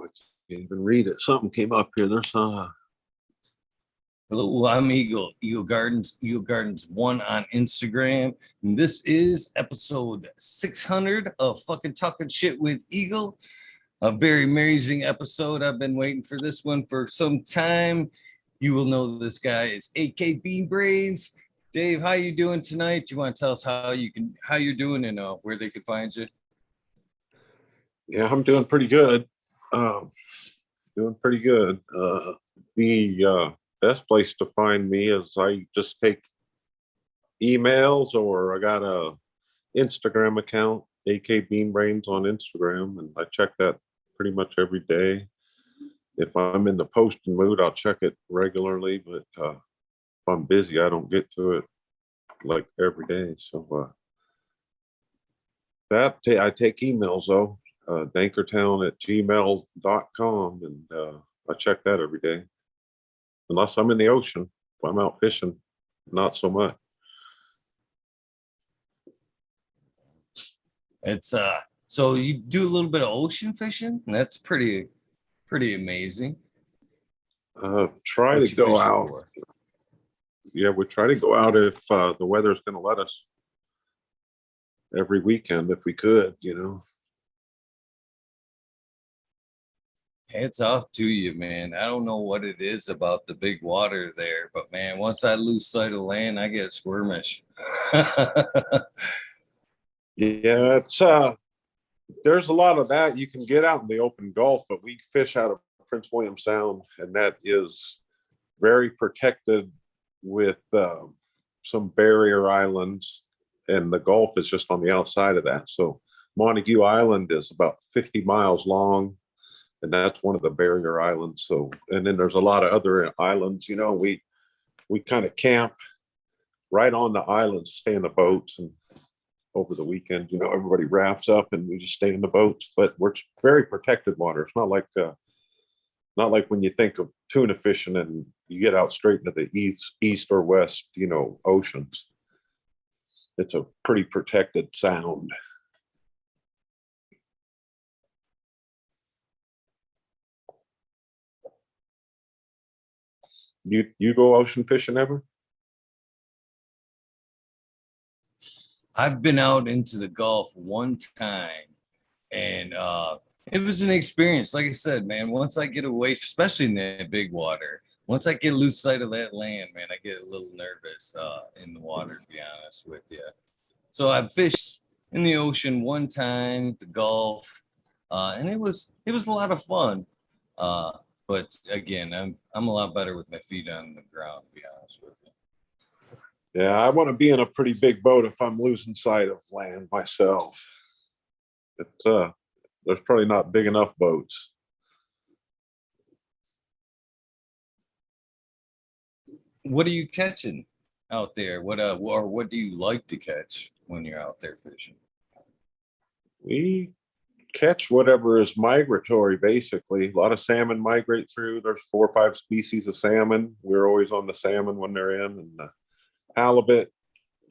I can't even read it. Something came up here. There's Hello, I'm Eagle Gardens 1 on Instagram. And this is episode 600 of fucking Talking Shit with Eagle. A very amazing episode. I've been waiting for this one for some time. You will know this guy is AKbeanbrains. Dave, how you doing tonight? Do you want to tell us how you're doing and where they can find you? Yeah, I'm doing pretty good. Doing pretty good. The best place to find me is I just take emails, or I got a Instagram account, AKbeanbrains on Instagram, and I check that pretty much every day. If I'm in the posting mood, I'll check it regularly, but if I'm busy, I don't get to it like every day. So I take emails though, dankertown@gmail.com, and I check that every day. Unless I'm in the ocean. If I'm out fishing, not so much. It's so you do a little bit of ocean fishing? That's pretty amazing. Try to go out. For? Yeah, we try to go out if the weather's going to let us. Every weekend, if we could, you know. Hats off to you, man. I don't know what it is about the big water there, but man, once I lose sight of land, I get squirmish. Yeah, it's there's a lot of that. You can get out in the open Gulf, but we fish out of Prince William Sound, and that is very protected with some barrier islands, and the Gulf is just on the outside of that. So Montague Island is about 50 miles long, and that's one of the barrier islands. So, and then there's a lot of other islands, you know. We kind of camp right on the islands, stay in the boats, and over the weekend, you know, everybody rafts up and we just stay in the boats. But we're very protected water. It's not like when you think of tuna fishing and you get out straight into the east or west, you know, oceans. It's a pretty protected sound. You go ocean fishing ever? I've been out into the Gulf one time, and it was an experience. Like I said, man, once I get away, especially in that big water, once I get lose sight of that land, man, I get a little nervous in the water, to be honest with you. So I've fished in the ocean one time, the Gulf, and it was a lot of fun. But again, I'm a lot better with my feet on the ground, to be honest with you. Yeah, I want to be in a pretty big boat if I'm losing sight of land myself. It's there's probably not big enough boats. What are you catching out there? What do you like to catch when you're out there fishing? We catch whatever is migratory, basically. A lot of salmon migrate through. There's 4 or 5 species of salmon. We're always on the salmon when they're in, and halibut,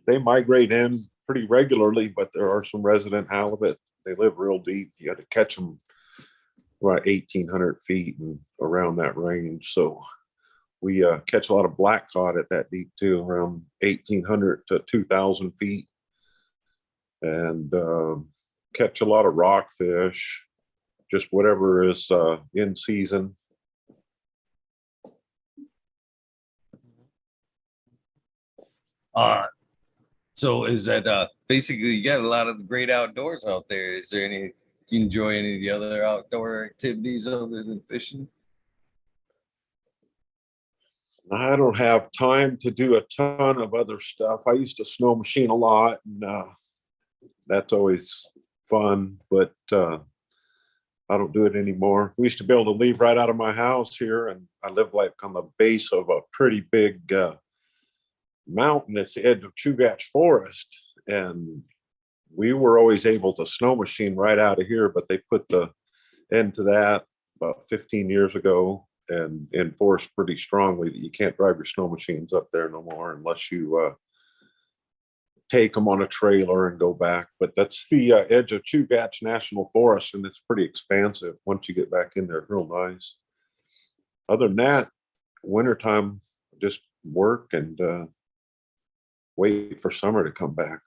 they migrate in pretty regularly, but there are some resident halibut. They live real deep. You got to catch them right 1,800 feet and around that range. So we catch a lot of black cod at that deep too, around 1,800 to 2,000 feet, and catch a lot of rockfish, just whatever is in season. So is that basically you got a lot of the great outdoors out there? Is there do you enjoy any of the other outdoor activities other than fishing? I don't have time to do a ton of other stuff. I used to snow machine a lot, and that's always fun, but I don't do it anymore. We used to be able to leave right out of my house here, and I live like on the base of a pretty big mountain. It's the edge of Chugach Forest, and we were always able to snow machine right out of here, but they put the end to that about 15 years ago and enforced pretty strongly that you can't drive your snow machines up there no more unless you take them on a trailer and go back. But that's the edge of Chugach National Forest, and it's pretty expansive. Once you get back in there, real nice. Other than that, wintertime, just work and wait for summer to come back.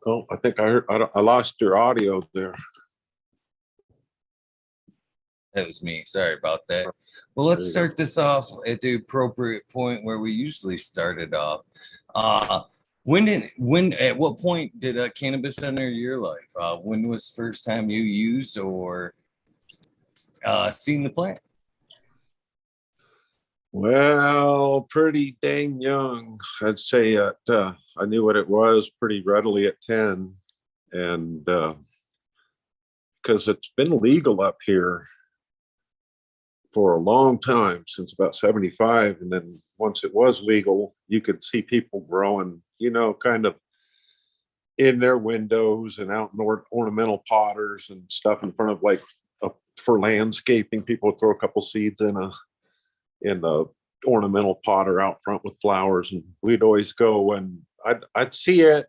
Oh, I think I lost your audio there. That was me. Sorry about that. Well, let's start this off at the appropriate point where we usually started off. At what point did cannabis enter your life? When was the first time you used or seen the plant? Well, pretty dang young. I'd say I knew what it was pretty readily at 10. And because it's been legal up here for a long time, since about 75. And then once it was legal, you could see people growing, kind of in their windows and out in ornamental potters and stuff in front of for landscaping. People would throw a couple seeds in the ornamental potter out front with flowers, and we'd always go, and I'd see it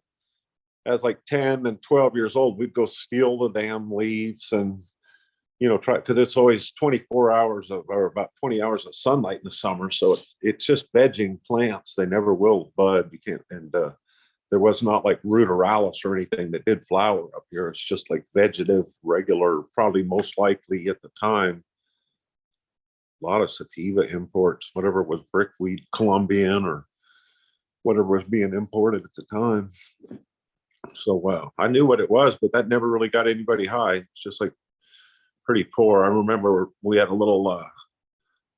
as like 10 and 12 years old. We'd go steal the damn leaves and try, because it's always 24 hours or about 20 hours of sunlight in the summer, so it's just vegging plants. They never will bud. You can't. And there was not like ruderalis or anything that did flower up here. It's just like vegetative, regular, probably most likely at the time a lot of sativa imports, whatever was brickweed, Colombian, or whatever was being imported at the time. So I knew what it was, but that never really got anybody high. It's just like pretty poor. I remember we had a little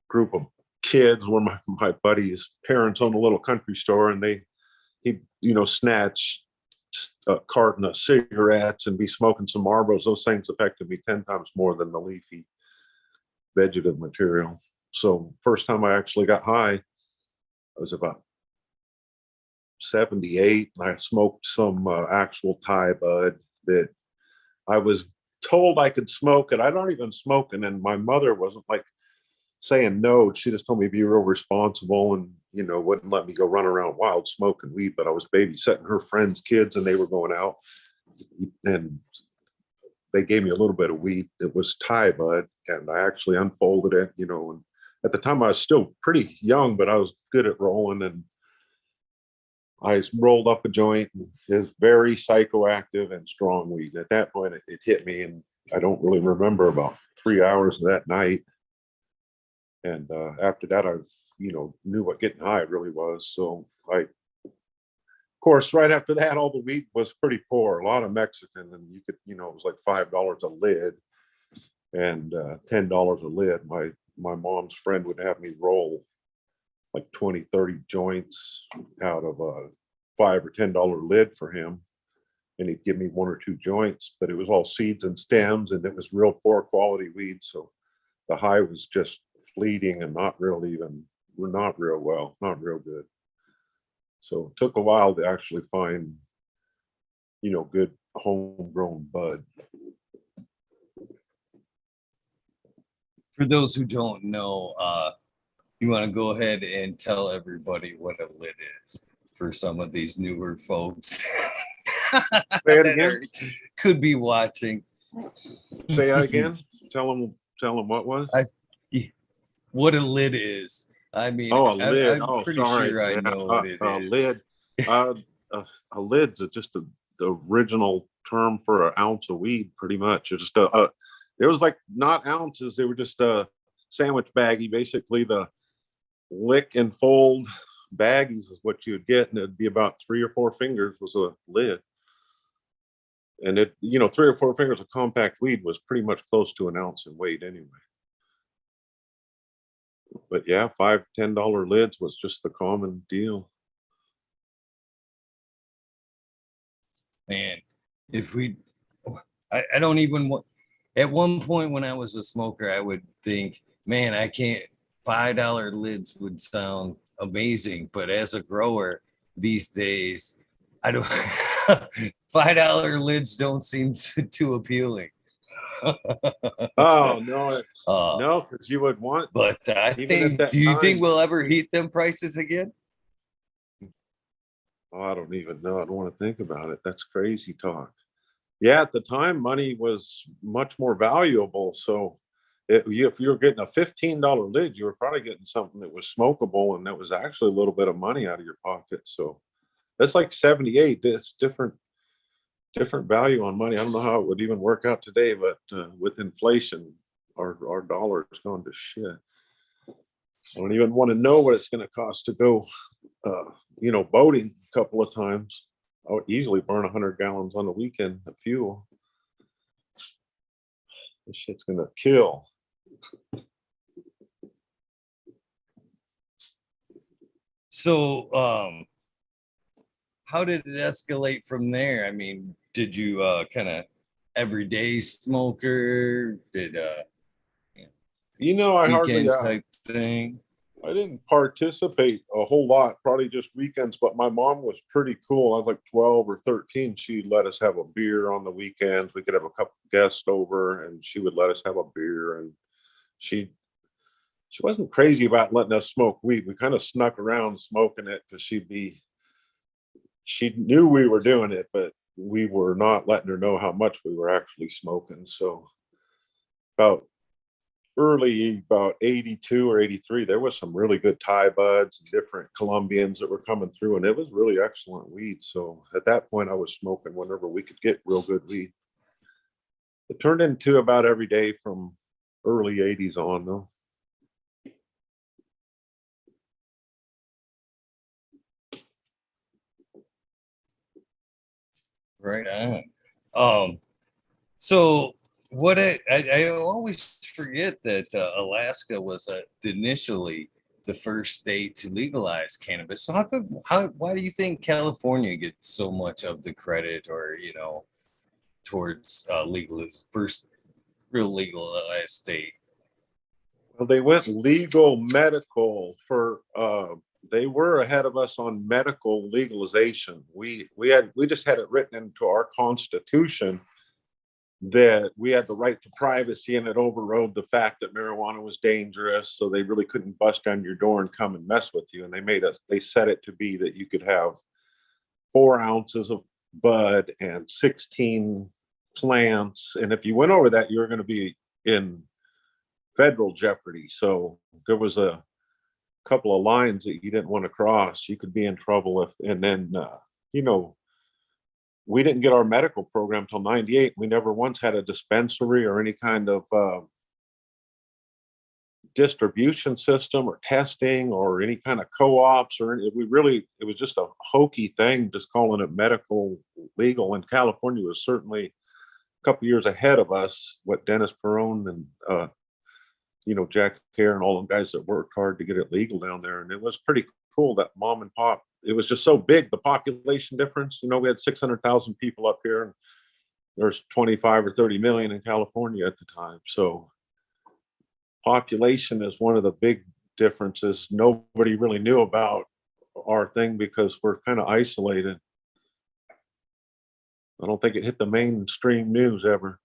group of kids where my buddy's parents owned a little country store, and he'd snatch a carton of cigarettes and be smoking some Marlboros. Those things affected me 10 times more than the leafy vegetative material. So first time I actually got high, I was about 78. I smoked some actual Thai bud that I was told I could smoke it. I don't even smoke, and my mother wasn't like saying no. She just told me to be real responsible and wouldn't let me go run around wild smoking weed. But I was babysitting her friends' kids, and they were going out, and they gave me a little bit of weed. It was Thai bud, and I actually unfolded it, and at the time I was still pretty young, but I was good at rolling, and I rolled up a joint. And it was very psychoactive and strong weed. At that point, it hit me, and I don't really remember about 3 hours of that night. And after that, I, knew what getting high really was. So of course, right after that, all the weed was pretty poor. A lot of Mexican, and you could, it was like $5 a lid and $10 a lid. My mom's friend would have me roll like 20, 30 joints out of a $5 or $10 lid for him. And he'd give me 1 or 2 joints, but it was all seeds and stems, and it was real poor quality weed. So the high was just fleeting and not real good. So it took a while to actually find, good homegrown bud. For those who don't know, you want to go ahead and tell everybody what a lid is for some of these newer folks Say it again. Could be watching. Say that again. Tell them what was. What a lid is. I mean, a lid. I'm pretty sure I know what it is. Lid. A lid's just the original term for an ounce of weed, pretty much. It's just it was like not ounces. They were just a sandwich baggie. Basically, the lick and fold baggies is what you would get, and it'd be about 3 or 4 fingers was a lid. And it, 3 or 4 fingers of compact weed was pretty much close to an ounce in weight anyway. But yeah, $5, $10 lids was just the common deal. Man, I don't even want. At one point when I was a smoker, I would think, man, I can't. $5 lids would sound amazing, but as a grower these days, I don't. $5 lids don't seem too appealing. Oh no, uh, no, because you would want, but I even at think, that do you think time. we'll ever heat them prices again? Oh, I don't even know. I don't want to think about it. That's crazy talk. Yeah, at the time, money was much more valuable. So if you were getting a $15 lid, you were probably getting something that was smokable, and that was actually a little bit of money out of your pocket. So that's like 78. It's different value on money. I don't know how it would even work out today, but with inflation, our dollar has gone to shit. I don't even want to know what it's going to cost to go, uh, boating a couple of times. I would easily burn 100 gallons on the weekend of fuel. This shit's going to kill. So, how did it escalate from there? I mean, did you kind of everyday smoker? Did I hardly, weekend type thing? I didn't participate a whole lot, probably just weekends, but my mom was pretty cool. I was like 12 or 13. She let us have a beer on the weekends. We could have a couple guests over and she would let us have a beer. And she she wasn't crazy about letting us smoke weed. We kind of snuck around smoking it because she knew we were doing it, but we were not letting her know how much we were actually smoking. So about about 82 or 83, there was some really good Thai buds and different Colombians that were coming through, and it was really excellent weed. So at that point, I was smoking whenever we could get real good weed. It turned into about every day from early 80s on, though. Right on. So what I always forget that Alaska was initially the first state to legalize cannabis. So why do you think California gets so much of the credit, or towards first real legalized state? Well, they went legal medical for. They were ahead of us on medical legalization. We just had it written into our constitution that we had the right to privacy, and it overrode the fact that marijuana was dangerous. So they really couldn't bust down your door and come and mess with you. And they set it to be that you could have 4 ounces of bud and 16 plants. And if you went over that, you were going to be in federal jeopardy. So there was a couple of lines that you didn't want to cross. You could be in trouble if, and then, you know, we didn't get our medical program till 98. We never once had a dispensary or any kind of distribution system or testing or any kind of co-ops or it was just a hokey thing, just calling it medical legal. And California was certainly a couple years ahead of us, what Dennis Perone and Jack Care and all the guys that worked hard to get it legal down there. And it was pretty cool that mom and pop, it was just so big, the population difference. We had 600,000 people up here, and there's 25 or 30 million in California at the time. So population is one of the big differences. Nobody really knew about our thing because we're kind of isolated. I don't think it hit the mainstream news ever.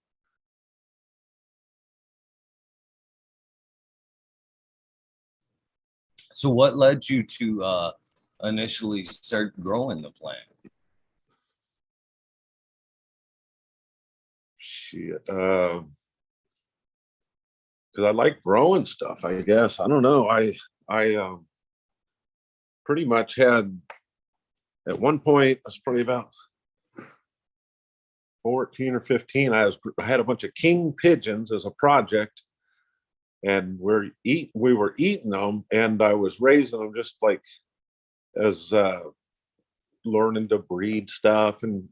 So what led you to initially start growing the plant? Shit. Because I like growing stuff, I guess. I don't know. I pretty much had, at one point, I was probably about 14 or 15. I had a bunch of king pigeons as a project, and we were eating them, and I was raising them just like as learning to breed stuff and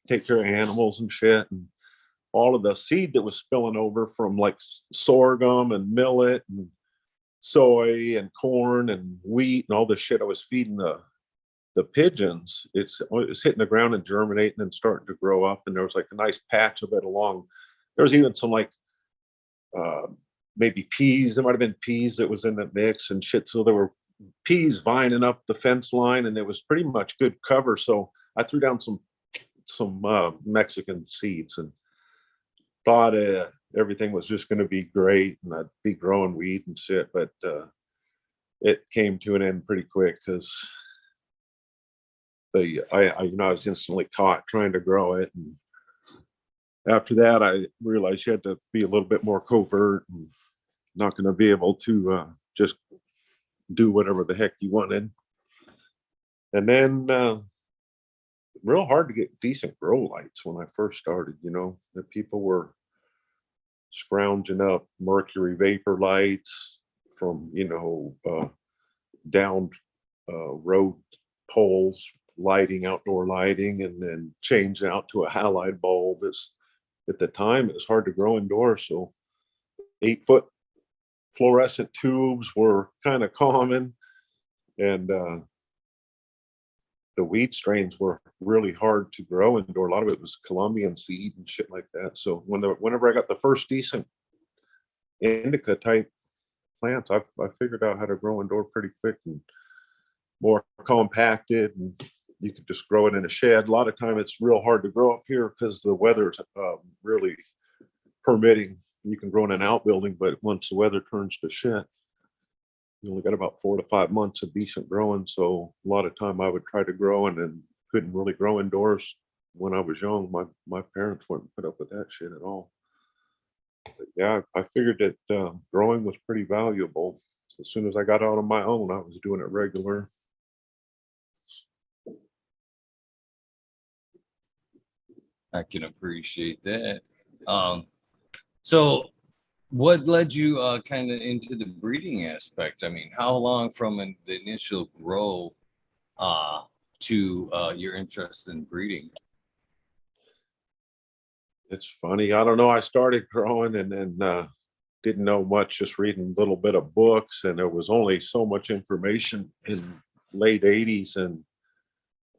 take care of animals and shit. And all of the seed that was spilling over from like sorghum and millet and soy and corn and wheat and all this shit I was feeding the pigeons, it's hitting the ground and germinating and starting to grow up. And there was like a nice patch of it along. There was even some like maybe peas. There might have been peas that was in that mix and shit. So there were peas vining up the fence line, and there was pretty much good cover. So I threw down some Mexican seeds, and thought everything was just going to be great and I'd be growing weed and shit, but it came to an end pretty quick because I was instantly caught trying to grow it, and after that I realized you had to be a little bit more covert and not going to be able to just do whatever the heck you wanted. And then real hard to get decent grow lights when I first started. The people were scrounging up mercury vapor lights from down road poles, lighting, outdoor lighting, and then change out to a halide bulb. At the time it was hard to grow indoors, so 8-foot fluorescent tubes were kind of common, and the weed strains were really hard to grow indoor. A lot of it was Colombian seed and shit like that. So whenever I got the first decent indica type plants, I figured out how to grow indoor pretty quick and more compacted, and you could just grow it in a shed. A lot of time it's real hard to grow up here because the weather's really permitting. You can grow in an outbuilding, but once the weather turns to shit, you only got about 4 to 5 months of decent growing. So a lot of time I would try to grow and then couldn't really grow indoors when I was young. My parents wouldn't put up with that shit at all. But yeah, I figured that growing was pretty valuable. So as soon as I got out on my own, I was doing it regular. I can appreciate that. So what led you kind of into the breeding aspect? I mean, how long from the initial grow to your interest in breeding? It's funny. I don't know. I started growing and then didn't know much, just reading a little bit of books, and there was only so much information in late 80s and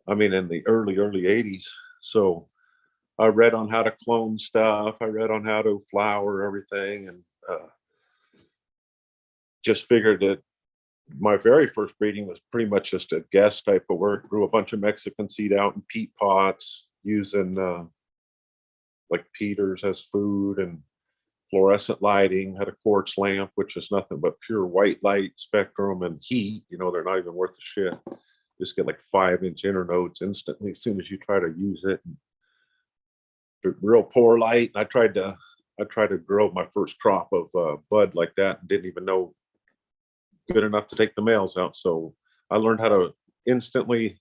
in the early 80s. So I read on how to clone stuff. I read on how to flower everything, and just figured that my very first breeding was pretty much just a guess type of work. Grew a bunch of Mexican seed out in peat pots using like Peters as food and fluorescent lighting. Had a quartz lamp, which is nothing but pure white light spectrum and heat. They're not even worth a shit. Just get like 5-inch internodes instantly as soon as you try to use it. Real poor light. I tried to grow my first crop of bud like that and didn't even know good enough to take the males out. So I learned how to instantly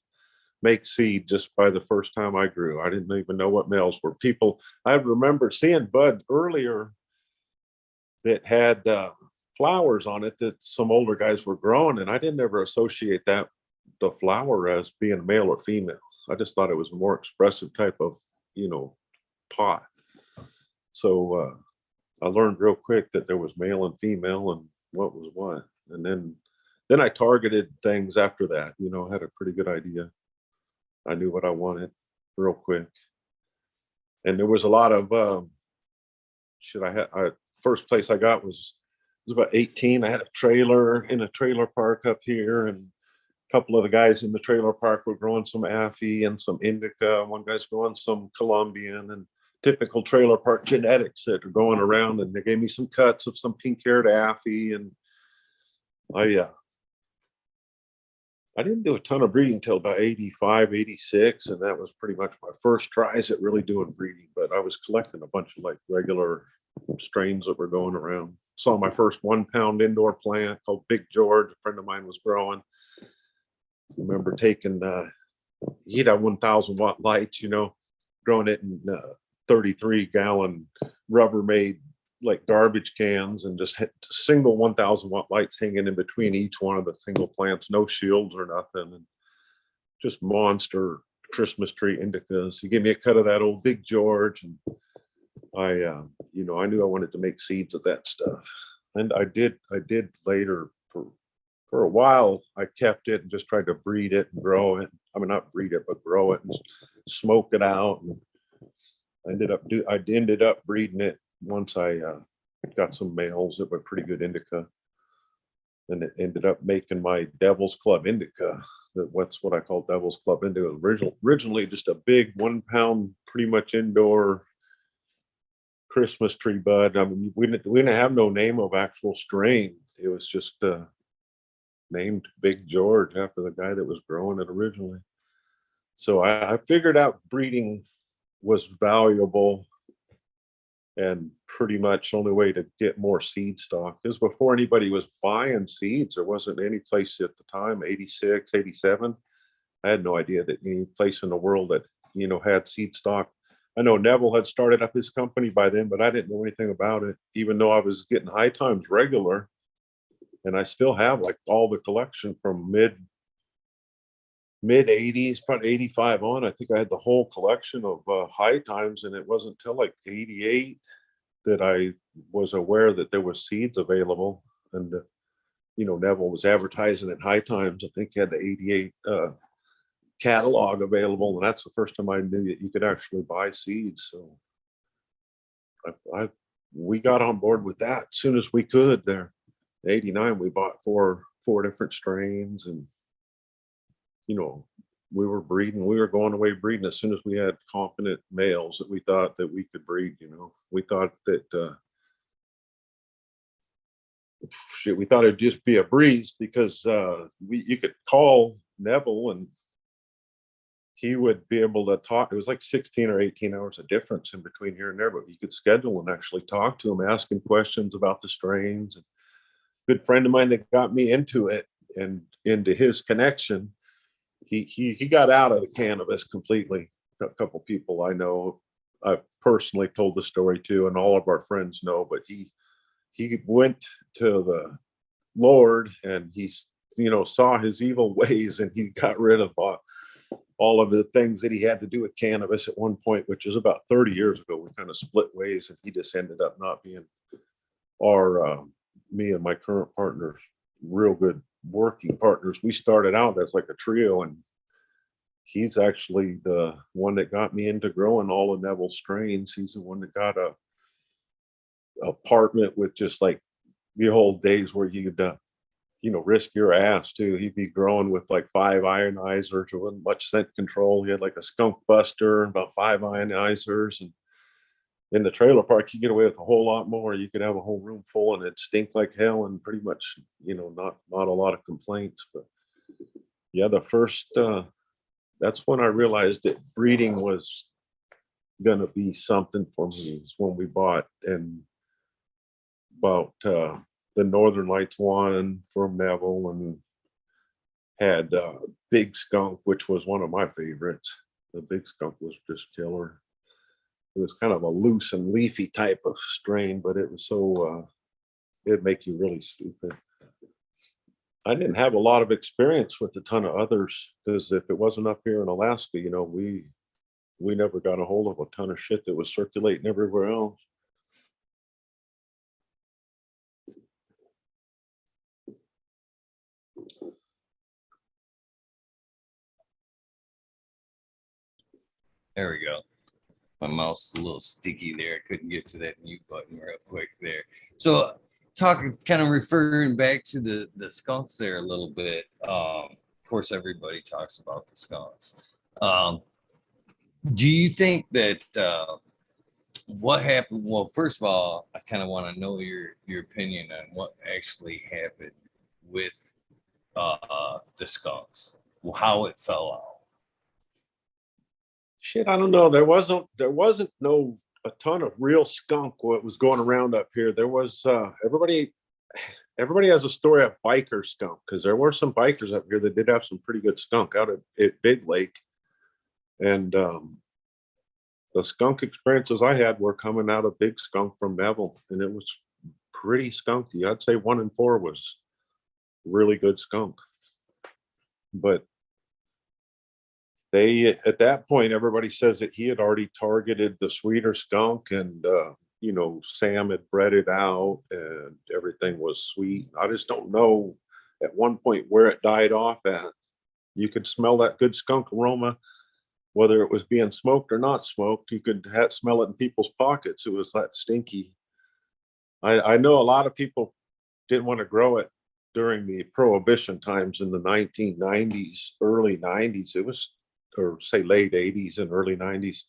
make seed just by the first time I grew. I didn't even know what males were. I remember seeing bud earlier that had flowers on it that some older guys were growing, and I didn't ever associate the flower as being male or female. I just thought it was a more expressive type of pot. So I learned real quick that there was male and female and what was what. And then I targeted things after that. Had a pretty good idea. I knew what I wanted real quick. And there was a lot of first place I got was about 18. I had a trailer in a trailer park up here, and a couple of the guys in the trailer park were growing some Affy and some Indica. One guy's growing some Colombian, and typical trailer park genetics that are going around. And they gave me some cuts of some pink-haired Affy, and I didn't do a ton of breeding till about 85, 86, and that was pretty much my first tries at really doing breeding. But I was collecting a bunch of like regular strains that were going around. Saw my first 1-pound indoor plant called Big George. A friend of mine was growing. Remember taking he'd have 1,000-watt lights, growing it in 33-gallon Rubbermaid like garbage cans, and just single 1,000-watt lights hanging in between each one of the single plants, no shields or nothing, and just monster Christmas tree indicas. He gave me a cut of that old Big George, and I knew I wanted to make seeds of that stuff, and I did later. For a while, I kept it and just tried to breed it and grow it. Not breed it, but grow it and smoke it out. And I ended up breeding it once I got some males that were pretty good indica, and it ended up making my Devil's Club indica. That's what I call Devil's Club indica. Originally just a big 1-pound, pretty much indoor Christmas tree bud. I mean, we didn't have no name of actual strain. It was just named Big George after the guy that was growing it originally. So I figured out breeding was valuable, and pretty much only way to get more seed stock is before anybody was buying seeds. There wasn't any place at the time, 86, 87. I had no idea that any place in the world that, you know, had seed stock. I know Neville had started up his company by then, but I didn't know anything about it, even though I was getting high times regular. And I still have like all the collection from mid 80s, probably 85 on. I think I had the whole collection of high times, and it wasn't until like 88 that I was aware that there was seeds available. And you know, Neville was advertising at high times. I think he had the 88 catalog available, and that's the first time I knew that you could actually buy seeds. So we got on board with that as soon as we could. There, in 89, we bought four different strains, and you know, we were breeding. We were going away breeding as soon as we had confident males that we thought that we could breed. You know, we thought that we thought it'd just be a breeze because you could call Neville and he would be able to talk. It was like 16 or 18 hours of difference in between here and there, but you could schedule and actually talk to him, asking questions about the strains. And a good friend of mine that got me into it and into his connection, he got out of the cannabis completely. A couple people I know, I've personally told the story to, and all of our friends know, but he went to the Lord, and he's, you know, saw his evil ways, and he got rid of all of the things that he had to do with cannabis at one point, which is about 30 years ago. We kind of split ways, and he just ended up not being me and my current partners, real good working partners. We started out as like a trio, and he's actually the one that got me into growing all of Neville's strains. He's the one that got a apartment with just like the old days where you could you know, risk your ass too. He'd be growing with like 5 ionizers. There wasn't much scent control. He had like a skunk buster and about 5 ionizers. And in the trailer park, you get away with a whole lot more. You could have a whole room full and it'd stink like hell, and pretty much, you know, not a lot of complaints. But yeah, the first that's when I realized that breeding was gonna be something for me, is when we bought and about the Northern Lights one from Neville, and had Big Skunk, which was one of my favorites. The Big Skunk was just killer. It was kind of a loose and leafy type of strain, but it was so it'd make you really stupid. I didn't have a lot of experience with a ton of others, because if it wasn't up here in Alaska, you know, we never got a hold of a ton of shit that was circulating everywhere else. There we go. My mouse is a little sticky there. I couldn't get to that mute button real quick there. So talking, kind of referring back to the skunks there a little bit. Of course, everybody talks about the skunks. Do you think that what happened? Well, first of all, I kind of want to know your opinion on what actually happened with the skunks, how it fell out. Shit, I don't know. There wasn't no a ton of real skunk what was going around up here. There was everybody has a story of biker skunk, because there were some bikers up here that did have some pretty good skunk out at Big Lake. And the skunk experiences I had were coming out of Big Skunk from Neville, and it was pretty skunky. I'd say 1 in 4 was really good skunk. But they, at that point, everybody says that he had already targeted the sweeter skunk, and you know, Sam had bred it out and everything was sweet. I just don't know at one point where it died off at. You could smell that good skunk aroma, whether it was being smoked or not smoked. You could smell it in people's pockets. It was that stinky. I know a lot of people didn't want to grow it during the prohibition times in the 1990s, early 90s. It was, or say late 80s and early 90s.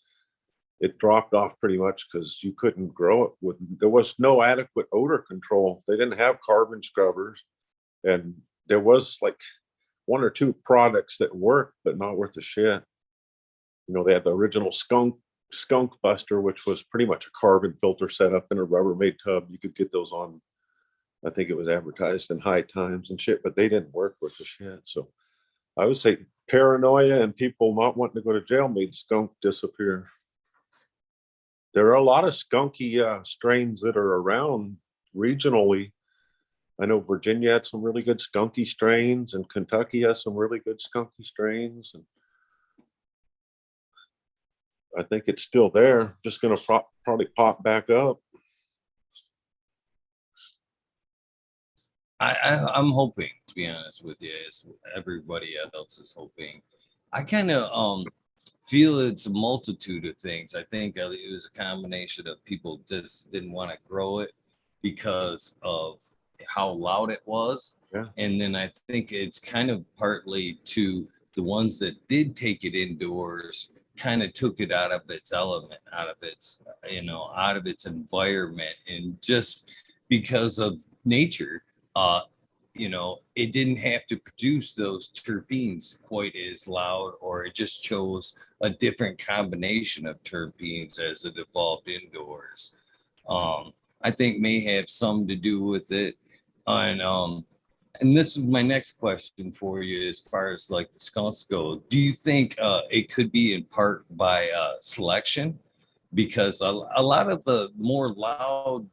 it dropped off pretty much because you couldn't grow it with, there was no adequate odor control. They didn't have carbon scrubbers, and there was like one or two products that worked, but not worth a shit. You know, they had the original skunk buster, which was pretty much a carbon filter set up in a Rubbermaid tub. You could get those on, I think it was advertised in High Times and shit, but they didn't work worth a shit. So I would say paranoia and people not wanting to go to jail made skunk disappear. There are a lot of skunky strains that are around regionally. I know Virginia had some really good skunky strains, and Kentucky has some really good skunky strains. And I think it's still there, just going to probably pop back up. I'm hoping, to be honest with you, as everybody else is hoping. I kind of feel it's a multitude of things. I think it was a combination of people just didn't want to grow it because of how loud it was. Yeah. And then I think it's kind of partly to the ones that did take it indoors kind of took it out of its element, out of its, out of its environment, and just because of nature, it didn't have to produce those terpenes quite as loud, or it just chose a different combination of terpenes as it evolved indoors. I think may have some to do with it. And this is my next question for you, as far as like the skunks go. Do you think it could be in part by selection? Because a lot of the more loud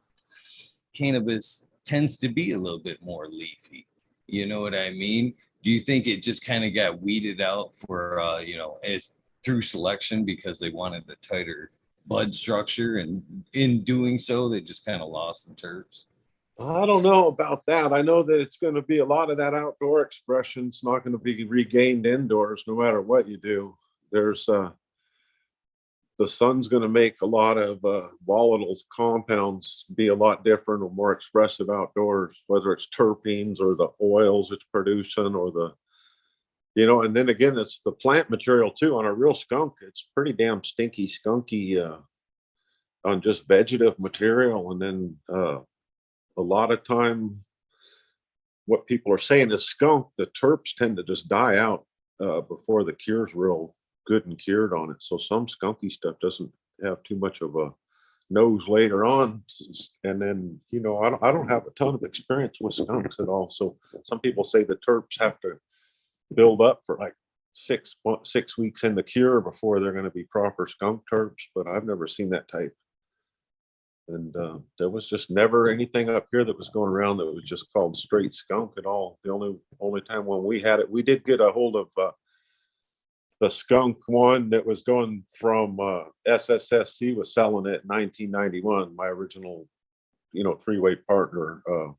cannabis tends to be a little bit more leafy. You know what I mean? Do you think it just kind of got weeded out for, as through selection because they wanted a tighter bud structure, and in doing so, they just kind of lost the terps? I don't know about that. I know that it's going to be a lot of that outdoor expression. It's not going to be regained indoors, no matter what you do. There's the sun's going to make a lot of volatile compounds be a lot different or more expressive outdoors, whether it's terpenes or the oils it's producing, or the, and then again, it's the plant material too. On a real skunk, it's pretty damn stinky, skunky on just vegetative material. And then a lot of time, what people are saying is skunk, the terps tend to just die out before the cure's real good and cured on it. So some skunky stuff doesn't have too much of a nose later on. And then, I don't have a ton of experience with skunks at all. So some people say the terps have to build up for like 6 weeks in the cure before they're going to be proper skunk terps, but I've never seen that type. And there was just never anything up here that was going around that was just called straight skunk at all. The only time when we had it, we did get a hold of the skunk one that was going from SSSC was selling it in 1991. My original, three-way partner, I'll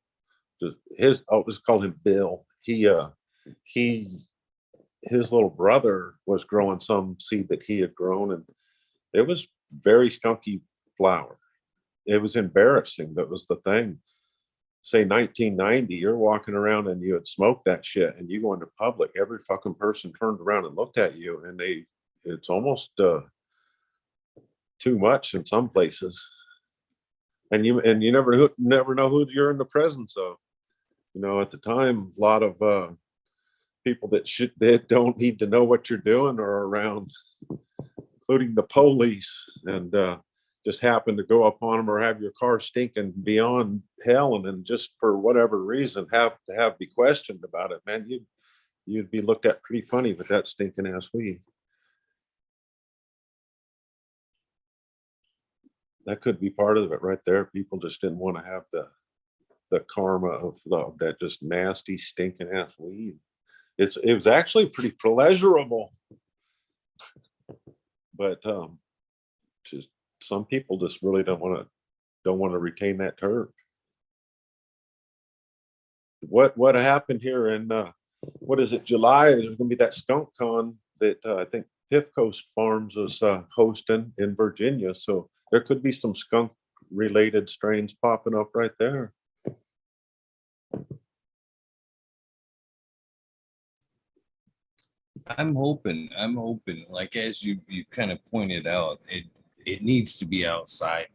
just call him Bill. His little brother was growing some seed that he had grown, and it was very skunky flower. It was embarrassing. That was the thing. Say 1990, you're walking around and you had smoked that shit, and you go into public, every fucking person turned around and looked at you, and it's almost too much in some places. And you never know who you're in the presence of. At the time, a lot of people that don't need to know what you're doing are around, including the police, and just happen to go up on them, or have your car stinking beyond hell, and then just for whatever reason have to be questioned about it, man, you'd be looked at pretty funny with that stinking ass weed. That could be part of it right there. People just didn't want to have the karma of that just nasty stinking ass weed. It was actually pretty pleasurable, but just some people just really don't want to retain that terp. What happened here in what is it, July? There's going to be that skunk con that I think Piff Coast Farms is hosting in Virginia. So there could be some skunk related strains popping up right there. I'm hoping, like as you've kind of pointed out, it needs to be outside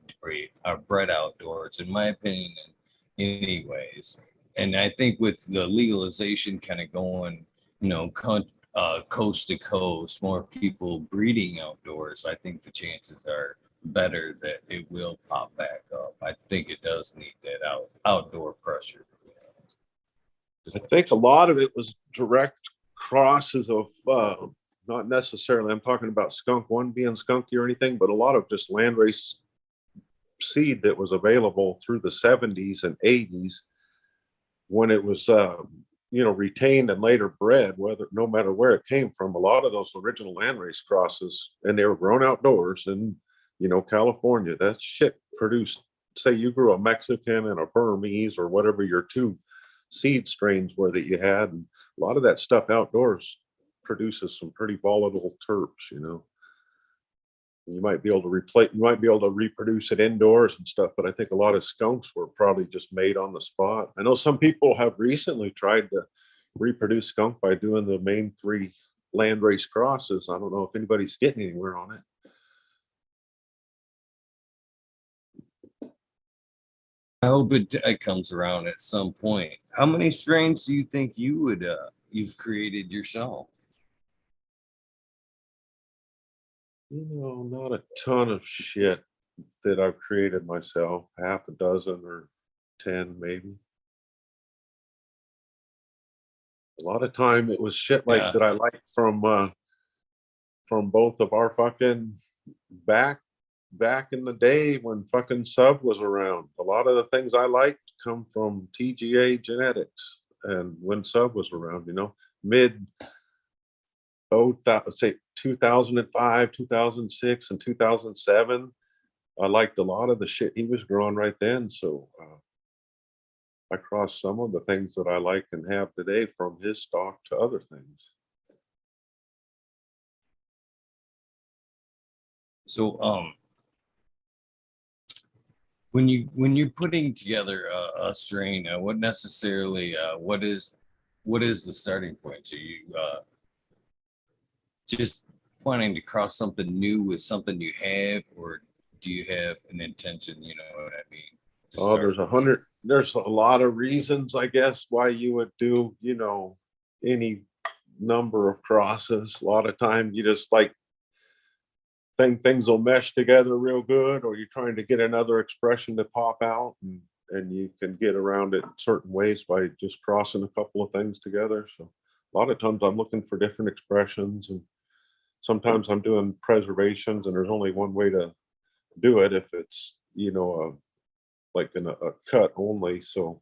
or bred outdoors, in my opinion, anyways. And I think with the legalization kind of going, coast to coast, more people breeding outdoors, I think the chances are better that it will pop back up. I think it does need that outdoor pressure. I think a lot of it was direct crosses of not necessarily, I'm talking about skunk one being skunky or anything, but a lot of just landrace seed that was available through the 70s and 80s when it was retained and later bred, no matter where it came from. A lot of those original landrace crosses, and they were grown outdoors in California. That shit produced, say you grew a Mexican and a Burmese or whatever your two seed strains were that you had, and a lot of that stuff outdoors produces some pretty volatile terps. You might be able to reproduce it indoors and stuff, but I think a lot of skunks were probably just made on the spot. I know some people have recently tried to reproduce skunk by doing the main 3 landrace crosses. I don't know if anybody's getting anywhere on it. I hope it comes around at some point. How many strains do you think you've created yourself? Not a ton of shit that I've created myself, half a dozen or 10 maybe. A lot of time it was shit like that I liked from both of our fucking back in the day when fucking Sub was around. A lot of the things I liked come from TGA genetics, and when Sub was around, mid 2005, 2006, and 2007. I liked a lot of the shit he was growing right then. So I crossed some of the things that I like and have today from his stock to other things. So when you're putting together a strain, what is the starting point? So you just planning to cross something new with something you have, or do you have an intention? You know what I mean? There's a lot of reasons, I guess, why you would do, any number of crosses. A lot of times you just think things will mesh together real good, or you're trying to get another expression to pop out, and you can get around it certain ways by just crossing a couple of things together. So a lot of times I'm looking for different expressions, and sometimes I'm doing preservations, and there's only one way to do it if it's like in a cut only. So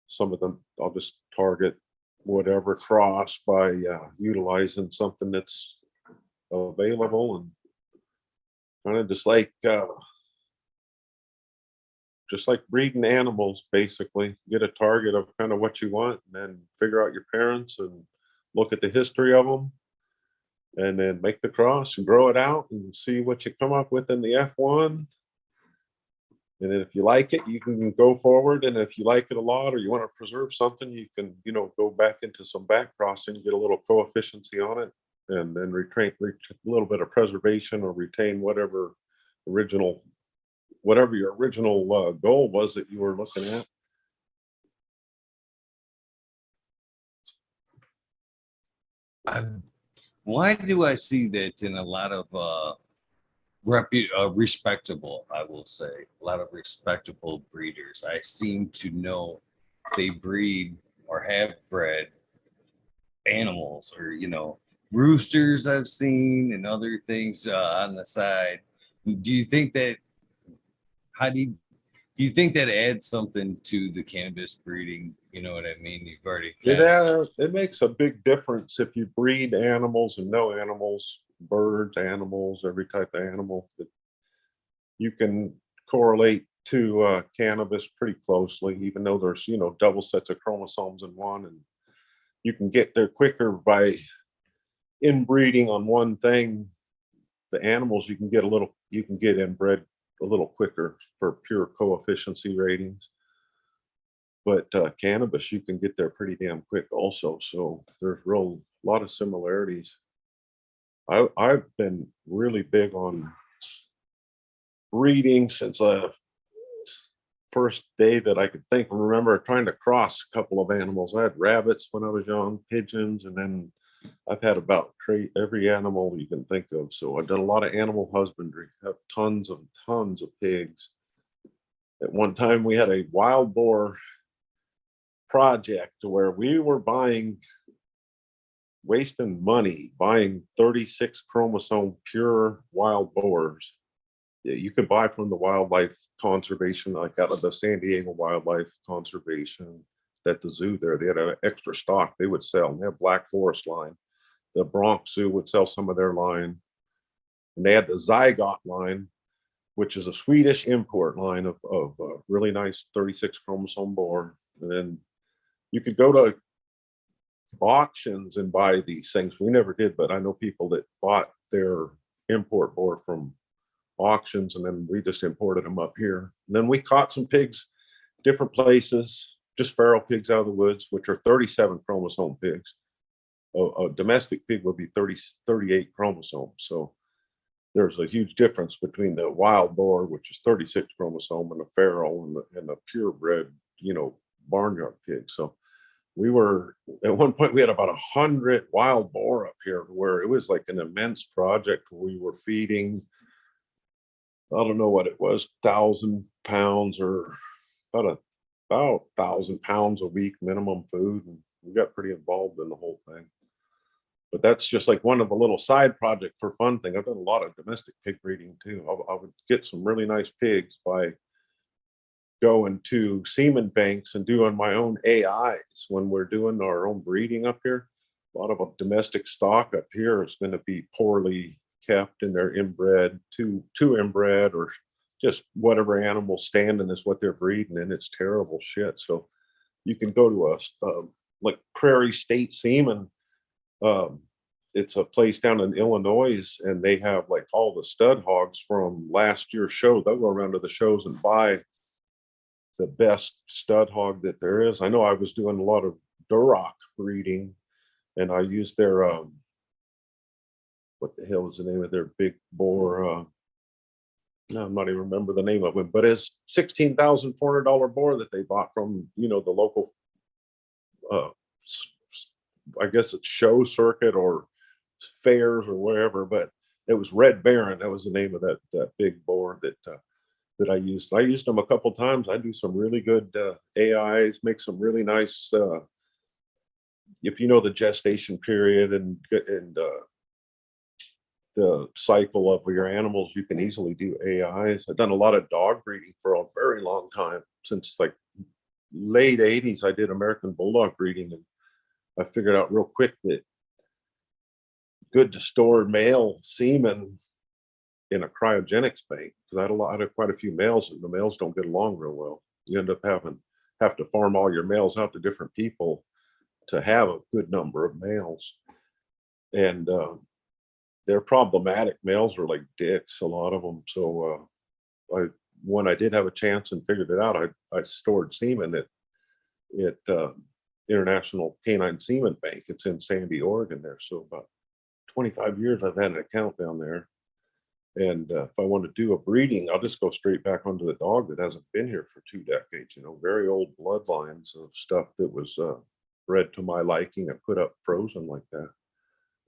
some of them I'll just target whatever cross by utilizing something that's available, and kind of just like breeding animals. Basically get a target of kind of what you want, and then figure out your parents and look at the history of them, and then make the cross and grow it out and see what you come up with in the F1. And then if you like it, you can go forward. And if you like it a lot, or you want to preserve something, you can, go back into some back crossing, get a little coefficiency on it, and then retain a little bit of preservation, or retain whatever your original goal was that you were looking at. Why do I see that in a lot of respectable, I will say, a lot of respectable breeders? I seem to know they breed or have bred animals, or roosters I've seen, and other things on the side. Do you think that do you think that adds something to the cannabis breeding? You know what I mean? You've already It makes a big difference if you breed animals and no animals, birds, animals, every type of animal. That you can correlate to cannabis pretty closely, even though there's double sets of chromosomes in one, and you can get there quicker by inbreeding on one thing. The animals you can get inbred a little quicker for pure coefficiency ratings, but cannabis you can get there pretty damn quick also. So there's a lot of similarities. I've been really big on breeding since first day that I could think and remember, trying to cross a couple of animals. I had rabbits when I was young, pigeons, and then I've had about every animal you can think of. So I've done a lot of animal husbandry, have tons of pigs. At one time we had a wild boar project where we were wasting money buying 36 chromosome pure wild boars. Yeah, you could buy from the wildlife conservation, like out of the San Diego Wildlife Conservation at the zoo there. They had an extra stock they would sell. And they have Black Forest line. The Bronx Zoo would sell some of their line. And they had the Zygote line, which is a Swedish import line of really nice 36 chromosome boar. And then you could go to auctions and buy these things. We never did, but I know people that bought their import boar from auctions, and then we just imported them up here. And then we caught some pigs different places, just feral pigs out of the woods, which are 37 chromosome pigs. A domestic pig would be 38 chromosomes. So there's a huge difference between the wild boar, which is 36 chromosome, and the feral and the purebred, barnyard pig. So we were, at one point we had about 100 wild boar up here, where it was like an immense project where we were feeding, I don't know what it was, 1,000 pounds or about 1,000 pounds a week minimum food. And we got pretty involved in the whole thing. But that's just like one of the little side project for fun thing. I've done a lot of domestic pig breeding too. I would get some really nice pigs by going to semen banks and doing my own AIs when we're doing our own breeding up here. A lot of a domestic stock up here is going to be poorly kept, and they're inbred, too inbred, or just whatever animal standing is what they're breeding, and it's terrible shit. So you can go to a like Prairie State Semen. It's a place down in Illinois, and they have like all the stud hogs from last year's show. They'll go around to the shows and buy the best stud hog that there is. I know I was doing a lot of Duroc breeding, and I used their what the hell is the name of their big boar? No, I'm not even remember the name of it, but it's $16,400 boar that they bought from the local, I guess it's show circuit or fairs or wherever. But it was Red Baron. That was the name of that big boar that I used. I used them a couple times. I do some really good AIs, make some really nice. If you know the gestation period and the cycle of your animals, you can easily do AIs. I've done a lot of dog breeding for a very long time. Since like late 80s, I did American Bulldog breeding, and I figured out real quick that good to store male semen in a cryogenics bank, because I had quite a few males, and the males don't get along real well. You end up have to farm all your males out to different people to have a good number of males. And they're problematic. Males are like dicks, a lot of them. So when I did have a chance and figured it out, I stored semen at International Canine Semen Bank. It's in Sandy, Oregon there. So about 25 years I've had an account down there. And if I want to do a breeding, I'll just go straight back onto the dog that hasn't been here for 2 decades. Very old bloodlines of stuff that was bred to my liking and put up frozen like that.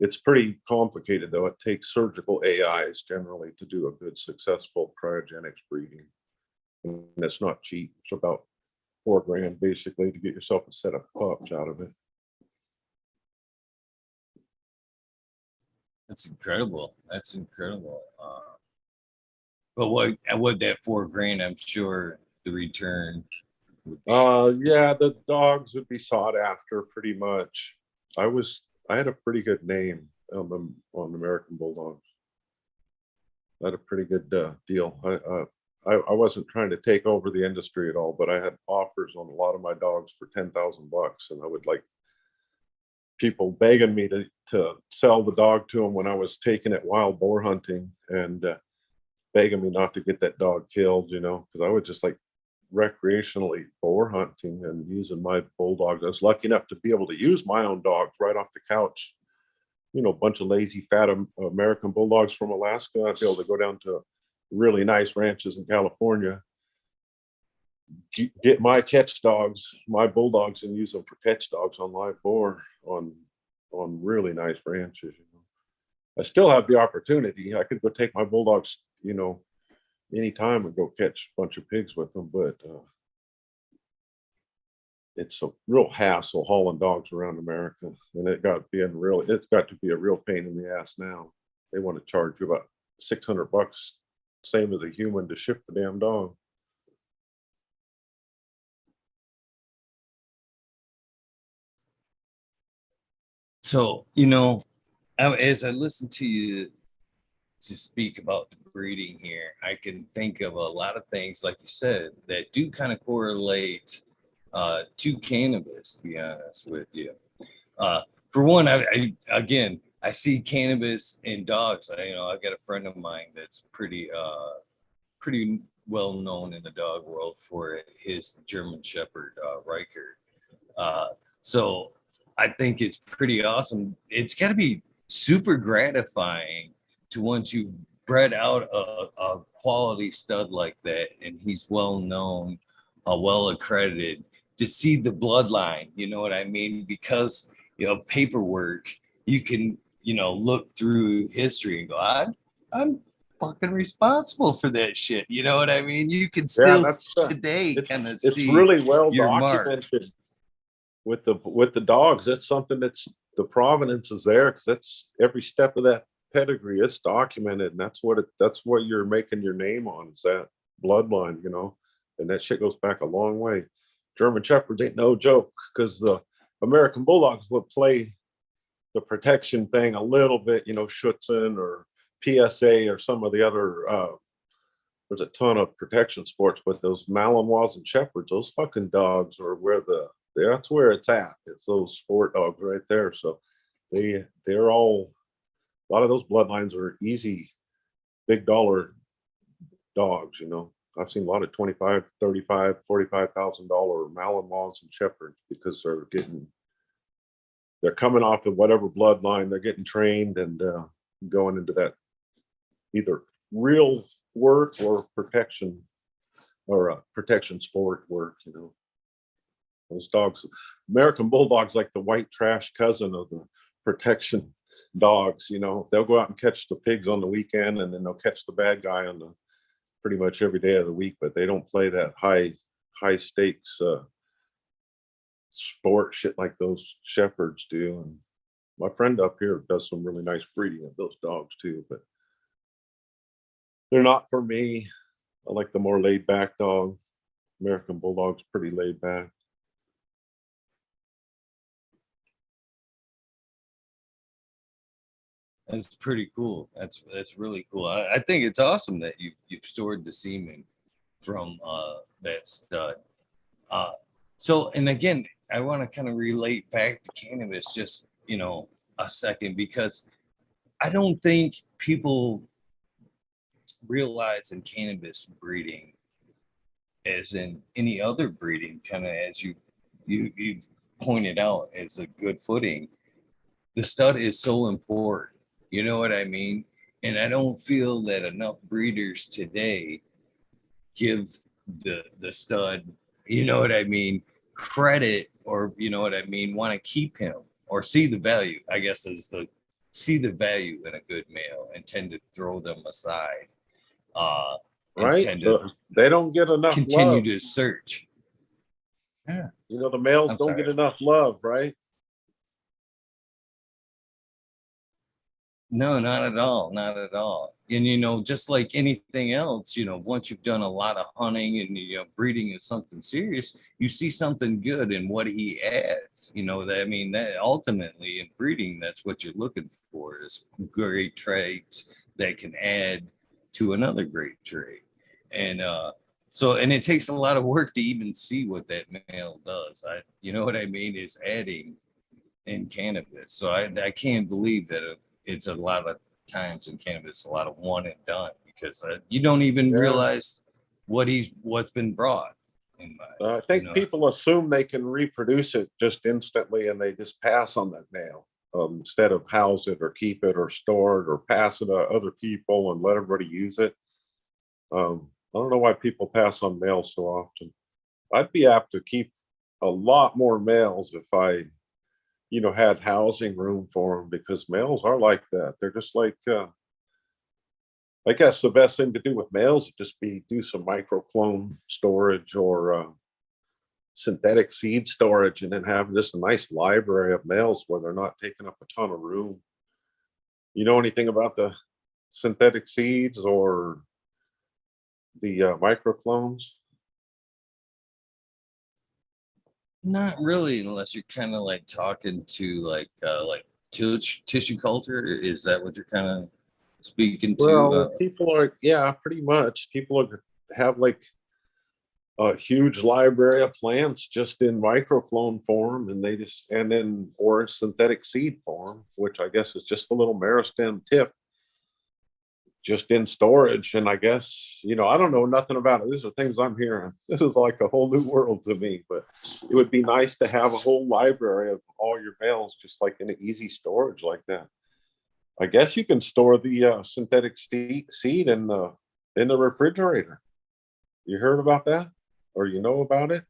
It's pretty complicated, though. It takes surgical AIs generally to do a good, successful cryogenics breeding. And it's not cheap. It's about $4,000 basically to get yourself a set of pups out of it. That's incredible. That's incredible. But what that $4,000? I'm sure the return. Yeah, the dogs would be sought after pretty much. I had a pretty good name on American Bulldogs. I had a pretty good deal. I wasn't trying to take over the industry at all, but I had offers on a lot of my dogs for $10,000, and I would like people begging me to sell the dog to them when I was taking it wild boar hunting, and begging me not to get that dog killed, because I would just like recreationally boar hunting and using my bulldogs. I was lucky enough to be able to use my own dogs right off the couch. A bunch of lazy, fat American Bulldogs from Alaska. I'd be able to go down to really nice ranches in California, get my catch dogs, my bulldogs, and use them for catch dogs on live boar on really nice ranches. You know, I still have the opportunity. I could go take my bulldogs, you know, anytime and go catch a bunch of pigs with them, but it's a real hassle hauling dogs around America, and it's got to be a real pain in the ass now. They want to charge you about $600, same as a human, to ship the damn dog. So, you know, as I listen to you to speak about the breeding here, I can think of a lot of things, like you said, that do kind of correlate to cannabis, to be honest with you. For one, I see cannabis in dogs. I've got a friend of mine that's pretty well known in the dog world for his German Shepherd, Riker. So I think it's pretty awesome. It's got to be super gratifying to once you've bred out a quality stud like that, and he's well known, well accredited, to see the bloodline. You know what I mean? Because paperwork, you can look through history and go, I'm fucking responsible for that shit. You know what I mean? You can Yeah, still that's today kind of it's see really well your mark. documented with the dogs. That's something that's the provenance is there, because that's every step of that pedigree. It's documented, and that's what you're making your name on, is that bloodline, you know. And that shit goes back a long way. German Shepherds ain't no joke, because the American Bulldogs would play the protection thing a little bit, you know, Schutzen or PSA or some of the other there's a ton of protection sports, but those Malinois and Shepherds, those fucking dogs are that's where it's at. It's those sport dogs right there. So they're all, a lot of those bloodlines are easy, big dollar dogs, you know. I've seen a lot of 25, 35, $45,000 Malinois and Shepherds, because they're coming off of whatever bloodline, they're getting trained and going into that either real work or protection, or protection sport work, you know. Those dogs, American Bulldogs, like the white trash cousin of the protection dogs, you know. They'll go out and catch the pigs on the weekend, and then they'll catch the bad guy on the pretty much every day of the week, but they don't play that high stakes sport shit like those Shepherds do. And my friend up here does some really nice breeding of those dogs too, but they're not for me. I like the more laid back dog. American Bulldog's pretty laid back. That's pretty cool. That's really cool. I think it's awesome that you've stored the semen from that stud. So, and again, I want to kind of relate back to cannabis just a second, because I don't think people realize in cannabis breeding, as in any other breeding, kind of as you pointed out, as a good footing, the stud is so important. You know what I mean? And I don't feel that enough breeders today give the stud, you know what I mean, credit, or you know what I mean, want to keep him or see the value, I guess, is see the value in a good male and tend to throw them aside. And Right? tend So to they don't get enough continue love. to search. Yeah. You know, the males I'm don't sorry. get enough love, right? No, not at all. Not at all. And, just like anything else, once you've done a lot of hunting and, breeding is something serious, you see something good in what he adds. That ultimately in breeding, that's what you're looking for, is great traits that can add to another great trait. And, and it takes a lot of work to even see what that male does. You know what I mean? Is adding in cannabis. So I can't believe that it's a lot of times in cannabis, a lot of one and done, because you don't even realize what's been brought. I think people assume they can reproduce it just instantly, and they just pass on that male instead of house it or keep it or store it or pass it to other people and let everybody use it. I don't know why people pass on males so often. I'd be apt to keep a lot more males if I, had housing room for them, because males are like that. They're just like, I guess the best thing to do with males would just be do some microclone storage or synthetic seed storage, and then have just a nice library of males where they're not taking up a ton of room. You know anything about the synthetic seeds or the microclones? Not really, unless you're kind of like talking to like tissue culture. Is that what you're kind of speaking to? Well, people are, yeah, pretty much. People have like a huge library of plants just in microclone form, and then or synthetic seed form, which I guess is just a little meristem tip just in storage. And I guess, I don't know nothing about it. These are things I'm hearing. This is like a whole new world to me, but it would be nice to have a whole library of all your males just like in an easy storage like that. I guess you can store the synthetic seed in the refrigerator. You heard about that, or you know about it?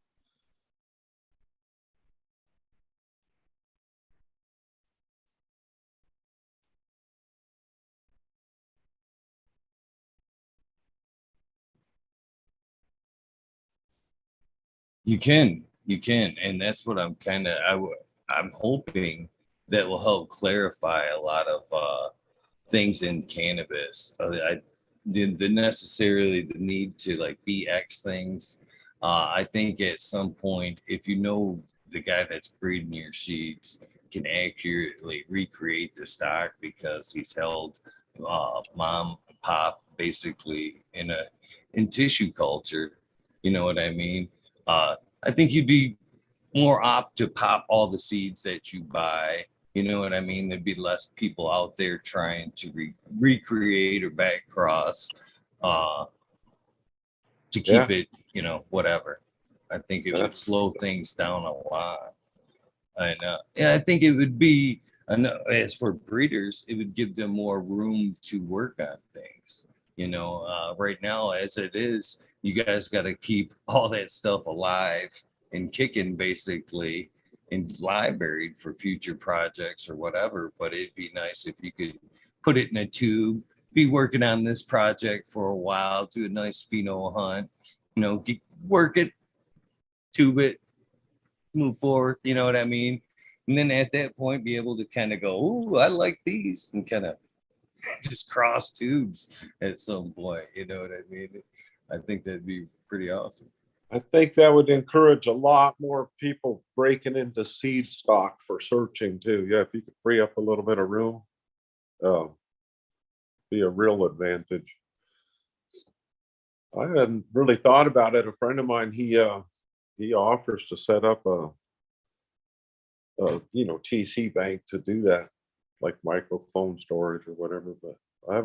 You can, and that's what I'm hoping that will help clarify a lot of things in cannabis. The necessarily the need to like BX things. I think at some point, if you know the guy that's breeding your seeds can accurately recreate the stock because he's held mom pop basically in tissue culture, you know what I mean? I think you'd be more apt to pop all the seeds that you buy. You know what I mean? There'd be less people out there trying to recreate or back cross uh, to keep Yeah, it, whatever. I think it would that's slow things down a lot. And yeah, I think it would be, as for breeders, it would give them more room to work on things. Right now, as it is, you guys got to keep all that stuff alive and kicking basically and libraried for future projects or whatever. But it'd be nice if you could put it in a tube, be working on this project for a while, do a nice pheno hunt, work it, tube it, move forward, you know what I mean? And then at that point, be able to kind of go, "Ooh, I like these," and kind of just cross tubes at some point, you know what I mean? I think that'd be pretty awesome. I think that would encourage a lot more people breaking into seed stock for searching too. Yeah, if you could free up a little bit of room, uh, be a real advantage. I hadn't really thought about it. A friend of mine, he offers to set up a TC bank to do that, like microclone storage or whatever. But I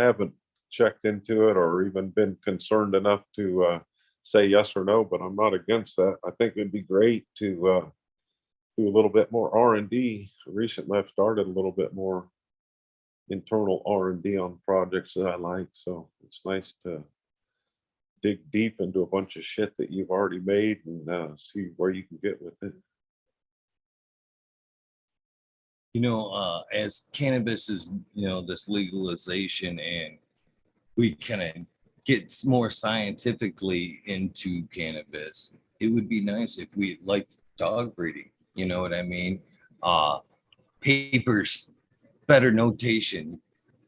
haven't checked into it or even been concerned enough to say yes or no. But I'm not against that. I think it'd be great to do a little bit more R&D. Recently, I've started a little bit more internal R&D on projects that I like. So it's nice to dig deep into a bunch of shit that you've already made and see where you can get with it. As cannabis is, this legalization and we kind of get more scientifically into cannabis, it would be nice if we like dog breeding, you know what I mean? Papers, better notation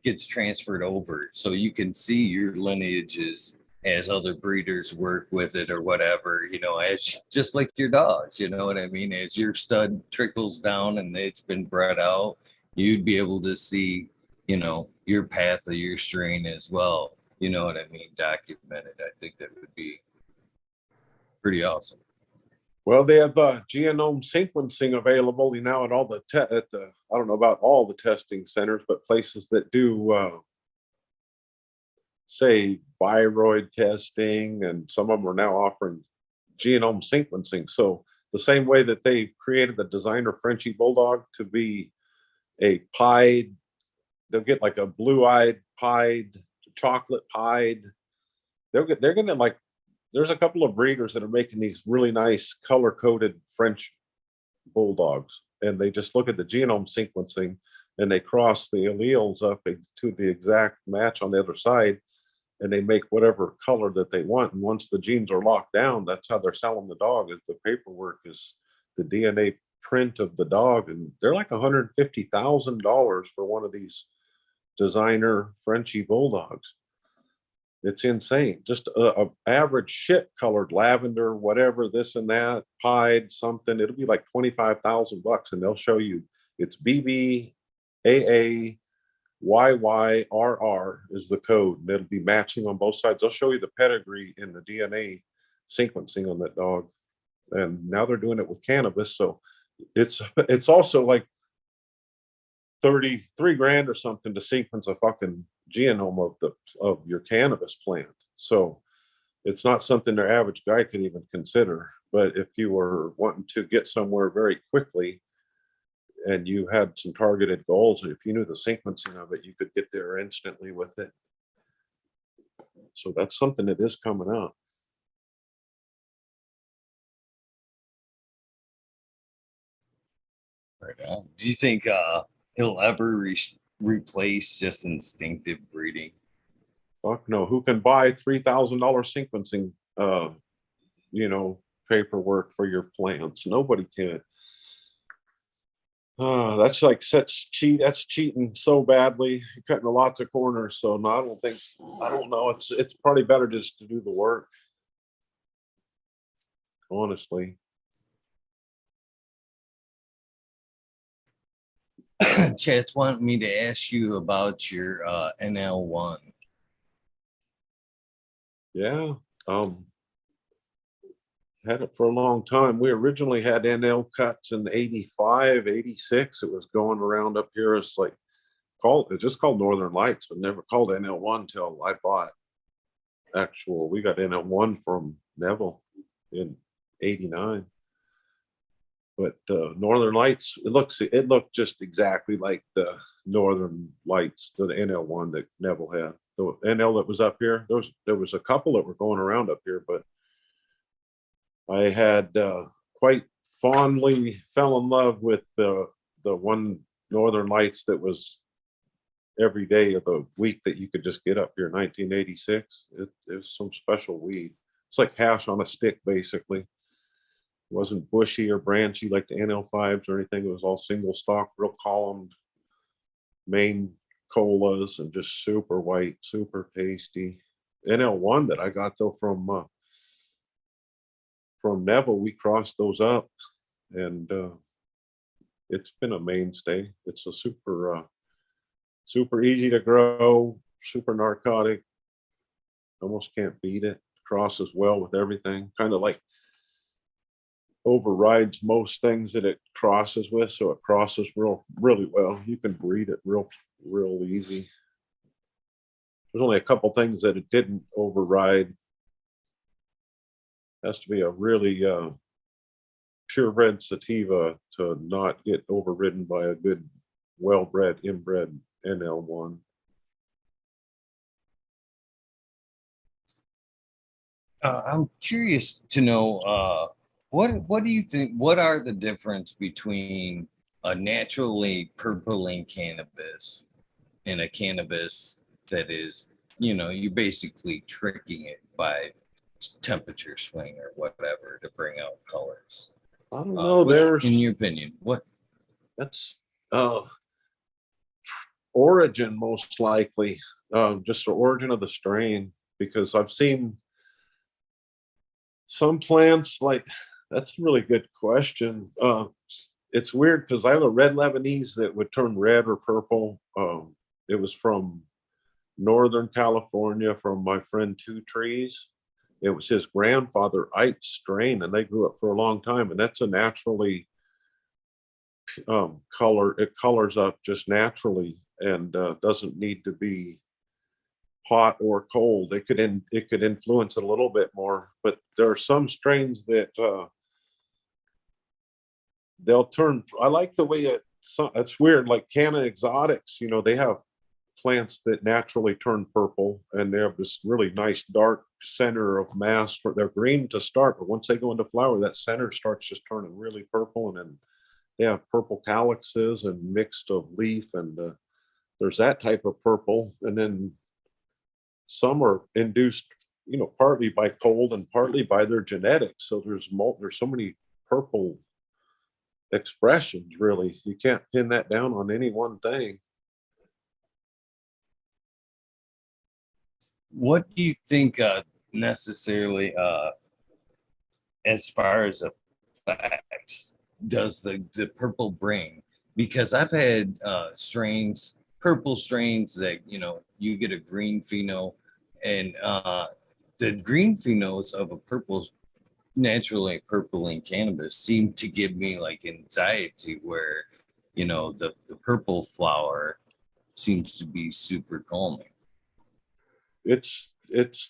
gets transferred over so you can see your lineages as other breeders work with it or whatever, as just like your dogs, you know what I mean? As your stud trickles down and it's been bred out, you'd be able to see, your path of your strain as well. You know what I mean? Documented. I think that would be pretty awesome. Well, they have genome sequencing available now at all the I don't know about all the testing centers, but places that do say viroid testing, and some of them are now offering genome sequencing. So the same way that they created the designer Frenchie Bulldog to be a pied, they'll get like a blue-eyed pied chocolate pied. They're gonna like, there's a couple of breeders that are making these really nice color coded French bulldogs, and they just look at the genome sequencing and they cross the alleles up to the exact match on the other side, and they make whatever color that they want. And once the genes are locked down, that's how they're selling the dog. Is the paperwork is the DNA print of the dog, and they're like $150,000 for one of these designer Frenchie bulldogs. It's insane. Just a average shit colored lavender, whatever, this and that, pied something. It'll be like $25,000, and they'll show you it's BB, AA, YYRR is the code, and it'll be matching on both sides. They'll show you the pedigree and the DNA sequencing on that dog. And now they're doing it with cannabis, so it's also like 33 grand or something to sequence a fucking genome of your cannabis plant. So it's not something their average guy could even consider. But if you were wanting to get somewhere very quickly and you had some targeted goals, and if you knew the sequencing of it, you could get there instantly with it. So that's something that is coming out. Right on. Do you think he'll ever replace just instinctive breeding? Fuck no. Who can buy $3,000 sequencing paperwork for your plants? Nobody can. That's like that's cheating so badly. You're cutting lots of corners. So no, I don't know. It's probably better just to do the work. Honestly. Chat's wanting me to ask you about your NL1. Yeah. Had it for a long time. We originally had NL cuts in 85, 86. It was going around up here. It's like just called Northern Lights, but never called NL1 till I bought we got NL1 from Neville in 89. But Northern Lights, it looked just exactly like the Northern Lights, the NL1 that Neville had. The NL that was up here, there was a couple that were going around up here, but I had quite fondly fell in love with the one Northern Lights that was every day of the week that you could just get up here in 1986. It was some special weed. It's like hash on a stick, basically. It wasn't bushy or branchy like the NL5s or anything. It was all single stalk, real columned main colas, and just super white, super tasty. NL1 that I got though from Neville, we crossed those up, and it's been a mainstay. It's a super easy to grow, super narcotic. Almost can't beat it. Crosses well with everything. Kind of like overrides most things that it crosses with, so it crosses really well. You can breed it real easy. There's only a couple things that it didn't override. Has to be a really purebred sativa to not get overridden by a good well-bred inbred NL1. I'm curious to know what do you think? What are the difference between a naturally purpling cannabis and a cannabis that is, you're basically tricking it by temperature swing or whatever to bring out colors? I don't know. In your opinion, that's origin most likely, just the origin of the strain, because I've seen some plants like, that's a really good question. It's weird because I have a red Lebanese that would turn red or purple. It was from Northern California, from my friend Two Trees. It was his grandfather Ike's strain, and they grew up for a long time. And that's a naturally it colors up just naturally, and doesn't need to be hot or cold. It could influence it a little bit more, but there are some strains that they'll turn. I like the way it's weird, like Canna Exotics. They have plants that naturally turn purple, and they have this really nice dark center of mass. For they're green to start, but once they go into flower, that center starts just turning really purple, and then they have purple calyxes and mixed of leaf, and there's that type of purple. And then some are induced, partly by cold and partly by their genetics. So there's so many purple expressions. Really, you can't pin that down on any one thing. What do you think necessarily as far as effects does the purple bring? Because I've had purple strains that you get a green pheno, and the green phenos of a purple, naturally purpling cannabis seem to give me like anxiety, where the purple flower seems to be super calming. It's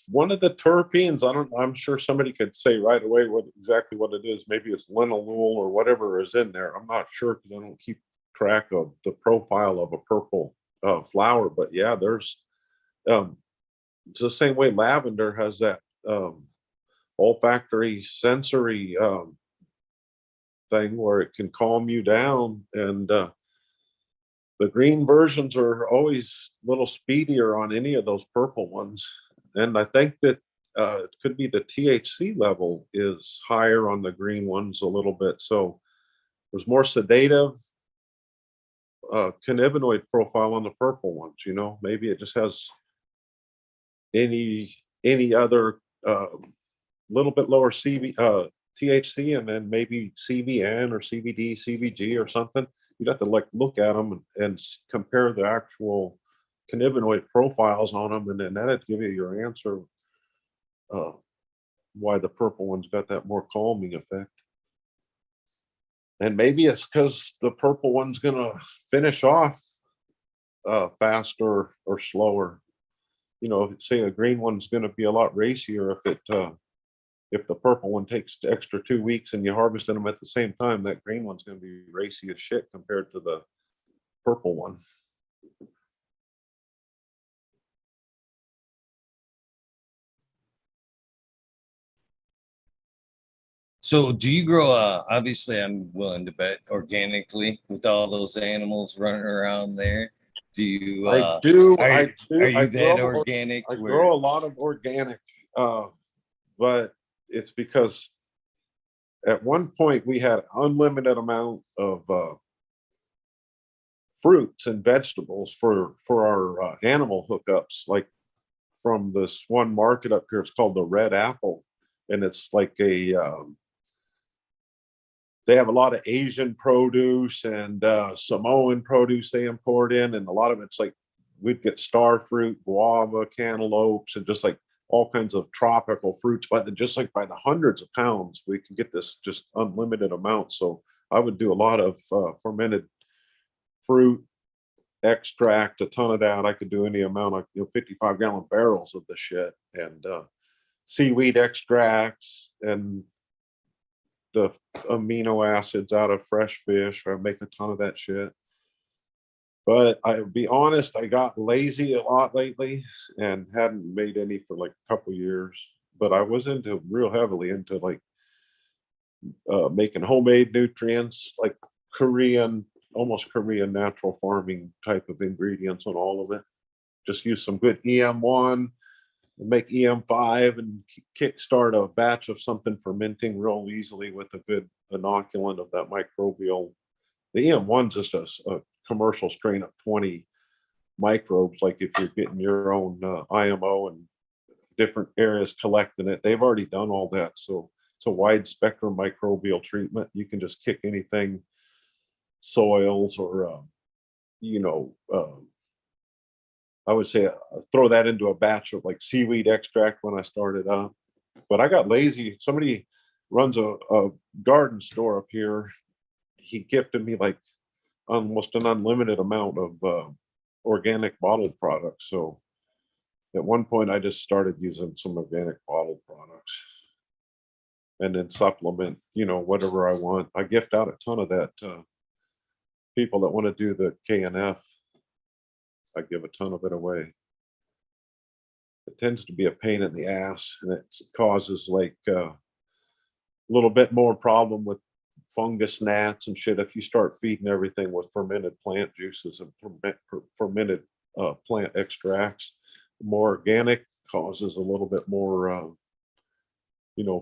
one of the terpenes. I'm sure somebody could say right away exactly what it is. Maybe it's linalool or whatever is in there. I'm not sure because I don't keep track of the profile of a purple flower. But yeah, there's it's the same way lavender has that olfactory sensory thing where it can calm you down, and the green versions are always a little speedier on any of those purple ones. And I think that it could be the THC level is higher on the green ones a little bit. So there's more sedative cannabinoid profile on the purple ones. Maybe it just has any other little bit lower THC, and then maybe CBN or CBD, CBG or something. You'd have to look at them and compare the actual cannabinoid profiles on them, and then that'd give you your answer why the purple one's got that more calming effect. And maybe it's because the purple one's gonna finish off faster or slower. Say a green one's gonna be a lot racier if the purple one takes the extra 2 weeks and you harvested them at the same time. That green one's going to be racy as shit compared to the purple one. So do you grow, obviously I'm willing to bet organically with all those animals running around there? Do you, I do. are you I that grow, organic? I grow a lot of organic, but it's because at one point we had unlimited amount of fruits and vegetables for our animal hookups. Like from this one market up here, it's called the Red Apple, and it's like they have a lot of Asian produce and Samoan produce they import in, and a lot of it's like we'd get star fruit, guava, cantaloupes, and just like all kinds of tropical fruits by the hundreds of pounds. We can get this just unlimited amount. So I would do a lot of fermented fruit extract, a ton of that. I could do any amount, like 55-gallon barrels of the shit, and seaweed extracts and the amino acids out of fresh fish. I make a ton of that shit. But I'll be honest, I got lazy a lot lately and hadn't made any for like a couple years. But I was real heavily into like making homemade nutrients, like almost Korean natural farming type of ingredients on all of it. Just use some good EM1, make EM5, and kickstart a batch of something fermenting real easily with a good inoculant of that microbial. The EM1's just a commercial strain of 20 microbes. Like if you're getting your own IMO and different areas collecting it, they've already done all that. So it's a wide spectrum microbial treatment. You can just kick anything, soils or I would say throw that into a batch of like seaweed extract when I started up. But I got lazy. Somebody runs a garden store up here. He gifted me like almost an unlimited amount of organic bottled products. So at one point I just started using some organic bottled products and then supplement, whatever I want. I gift out a ton of that to people that want to do the KNF. I give a ton of it away. It tends to be a pain in the ass, and it causes like a little bit more problem with fungus gnats and shit if you start feeding everything with fermented plant juices and fermented plant extracts. More organic causes a little bit more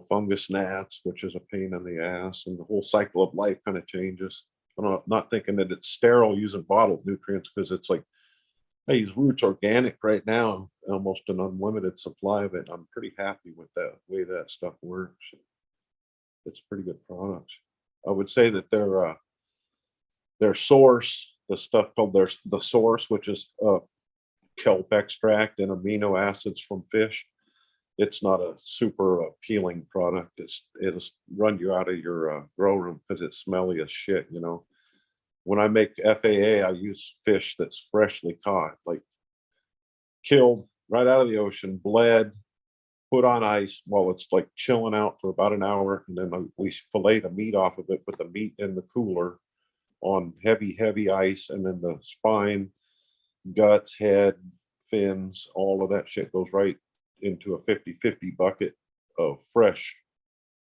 fungus gnats, which is a pain in the ass, and the whole cycle of life kind of changes. I'm not thinking that it's sterile using bottled nutrients, because it's like I use Roots Organic right now, almost an unlimited supply of it. I'm pretty happy with that way that stuff works. It's pretty good products. I would say that their source, the stuff called the source, which is kelp extract and amino acids from fish, it's not a super appealing product. It'll run you out of your grow room because it's smelly as shit. When I make FAA, I use fish that's freshly caught, like killed right out of the ocean, bled, put on ice while it's like chilling out for about an hour, and then we fillet the meat off of it, put the meat in the cooler on heavy ice, and then the spine, guts, head, fins, all of that shit goes right into a 50-50 bucket of fresh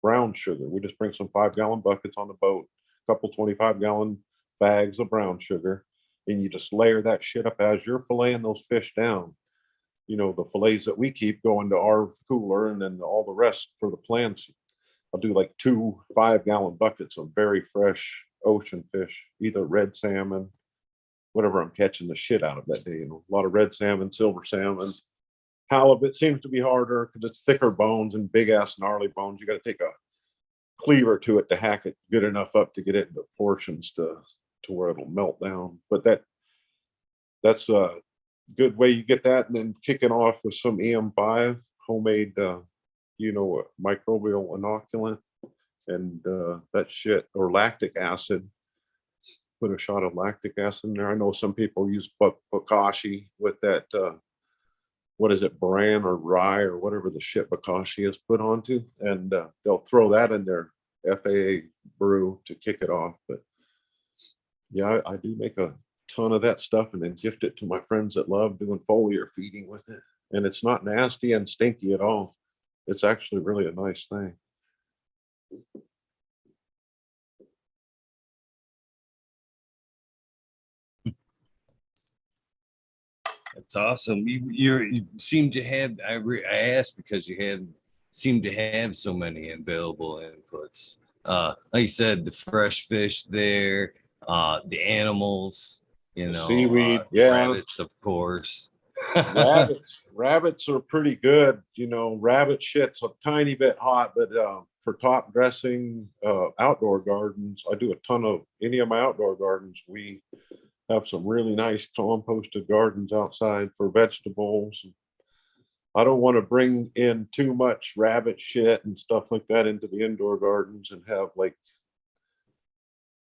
brown sugar. We just bring some 5-gallon buckets on the boat, a couple 25-gallon bags of brown sugar, and you just layer that shit up as you're filleting those fish down. The fillets that we keep go into our cooler, and then all the rest for the plants, I'll do like 2 5-gallon buckets of very fresh ocean fish, either red salmon, whatever I'm catching the shit out of that day. A lot of red salmon, silver salmon. Halibut seems to be harder because it's thicker bones and big ass gnarly bones. You got to take a cleaver to it to hack it good enough up to get it into portions to where it'll melt down. But that's a good way you get that, and then kicking off with some EM5 homemade, microbial inoculant, and that shit, or lactic acid. Put a shot of lactic acid in there. I know some people use bokashi with that. What is it, bran or rye or whatever the shit bokashi is put onto, and they'll throw that in their FAA brew to kick it off. But yeah, I do make a ton of that stuff and then gift it to my friends that love doing foliar feeding with it. And it's not nasty and stinky at all. It's actually really a nice thing. That's awesome. You seem to have. I asked because you seem to have so many available inputs. Like you said, the fresh fish there, the animals, Seaweed, yeah. rabbits, of course. Rabbits are pretty good. Rabbit shit's a tiny bit hot, but for top dressing outdoor gardens, I do a ton of any of my outdoor gardens. We have some really nice composted gardens outside for vegetables. I don't want to bring in too much rabbit shit and stuff like that into the indoor gardens and have like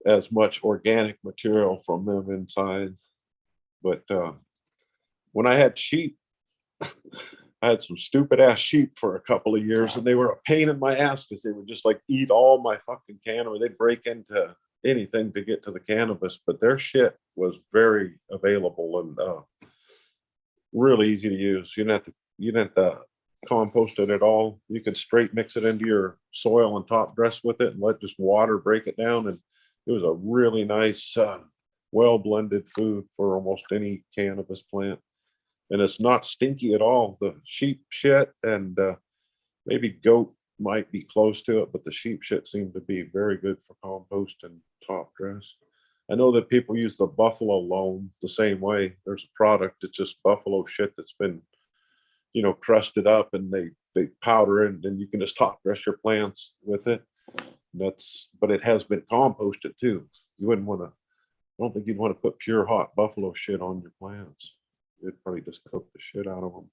as much organic material from them inside. But when I had sheep, I had some stupid ass sheep for a couple of years, and they were a pain in my ass because they would just like eat all my fucking cannabis. They'd break into anything to get to the cannabis, but their shit was very available and really easy to use. You didn't have to compost it at all. You could straight mix it into your soil and top dress with it and let just water break it down. And it was a really nice, well blended food for almost any cannabis plant. And it's not stinky at all. The sheep shit and maybe goat might be close to it, but the sheep shit seemed to be very good for compost and top dress. I know that people use the buffalo loam the same way. There's a product that's just buffalo shit that's been, crusted up, and they powder it, and then you can just top dress your plants with it. But it has been composted too. You wouldn't want to. I don't think you'd want to put pure hot buffalo shit on your plants. You'd probably just cook the shit out of them.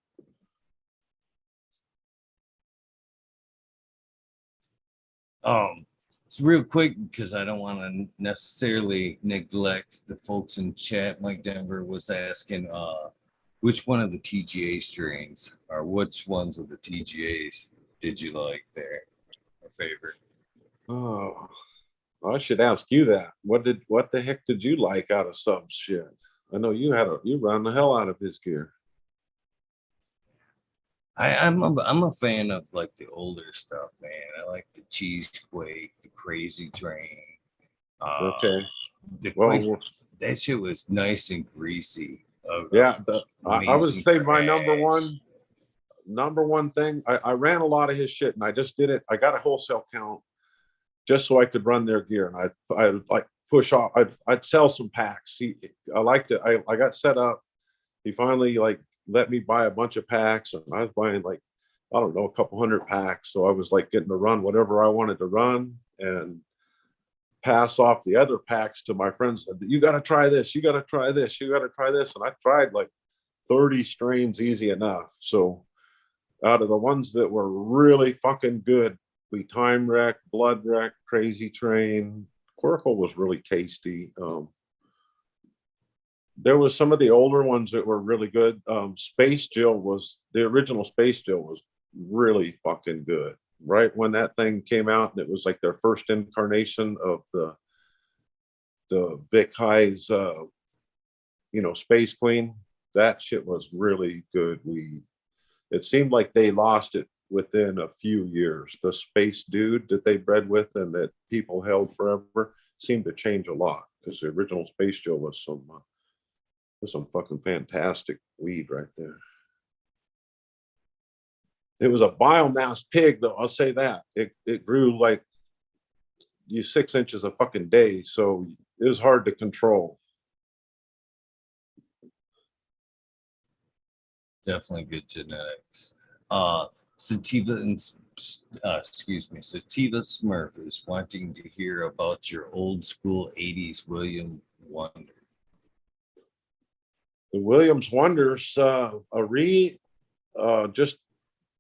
It's real quick because I don't want to necessarily neglect the folks in chat. Mike Denver was asking which one of the TGA strains or which ones of the TGAs did you like there or favorite? Oh, I should ask you that. What the heck did you like out of some shit? I know you run the hell out of his gear. I'm a fan of like the older stuff, man. I like the Cheesequake, the Crazy Train. Okay. The Quake, Well, that shit was nice and greasy. yeah, I would Amazing say my crash. number one thing, I ran a lot of his shit and I just did it. I got a wholesale count just so I could run their gear. And I like push off. I'd sell some packs. I liked it. I got set up. He finally like let me buy a bunch of packs, and I was buying like, I don't know, a couple hundred packs. So I was like getting to run whatever I wanted to run and pass off the other packs to my friends. You got to try this. You got to try this. You got to try this. And I tried like 30 strains easy enough. So out of the ones that were really fucking good, we Time Wreck, Blood Wreck, Crazy Train. Quirkle was really tasty. There was some of the older ones that were really good. Space Jill was the original Space Jill was really fucking good. Right when that thing came out, and it was like their first incarnation of the Vic High's Space Queen. That shit was really good weed. It seemed like they lost it within a few years. The Space Dude that they bred with and that people held forever seemed to change a lot, because the original Space Jill was some fucking fantastic weed right there. It was a biomass pig, though. I'll say that it grew like 6 inches a fucking day, so it was hard to control. Definitely good genetics. Sativa and Sativa Smurf is wanting to hear about your old school 80s William Wonder. The Williams Wonders just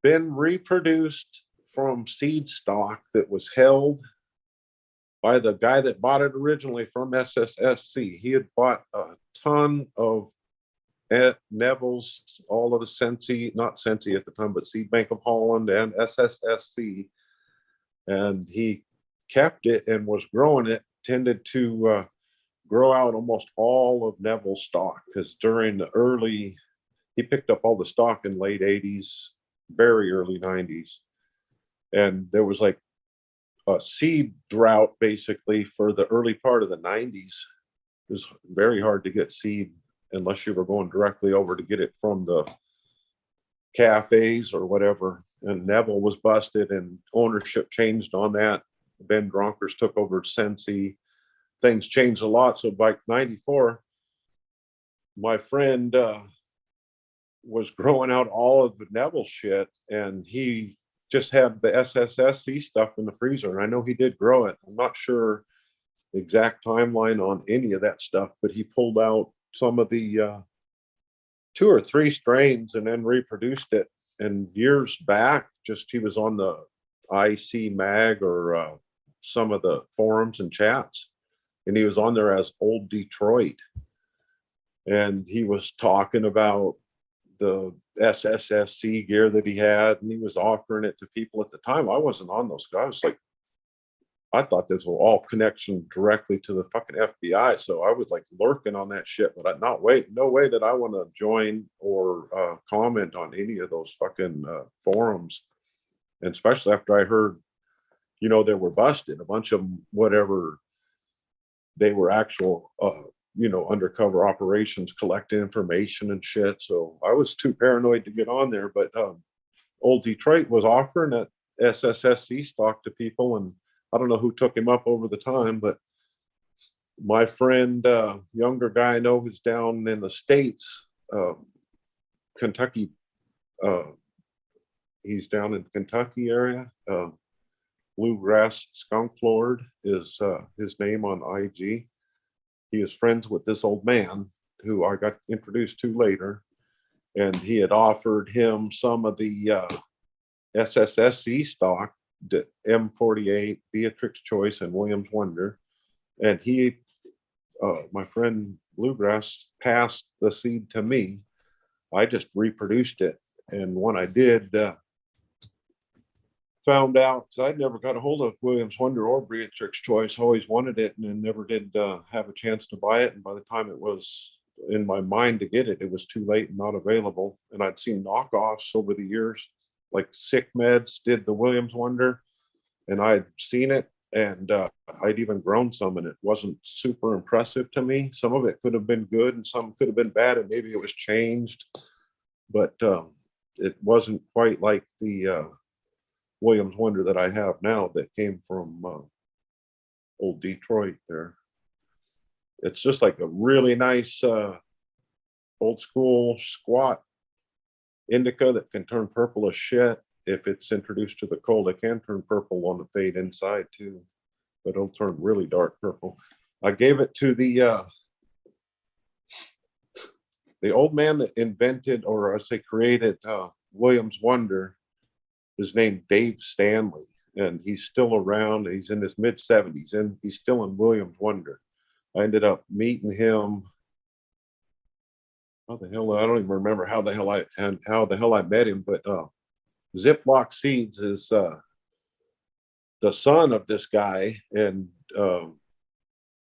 been reproduced from seed stock that was held by the guy that bought it originally from SSSC. He had bought a ton of Neville's, all of the Sensi, not Sensi at the time, but Seed Bank of Holland and SSSC. And he kept it and was growing it, tended to grow out almost all of Neville's stock, because during he picked up all the stock in late 80s, very early 90s. And there was like a seed drought basically for the early part of the 90s. It was very hard to get seed unless you were going directly over to get it from the cafes or whatever. And Neville was busted and ownership changed on that. Ben Dronkers took over Sensi. Things changed a lot. So by 94, my friend was growing out all of the Neville shit, and he just had the SSSC stuff in the freezer. And I know he did grow it. I'm not sure the exact timeline on any of that stuff, but he pulled out some of the 2 or 3 strains and then reproduced it. And years back, just he was on the IC Mag or some of the forums and chats, and he was on there as Old Detroit. And he was talking about the SSSC gear that he had, and he was offering it to people at the time. I wasn't on those guys. I was like, I thought this was all connection directly to the fucking FBI. So I was like lurking on that shit, but no way that I want to join or comment on any of those fucking forums. And especially after I heard, they were busted, a bunch of them, whatever, they were actual, undercover operations, collecting information and shit. So I was too paranoid to get on there. But Old Detroit was offering that SSSC stock to people, and I don't know who took him up over the time, but my friend, younger guy I know who's down in the States, Kentucky, he's down in Kentucky area. Bluegrass Skunk Lord is his name on IG. He is friends with this old man who I got introduced to later, and he had offered him some of the SSSC stock, the M48, Beatrix Choice, and Williams Wonder. And he, my friend Bluegrass, passed the seed to me. I just reproduced it. And when I did, found out, because I'd never got a hold of Williams Wonder or Beatrix Choice, always wanted it, and then never did have a chance to buy it. And by the time it was in my mind to get it. It was too late and not available. And I'd seen knockoffs over the years, like Sick Meds did the Williams Wonder, and I'd seen it, and I'd even grown some, and it wasn't super impressive to me. Some of it could have been good, and some could have been bad, and maybe it was changed, but it wasn't quite like the Williams Wonder that I have now that came from old Detroit there. It's just like a really nice old school squat indica that can turn purple as shit if it's introduced to the cold. It can turn purple on the fade inside too, but it'll turn really dark purple. I gave it to the old man that invented, or I say created, Williams Wonder. His name Dave Stanley, and he's still around. He's in his mid-70s, and he's still in Williams Wonder. I ended up meeting him. How the hell? I don't even remember how the hell I met him. But Ziploc Seeds is the son of this guy, and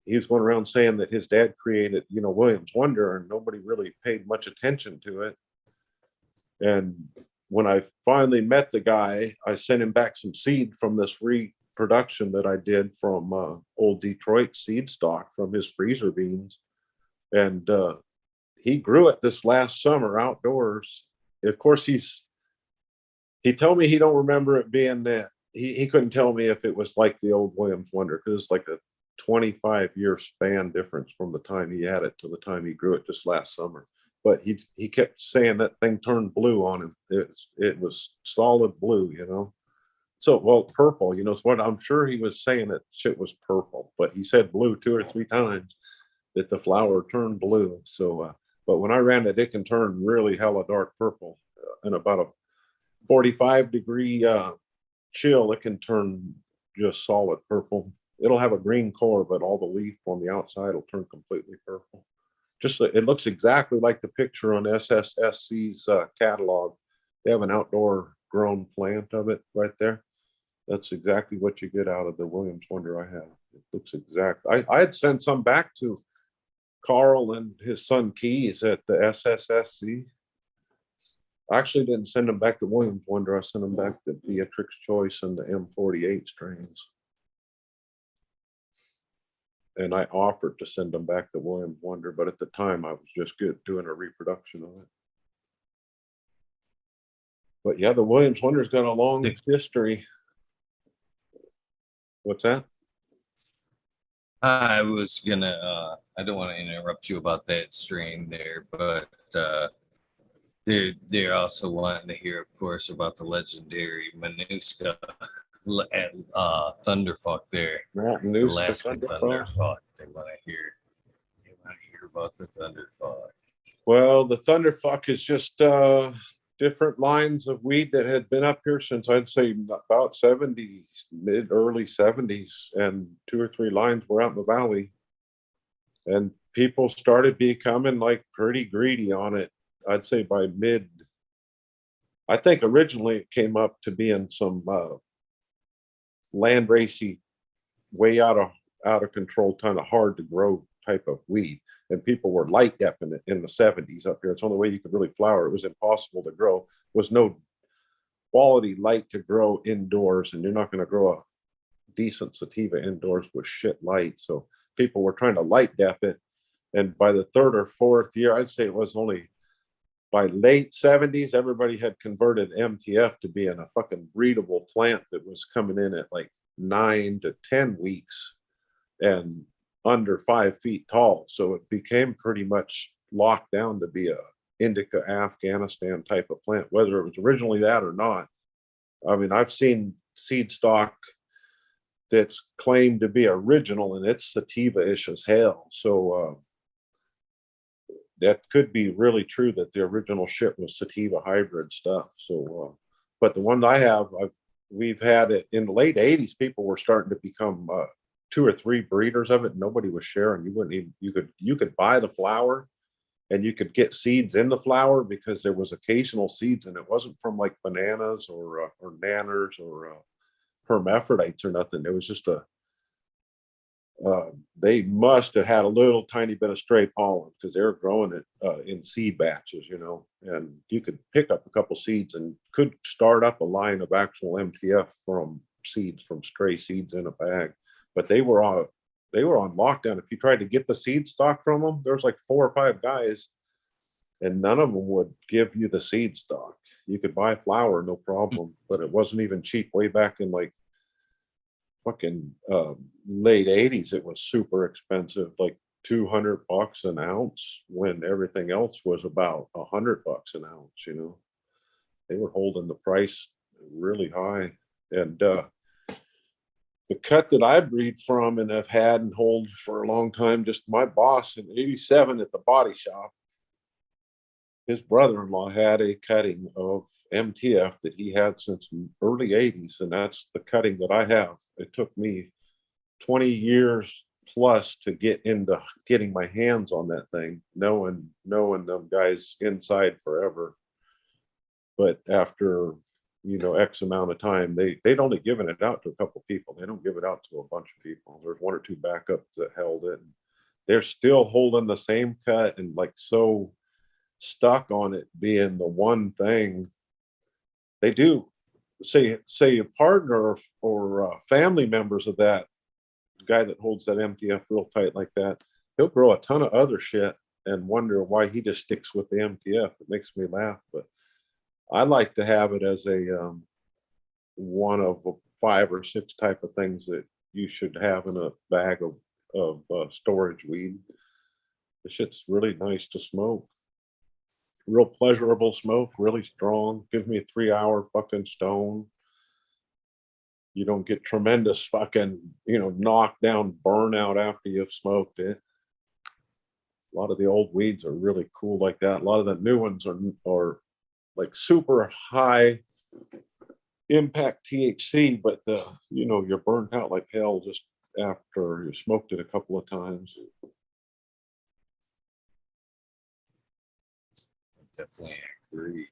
he's going around saying that his dad created, Williams Wonder, and nobody really paid much attention to it. And when I finally met the guy, I sent him back some seed from this reproduction that I did from old Detroit seed stock from his freezer beans. And he grew it this last summer outdoors. Of course, he told me he don't remember it being that. He couldn't tell me if it was like the old Williams Wonder, because it's like a 25-year span difference from the time he had it to the time he grew it just last summer. But he kept saying that thing turned blue on him. It was solid blue. So, well, purple, so what I'm sure he was saying that shit was purple, but he said blue 2 or 3 times, that the flower turned blue. So, but when I ran it can turn really hella dark purple. In about a 45-degree chill, it can turn just solid purple. It'll have a green core, but all the leaf on the outside will turn completely purple. Just it looks exactly like the picture on SSSC's catalog. They have an outdoor grown plant of it right there. That's exactly what you get out of the Williams Wonder I have. It looks exact. I had sent some back to Carl and his son Keys at the SSSC. I actually didn't send them back to Williams Wonder. I sent them back to Beatrix Choice and the M48 strains. And I offered to send them back to Williams Wonder, but at the time I was just doing a reproduction of it. But yeah, the Williams Wonder's got a long history. What's that? I was gonna I don't want to interrupt you about that strain there, but they're also wanting to hear, of course, about the legendary Manuska Thunderfuck there. Alaskan Thunderfuck. They want to hear about the Thunderfuck. Well, the Thunderfuck is just different lines of weed that had been up here since I'd say about 70s, early 70s, and 2 or 3 lines were out in the valley. And people started becoming like pretty greedy on it. I'd say by I think originally it came up to being some land racy, way out of control, kind of hard to grow type of weed. And people were light depping it in the 70s up here. It's the only way you could really flower. It was impossible to grow. Was no quality light to grow indoors, and you're not going to grow a decent sativa indoors with shit light. So people were trying to light dep it. And by the 3rd or 4th year, I'd say it was only by late 70s, everybody had converted MTF to being a fucking breedable plant that was coming in at like 9 to 10 weeks and under 5 feet tall. So it became pretty much locked down to be a indica Afghanistan type of plant, whether it was originally that or not. I mean, I've seen seed stock that's claimed to be original, and it's sativa-ish as hell. So that could be really true, that the original shit was sativa hybrid stuff. So, but the one I have, we've had it in the late 80s. People were starting to become 2 or 3 breeders of it. Nobody was sharing. You could buy the flower, and you could get seeds in the flower, because there was occasional seeds, and it wasn't from like bananas or nanners or hermaphrodites or nothing. It was just They must have had a little tiny bit of stray pollen because they're growing it in seed batches, you know, and you could pick up a couple seeds and could start up a line of actual MTF from seeds, from stray seeds in a bag. But they were on lockdown. If you tried to get the seed stock from them, there was like 4 or 5 guys, and none of them would give you the seed stock. You could buy flour, no problem, but it wasn't even cheap way back in like fucking late 80s. It was super expensive, like $200 an ounce, when everything else was about $100 an ounce. You know, they were holding the price really high. And the cut that I breed from and have had and hold for a long time, just my boss in '87 at the body shop, his brother-in-law had a cutting of MTF that he had since early '80s, and that's the cutting that I have. It took me 20 years plus to get into getting my hands on that thing, knowing them guys inside forever. But after, you know, X amount of time, they'd only given it out to a couple people. They don't give it out to a bunch of people. There's 1 or 2 backups that held it. They're still holding the same cut and like so stuck on it being the one thing. They do say a partner or family members of that guy that holds that MTF real tight like that, he'll grow a ton of other shit and wonder why he just sticks with the MTF. It makes me laugh, but I like to have it as a one of 5 or 6 type of things that you should have in a bag of storage weed. The shit's really nice to smoke. Real pleasurable smoke, really strong. Gives me a 3-hour fucking stone. You don't get tremendous fucking, you know, knockdown burnout after you've smoked it. A lot of the old weeds are really cool like that. A lot of the new ones are like super high impact THC, but you know, you're burnt out like hell just after you smoked it a couple of times. Definitely agree.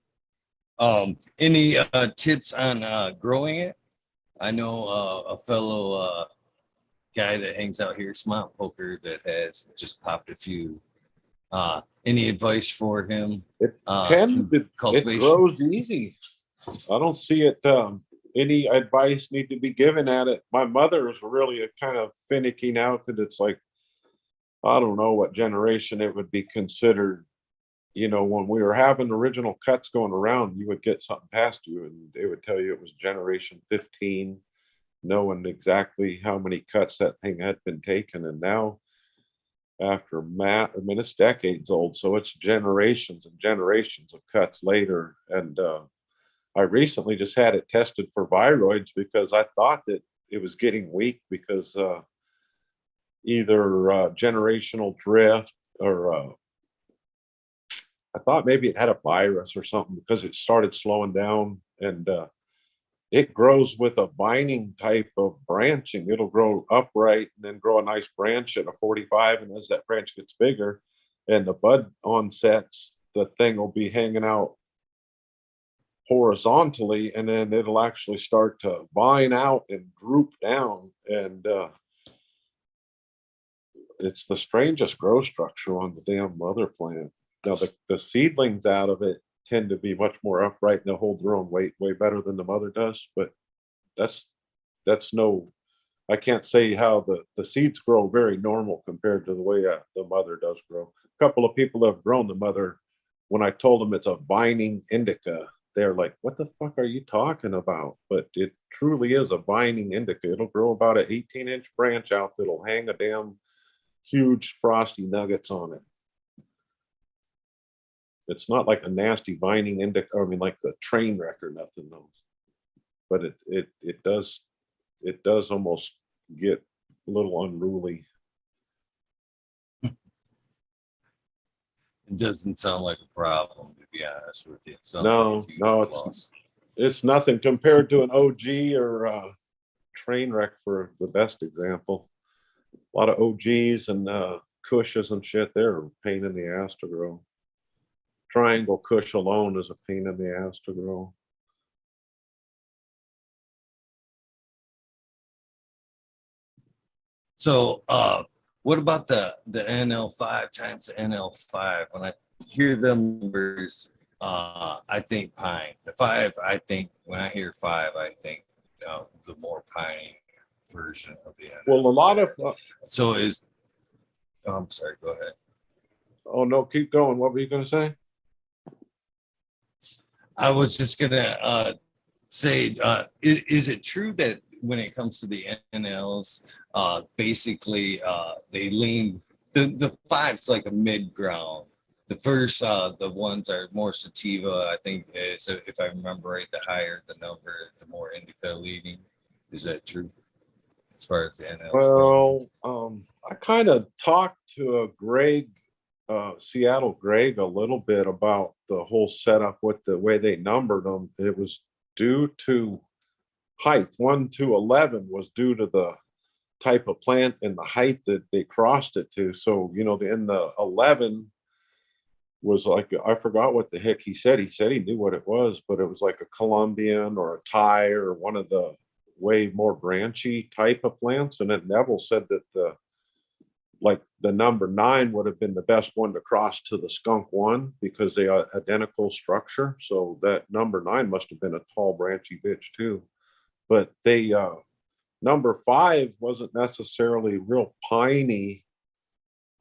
Any tips on growing it? I know a fellow guy that hangs out here, Smart Poker, that has just popped a few. Any advice for him? It Cultivation? it grows easy. I don't see it any advice need to be given at it. My mother is really a kind of finicky now because it's like, I don't know what generation it would be considered. You know, when we were having original cuts going around, you would get something past you and it would tell you it was generation 15, knowing exactly how many cuts that thing had been taken. And now after Matt, I mean, it's decades old, so it's generations and generations of cuts later. And I recently just had it tested for viroids because I thought that it was getting weak because either generational drift or I thought maybe it had a virus or something because it started slowing down. And it grows with a vining type of branching. It'll grow upright and then grow a nice branch at a 45. And as that branch gets bigger and the bud onsets, the thing will be hanging out horizontally, and then it'll actually start to vine out and droop down. And it's the strangest growth structure on the damn mother plant. Now the seedlings out of it tend to be much more upright and they'll hold their own weight way better than the mother does. But that's no, I can't say how the seeds grow very normal compared to the way the mother does grow. A couple of people have grown the mother. When I told them it's a vining indica, they're like, what the fuck are you talking about? But it truly is a vining indica. It'll grow about an 18-inch branch out that'll hang a damn huge frosty nuggets on it. It's not like a nasty vining indica, I mean like the train wreck or nothing else. But it does almost get a little unruly. It doesn't sound like a problem, to be honest with you. No, it's nothing compared to an OG or a train wreck, for the best example. A lot of OGs and Cushes and shit, they're a pain in the ass to grow. Triangle Kush alone is a pain in the ass to grow. So what about the NL5 times the NL5? When I hear them numbers, I think pine. The 5, I think when I hear 5, I think the more pine version of the NL. Well, a lot of so is I'm sorry, go ahead. Oh no, keep going. What were you going to say? I was just gonna say, is it true that when it comes to the NLs, basically they lean the 5's like a mid ground. The first, the ones are more sativa. I think is, if I remember right, the higher the number, the more indica leading. Is that true? As far as the NLs. Well, I kind of talked to Greg, Seattle Greg, a little bit about the whole setup with the way they numbered them. It was due to height. 1 to 11 was due to the type of plant and the height that they crossed it to. So, you know, in the 11 was like, I forgot what the heck he said. He said he knew what it was, but it was like a Colombian or a Thai or one of the way more branchy type of plants. And then Neville said that the number 9 would have been the best one to cross to the skunk 1 because they are identical structure. So that number 9 must have been a tall branchy bitch too. But they number 5 wasn't necessarily real piney.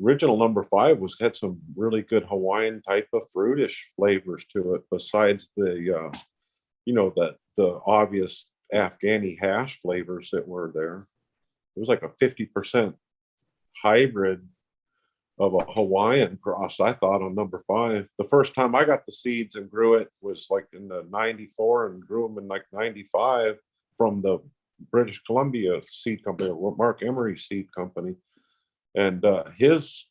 Original number 5 had some really good Hawaiian type of fruitish flavors to it, besides the you know, the obvious Afghani hash flavors that were there. It was like a 50% hybrid of a Hawaiian cross, I thought, on number 5. The first time I got the seeds and grew it was like in the 94 and grew them in like 95 from the British Columbia seed company, or Mark Emery seed company. And his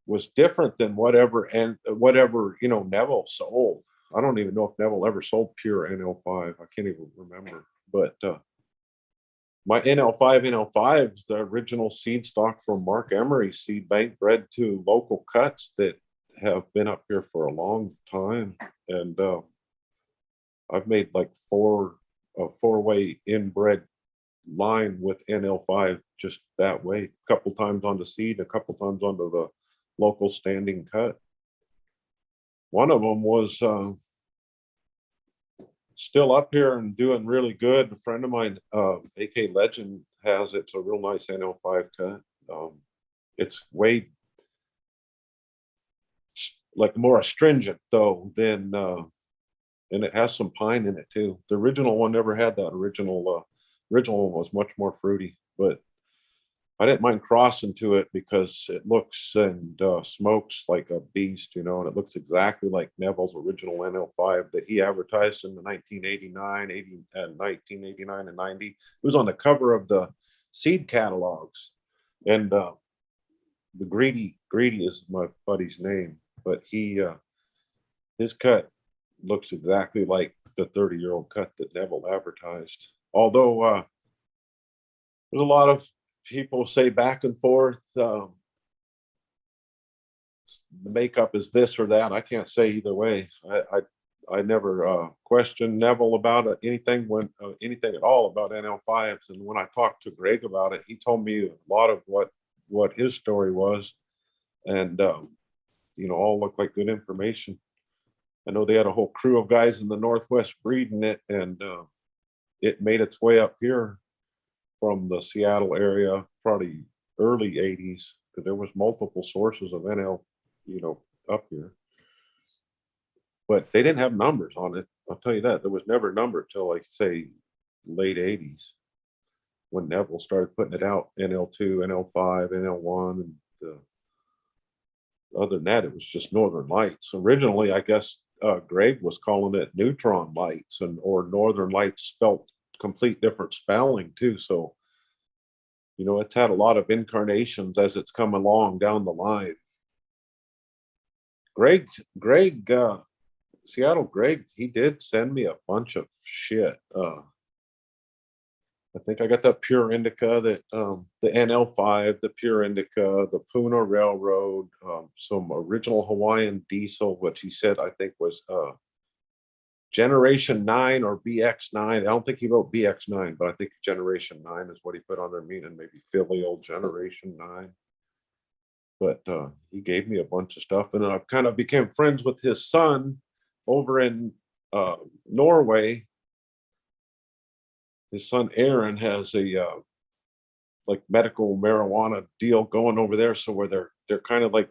was different than whatever you know Neville sold. I don't even know if Neville ever sold pure NL5. I can't even remember. But my NL5 is the original seed stock from Mark Emery Seed Bank, bred to local cuts that have been up here for a long time. And I've made like a four-way inbred line with NL5 just that way. A couple times on the seed, a couple times onto the local standing cut. One of them was still up here and doing really good. A friend of mine, AK Legend, has it. It's a real nice NL5 cut. It's way like more astringent though than and it has some pine in it too. The original one never had that. Original one was much more fruity, but I didn't mind crossing to it because it looks and smokes like a beast, you know, and it looks exactly like Neville's original NL5 that he advertised in the 1989 and 90. It was on the cover of the seed catalogs. And the Greedy is my buddy's name, but his cut looks exactly like the 30-year-old cut that Neville advertised. Although there's a lot of people say back and forth, the makeup is this or that. I can't say either way. I never questioned Neville about anything at all about NL5s. And when I talked to Greg about it, he told me a lot of what his story was, and you know, all looked like good information. I know they had a whole crew of guys in the Northwest breeding it, and it made its way up here from the Seattle area, probably early 80s, because there was multiple sources of NL, you know, up here. But they didn't have numbers on it. I'll tell you that. There was never a number till, like, say, late 80s, when Neville started putting it out, NL2, NL5, NL1, and other than that, it was just Northern Lights. Originally, I guess Greg was calling it Neutron Lights, or Northern Lights spelt complete different spelling too. So, you know, it's had a lot of incarnations as it's come along down the line. Greg, Seattle Greg, he did send me a bunch of shit. I think I got that pure indica, that the NL5, the pure indica, the Puna Railroad, some original Hawaiian diesel, which he said I think was Generation 9 or BX9. I don't think he wrote BX9, but I think Generation 9 is what he put on there, meaning maybe filial Generation 9. But he gave me a bunch of stuff, and I kind of became friends with his son over in Norway. His son Aaron has a like medical marijuana deal going over there, so where they're kind of like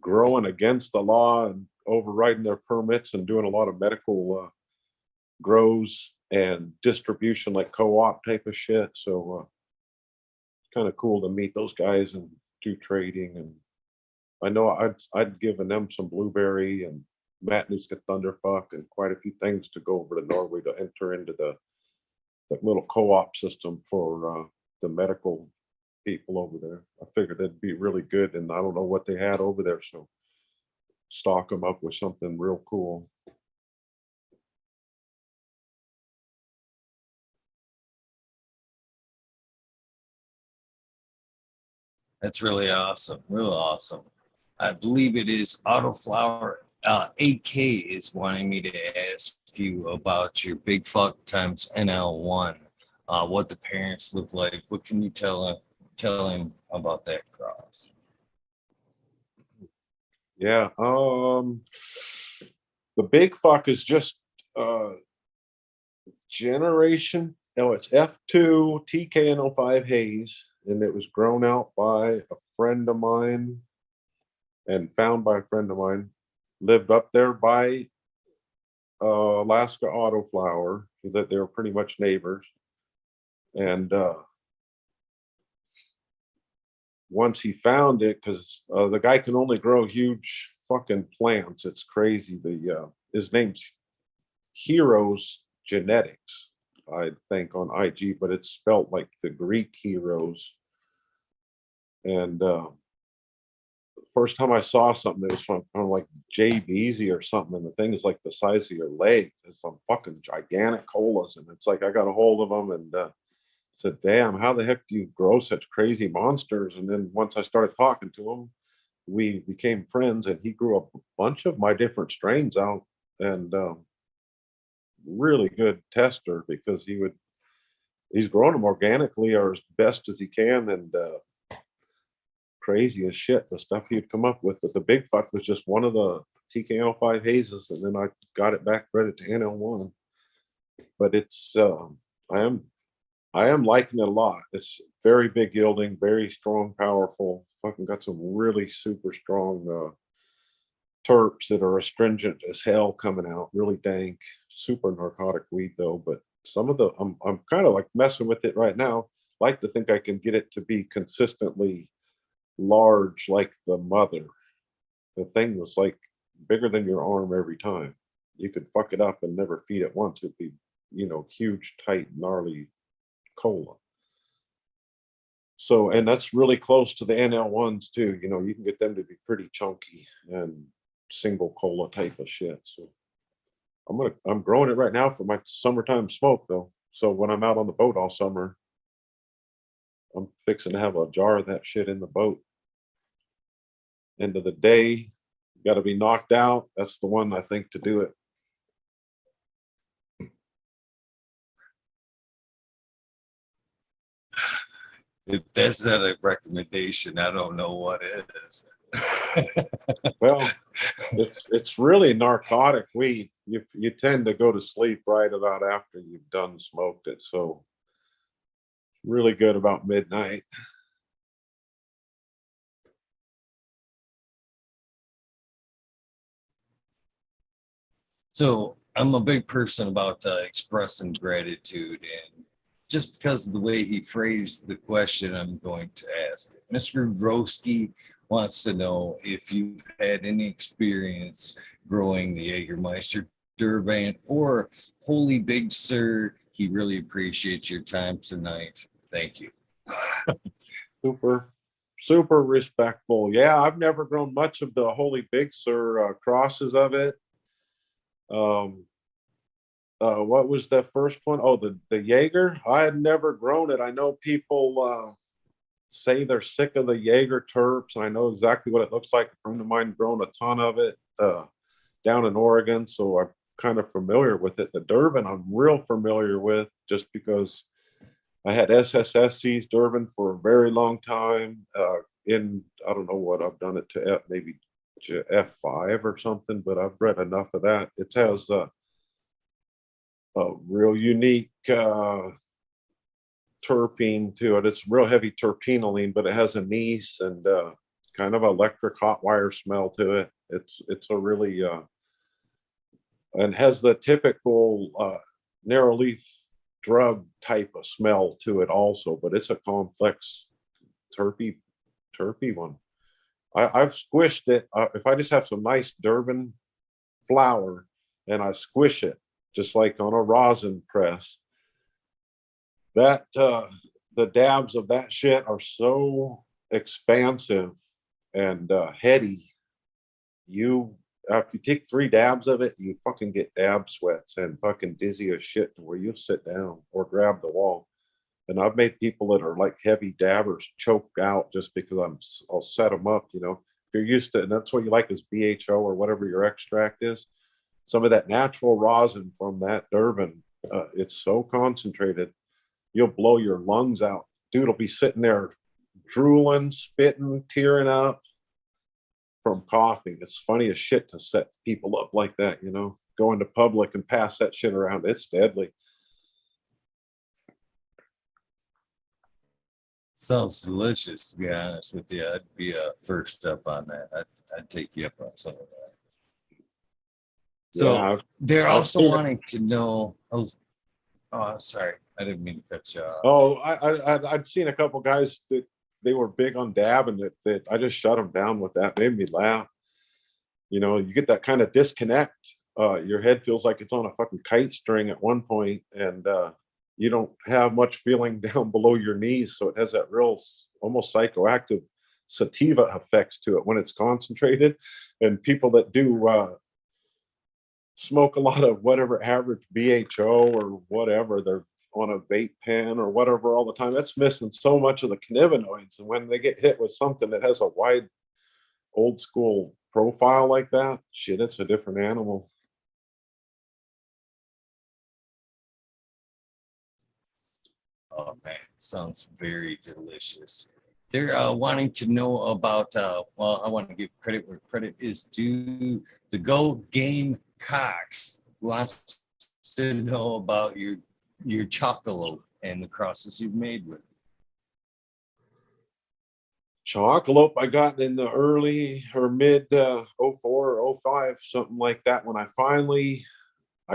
growing against the law and overriding their permits and doing a lot of medical grows and distribution, like co-op type of shit. So kind of cool to meet those guys and do trading. And I know I'd given them some blueberry and Matnuska Thunderfuck and quite a few things to go over to Norway to enter into the little co-op system for the medical people over there. I figured that'd be really good, and I don't know what they had over there, so stock them up with something real cool. That's really awesome. Real awesome. I believe it is Autoflower AK is wanting me to ask you about your big fuck times NL1. What the parents look like. What can you tell him about that cross? Yeah, the big fuck is just generation. No, it's F2 TKN05 Haze, and it was grown out by a friend of mine and found by a friend of mine. Lived up there by Alaska Autoflower, that they were pretty much neighbors. And once he found it, because the guy can only grow huge fucking plants, it's crazy. His name's Heroes Genetics, I think, on IG, but it's spelled like the Greek heroes. And first time I saw something, it was from like JBZ or something, and the thing is like the size of your leg. It's some fucking gigantic colas, and it's like I got a hold of them and said, damn, how the heck do you grow such crazy monsters? And then once I started talking to him, we became friends, and he grew a bunch of my different strains out, and really good tester, because he's growing them organically or as best as he can, and crazy as shit the stuff he'd come up with. But the big fuck was just one of the TKN05 hazes, and then I got it back, bred it to NL1. But it's I am liking it a lot. It's very big yielding, very strong, powerful. Fucking got some really super strong terps that are astringent as hell coming out. Really dank, super narcotic weed though. But some of the I'm kind of like messing with it right now. Like to think I can get it to be consistently large like the mother. The thing was like bigger than your arm every time. You could fuck it up and never feed it once. It'd be, huge, tight, gnarly cola. So, and that's really close to the NL1s too. You can get them to be pretty chunky and single cola type of shit. So I'm growing it right now for my summertime smoke though. So when I'm out on the boat all summer, I'm fixing to have a jar of that shit in the boat. End of the day, got to be knocked out. That's the one I think to do it. If that's not a recommendation, I don't know what is. Well, it's really narcotic weed. You tend to go to sleep right about after you've done smoked it. So really good about midnight. So I'm a big person about expressing gratitude, and just because of the way he phrased the question, I'm going to ask it. Mr. Grosky wants to know if you've had any experience growing the Jägermeister Durban or Holy Big Sur. He really appreciates your time tonight. Thank you. Super respectful. Yeah, I've never grown much of the Holy Big Sur crosses of it. What was the first one? Oh, the Jaeger. I had never grown it. I know people say they're sick of the Jaeger terps, and I know exactly what it looks like. A friend of mine grown a ton of it down in Oregon, so kind of familiar with it. The Durban I'm real familiar with just because I had SSSC's Durban for a very long time. I don't know what I've done it to maybe F5 or something, but I've read enough of that. It has a real unique terpene to it. It's real heavy terpenoline, but it has anise and kind of electric hot wire smell to it. It's a really and has the typical narrow leaf drug type of smell to it also, but it's a complex terpy one. I've squished it. If I just have some nice Durban flour and I squish it just like on a rosin press, that the dabs of that shit are so expansive and heady. If you take 3 dabs of it, you fucking get dab sweats and fucking dizzy as shit to where you'll sit down or grab the wall. And I've made people that are like heavy dabbers choke out just because I'll set them up. You know, if you're used to, and that's what you like is BHO or whatever your extract is. Some of that natural rosin from that Durban, it's so concentrated, you'll blow your lungs out. Dude will be sitting there drooling, spitting, tearing up from coughing. It's funny as shit to set people up like that, you know, go into public and pass that shit around. It's deadly. Sounds delicious, to be honest with you. I'd be first up on that. I'd take you up on some of that. So Yeah, they're I've also seen it. wanting to know. Oh, sorry, I didn't mean to cut you off. Oh, I'd seen a couple guys that they were big on dabbing that I just shut them down with that. Made me laugh. You know, you get that kind of disconnect. Your head feels like it's on a fucking kite string at one point, and you don't have much feeling down below your knees. So it has that real almost psychoactive sativa effects to it when it's concentrated. And people that do smoke a lot of whatever average BHO or whatever, they're on a vape pen or whatever all the time. That's missing so much of the cannabinoids. And when they get hit with something that has a wide old school profile like that, shit, it's a different animal. Oh man, sounds very delicious. They're wanting to know about. Well, I want to give credit where credit is due. The Go Game Cox wants to know about your chocolate and the crosses you've made with it. Chocolate I got in the early or mid 04 or 05, something like that, when I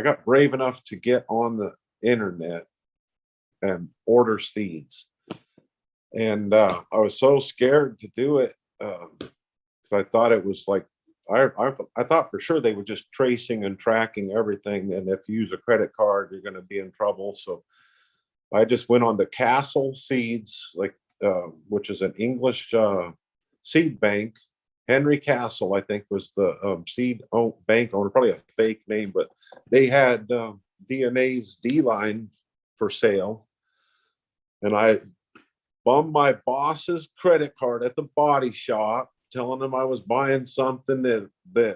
got brave enough to get on the internet and order seeds. And I was so scared to do it because I thought it was like I thought for sure they were just tracing and tracking everything, and if you use a credit card, you're going to be in trouble. So I just went on to Castle Seeds, like which is an English seed bank. Henry Castle, I think, was the seed bank owner, probably a fake name, but they had DNA's D-line for sale. And I bummed my boss's credit card at the body shop, telling him I was buying something that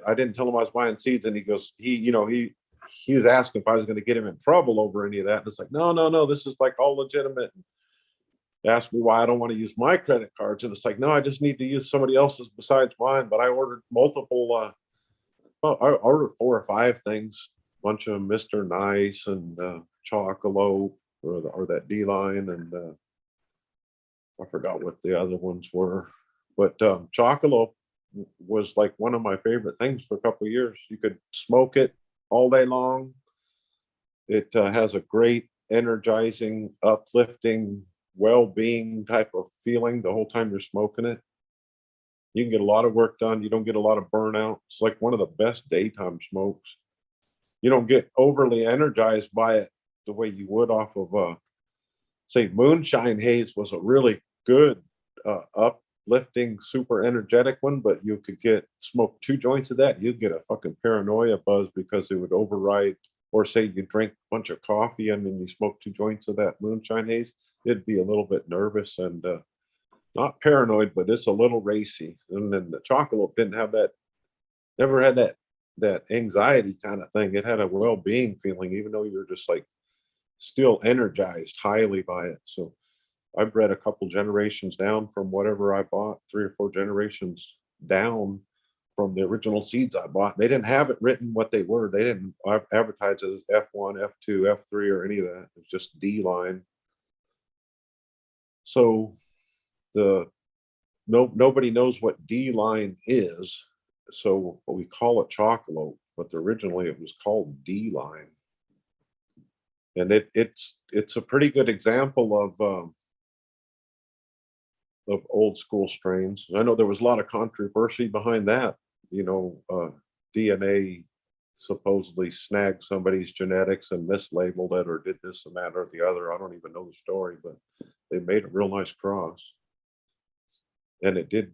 I didn't tell him I was buying seeds. And he goes, he was asking if I was going to get him in trouble over any of that. And it's like, no, this is like all legitimate. He asked me why I don't want to use my credit cards. And it's like, no, I just need to use somebody else's besides mine. But I ordered multiple, I ordered 4 or 5 things, a bunch of Mr. Nice and Chocolate or that D-line. And I forgot what the other ones were. But Chocolate was like one of my favorite things for a couple of years. You could smoke it all day long. It has a great energizing, uplifting, well-being type of feeling the whole time you're smoking it. You can get a lot of work done. You don't get a lot of burnout. It's like one of the best daytime smokes. You don't get overly energized by it the way you would off of say moonshine haze was a really good uplifting, super energetic one, but you could smoke 2 joints of that, you'd get a fucking paranoia buzz because it would override. Or say you drink a bunch of coffee and then you smoke 2 joints of that moonshine haze, it'd be a little bit nervous and not paranoid, but it's a little racy. And then the Chocolate didn't have that, never had that that anxiety kind of thing. It had a well-being feeling, even though you're just like still energized highly by it. So I've bred a couple generations down from whatever I bought, 3 or 4 generations down from the original seeds I bought. They didn't have it written what they were. They didn't advertise it as F1, F2, F3, or any of that. It's just D line. So nobody knows what D line is. So we call it Chocolate, but originally it was called D line. And it's a pretty good example of old school strains. I know there was a lot of controversy behind that. DNA supposedly snagged somebody's genetics and mislabeled it or did this and that or the other. I don't even know the story, but they made a real nice cross. And it did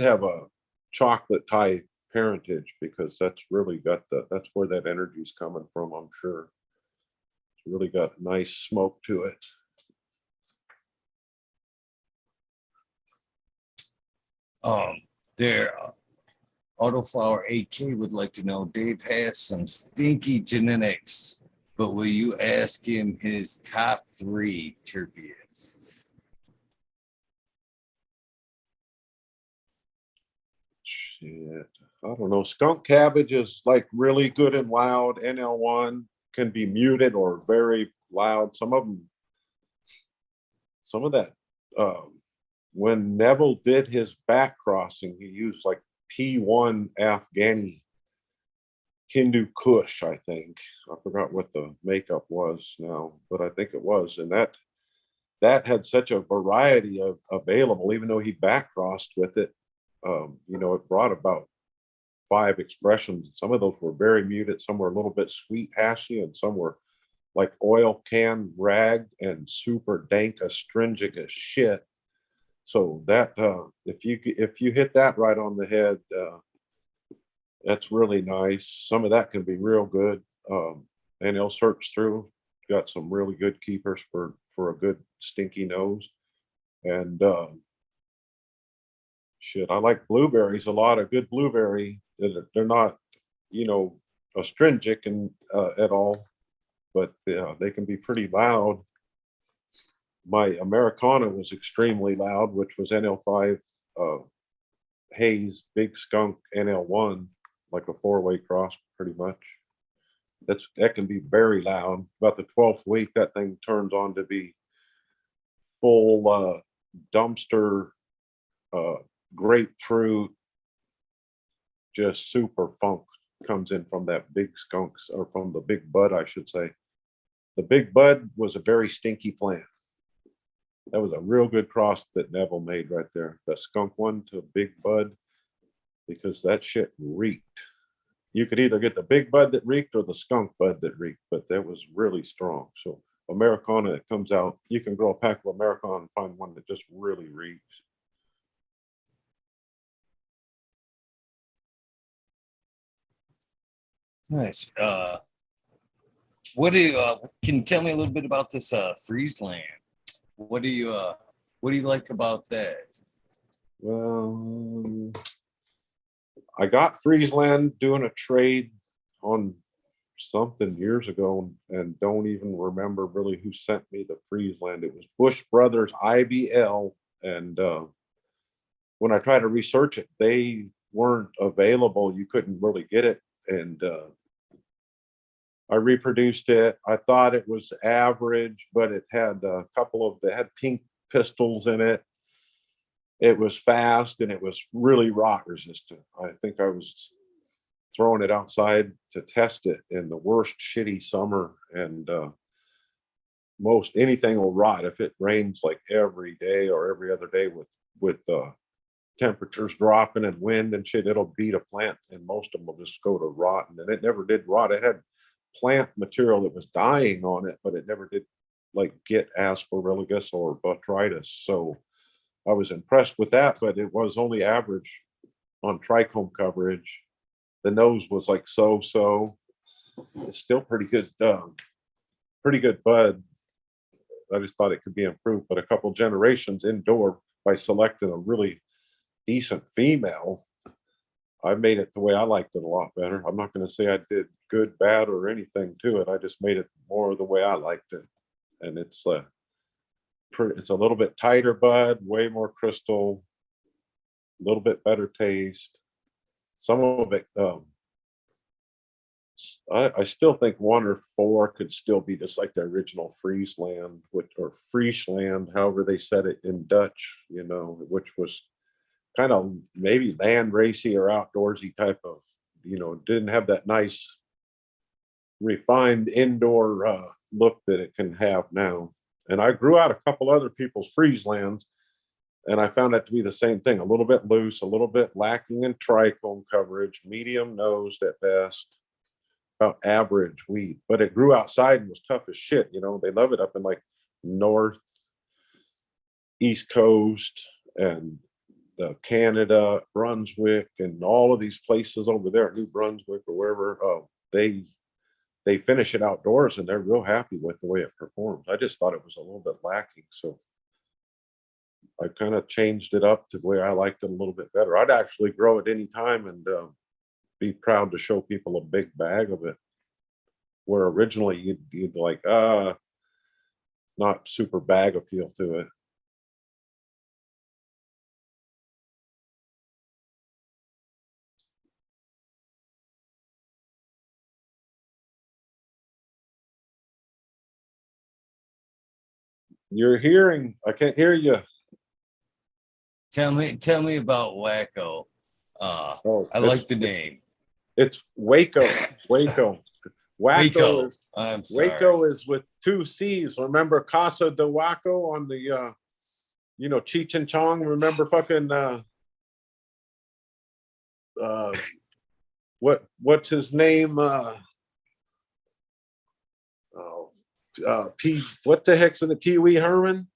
have a chocolate type parentage, because that's really got that's where that energy's coming from, I'm sure. It's really got a nice smoke to it. Their Autoflower AK would like to know, Dave has some stinky genetics, but will you ask him his top 3 turkeyists? Shit, I don't know. Skunk cabbage is like really good and loud. NL1 can be muted or very loud. Some of that. When Neville did his back crossing, he used like P1 Afghani Hindu Kush, I think. I forgot what the makeup was now, but I think it was. And that had such a variety of available, even though he back crossed with it. It brought about 5 expressions. Some of those were very muted, some were a little bit sweet hashy, and some were like oil can rag and super dank astringent as shit. So that if you hit that right on the head, that's really nice. Some of that can be real good, and they'll search through. Got some really good keepers for a good stinky nose. And shit, I like blueberries a lot. A good blueberry. They're not, astringent and at all, but they can be pretty loud. My Americana was extremely loud, which was NL5 Hayes Big Skunk NL1, like a 4-way cross, pretty much. That can be very loud. About the 12th week, that thing turns on to be full dumpster grapefruit, just super funk comes in from that big skunks, or from the big bud, I should say. The big bud was a very stinky plant. That was a real good cross that Neville made right there. The skunk one to big bud, because that shit reeked. You could either get the big bud that reeked or the skunk bud that reeked, but that was really strong. So Americana, it comes out, you can grow a pack of Americana and find one that just really reeks. Nice. What do you can you tell me a little bit about this Friesland? What do you like about that? Well, I got Friesland doing a trade on something years ago, and don't even remember really who sent me the Friesland. It was Bush Brothers IBL, and when I tried to research it, they weren't available. You couldn't really get it, and I reproduced it. I thought it was average, but it had a couple of, they had pink pistils in it. It was fast, and it was really rot resistant. I think I was throwing it outside to test it in the worst shitty summer, and most anything will rot if it rains like every day or every other day with temperatures dropping and wind and shit. It'll beat a plant, and most of them will just go to rot. And it never did rot. It had plant material that was dying on it, but it never did like get aspergillosis or botrytis. So I was impressed with that, but it was only average on trichome coverage. The nose was like so. It's still pretty good bud. I just thought it could be improved, but a couple generations indoor by selecting a really decent female, I made it the way I liked it a lot better. I'm not going to say I did good, bad, or anything to it. I just made it more the way I liked it. And it's a little bit tighter bud, way more crystal, a little bit better taste. Some of it, I still think 1 or 4 could still be just like the original Friesland, or Friesland, however they said it in Dutch, you know, which was kind of maybe land racy or outdoorsy type of, you know, didn't have that nice refined indoor look that it can have now. And I grew out a couple other people's Frieslands, and I found that to be the same thing, a little bit loose, a little bit lacking in trichome coverage, medium nosed at best, about average wheat. But it grew outside and was tough as shit. You know, they love it up in like north, east coast, and Canada, Brunswick, and all of these places over there, New Brunswick or wherever. They finish it outdoors and they're real happy with the way it performs. I just thought it was a little bit lacking, so I kind of changed it up to where I liked it a little bit better. I'd actually grow it anytime and be proud to show people a big bag of it, where originally you'd like not super bag appeal to it. You're hearing, I can't hear you. Tell me about Wacko. Oh, I like the name. It's Waco. Waco. Waco. Is, I'm sorry. Waco is with 2 C's. Remember Casa de Waco on the you know, Cheech and Chong? Remember fucking what's his name? What the heck's in the Pee Wee Herman?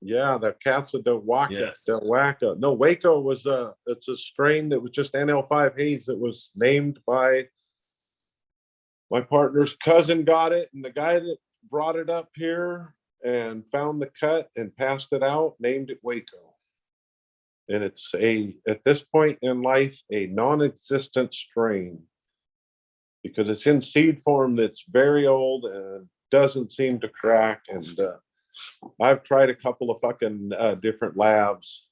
Yeah, the Casa de Waco. Yes. De Waco. No, Waco was it's a strain that was just NL5 haze that was named by my partner's cousin. Got it, and the guy that brought it up here and found the cut and passed it out named it Waco. And it's at this point in life, a non-existent strain, because it's in seed form that's very old and doesn't seem to crack. And I've tried a couple of fucking different labs,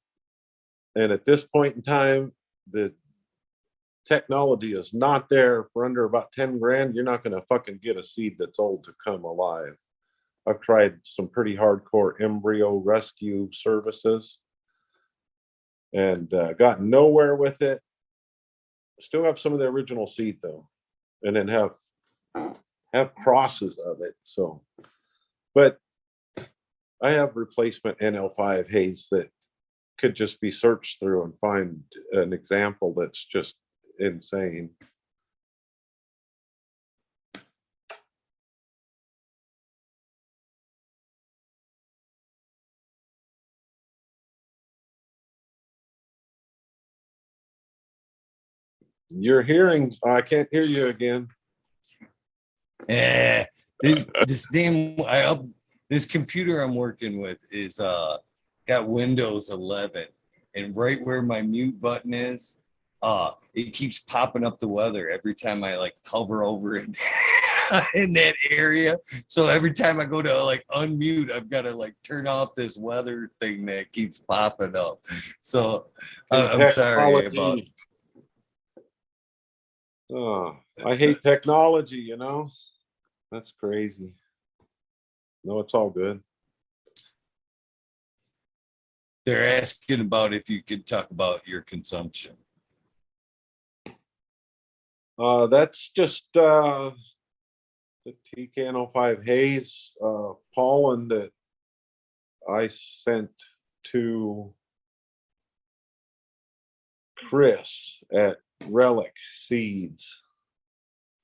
and at this point in time, the technology is not there. For under about 10 grand, you're not going to fucking get a seed that's old to come alive. I've tried some pretty hardcore embryo rescue services and got nowhere with it. Still have some of the original seed though, and then have crosses of it. So, but I have replacement NL5 haze that could just be searched through and find an example that's just insane. You're hearing, I can't hear you again. Yeah, this computer I'm working with is got Windows 11, and right where my mute button is, it keeps popping up the weather every time I like hover over it in that area. So every time I go to like unmute, I've got to like turn off this weather thing that keeps popping up. So I'm sorry about. Oh, I hate technology, you know. That's crazy. No, it's all good. They're asking about if you could talk about your consumption. That's just the TKN05 haze pollen that I sent to Chris at Relic Seeds,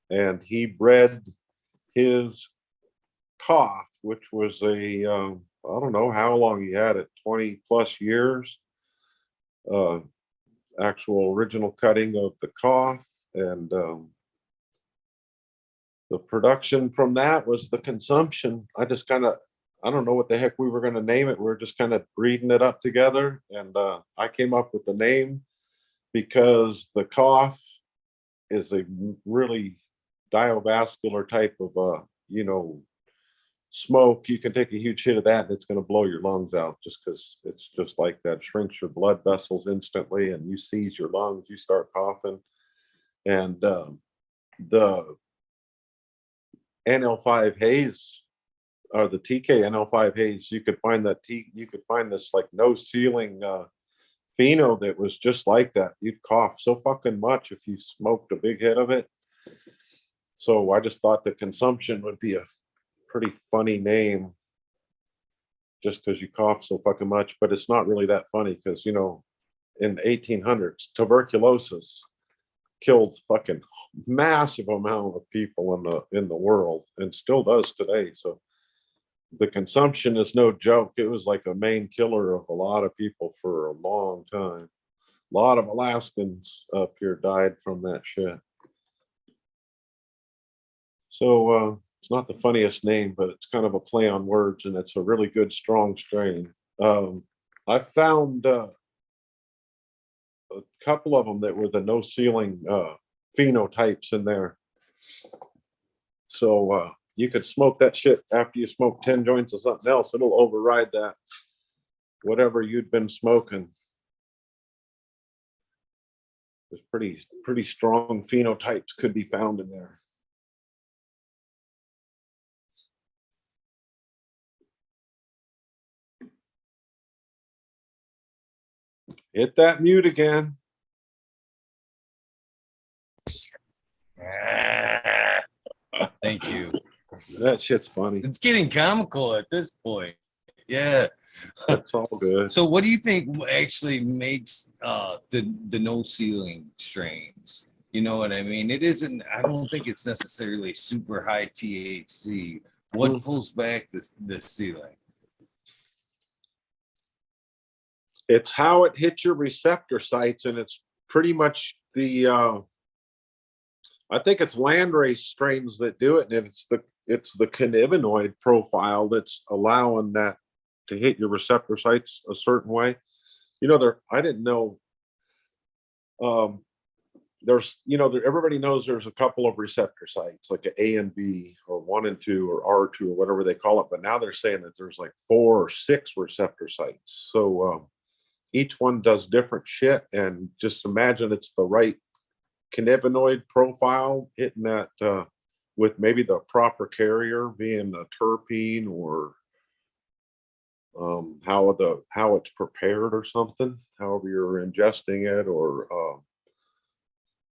and he bred his cough, which was a I don't know how long he had it, 20 plus years, actual original cutting of the cough, and the production from that was the consumption. I just kind of I don't know what the heck we were going to name it. We were just kind of reading it up together. And I came up with the name because the cough is a really diovascular type of, smoke. You can take a huge hit of that and it's going to blow your lungs out just because it's just like that. Shrinks your blood vessels instantly and you seize your lungs. You start coughing. And the NL5 haze or the TK NL5 haze, you could find this like no ceiling pheno that was just like that. You'd cough so fucking much if you smoked a big hit of it. So I just thought the consumption would be a pretty funny name just because you cough so fucking much, but it's not really that funny because, in the 1800s, tuberculosis killed fucking massive amount of people in the world and still does today. So the consumption is no joke. It was like a main killer of a lot of people for a long time. A lot of Alaskans up here died from that shit. So it's not the funniest name, but it's kind of a play on words, and it's a really good, strong strain. I found a couple of them that were the no ceiling phenotypes in there. So you could smoke that shit after you smoke 10 joints of something else. It'll override that, whatever you'd been smoking. There's pretty strong phenotypes could be found in there. Hit that mute again. Thank you. That shit's funny. It's getting comical at this point. Yeah. That's all good. So what do you think actually makes the no ceiling strains? You know what I mean? It isn't, I don't think it's necessarily super high THC. What pulls back the ceiling? It's how it hits your receptor sites, and it's pretty much the I think it's landrace strains that do it, and it's the cannabinoid profile that's allowing that to hit your receptor sites a certain way. I didn't know. Everybody knows there's a couple of receptor sites, like an A and B, or 1 and 2, or R2, or whatever they call it. But now they're saying that there's like 4 or 6 receptor sites. So each one does different shit, and just imagine it's the right cannabinoid profile hitting that with maybe the proper carrier being a terpene, or how it's prepared or something, however you're ingesting it, or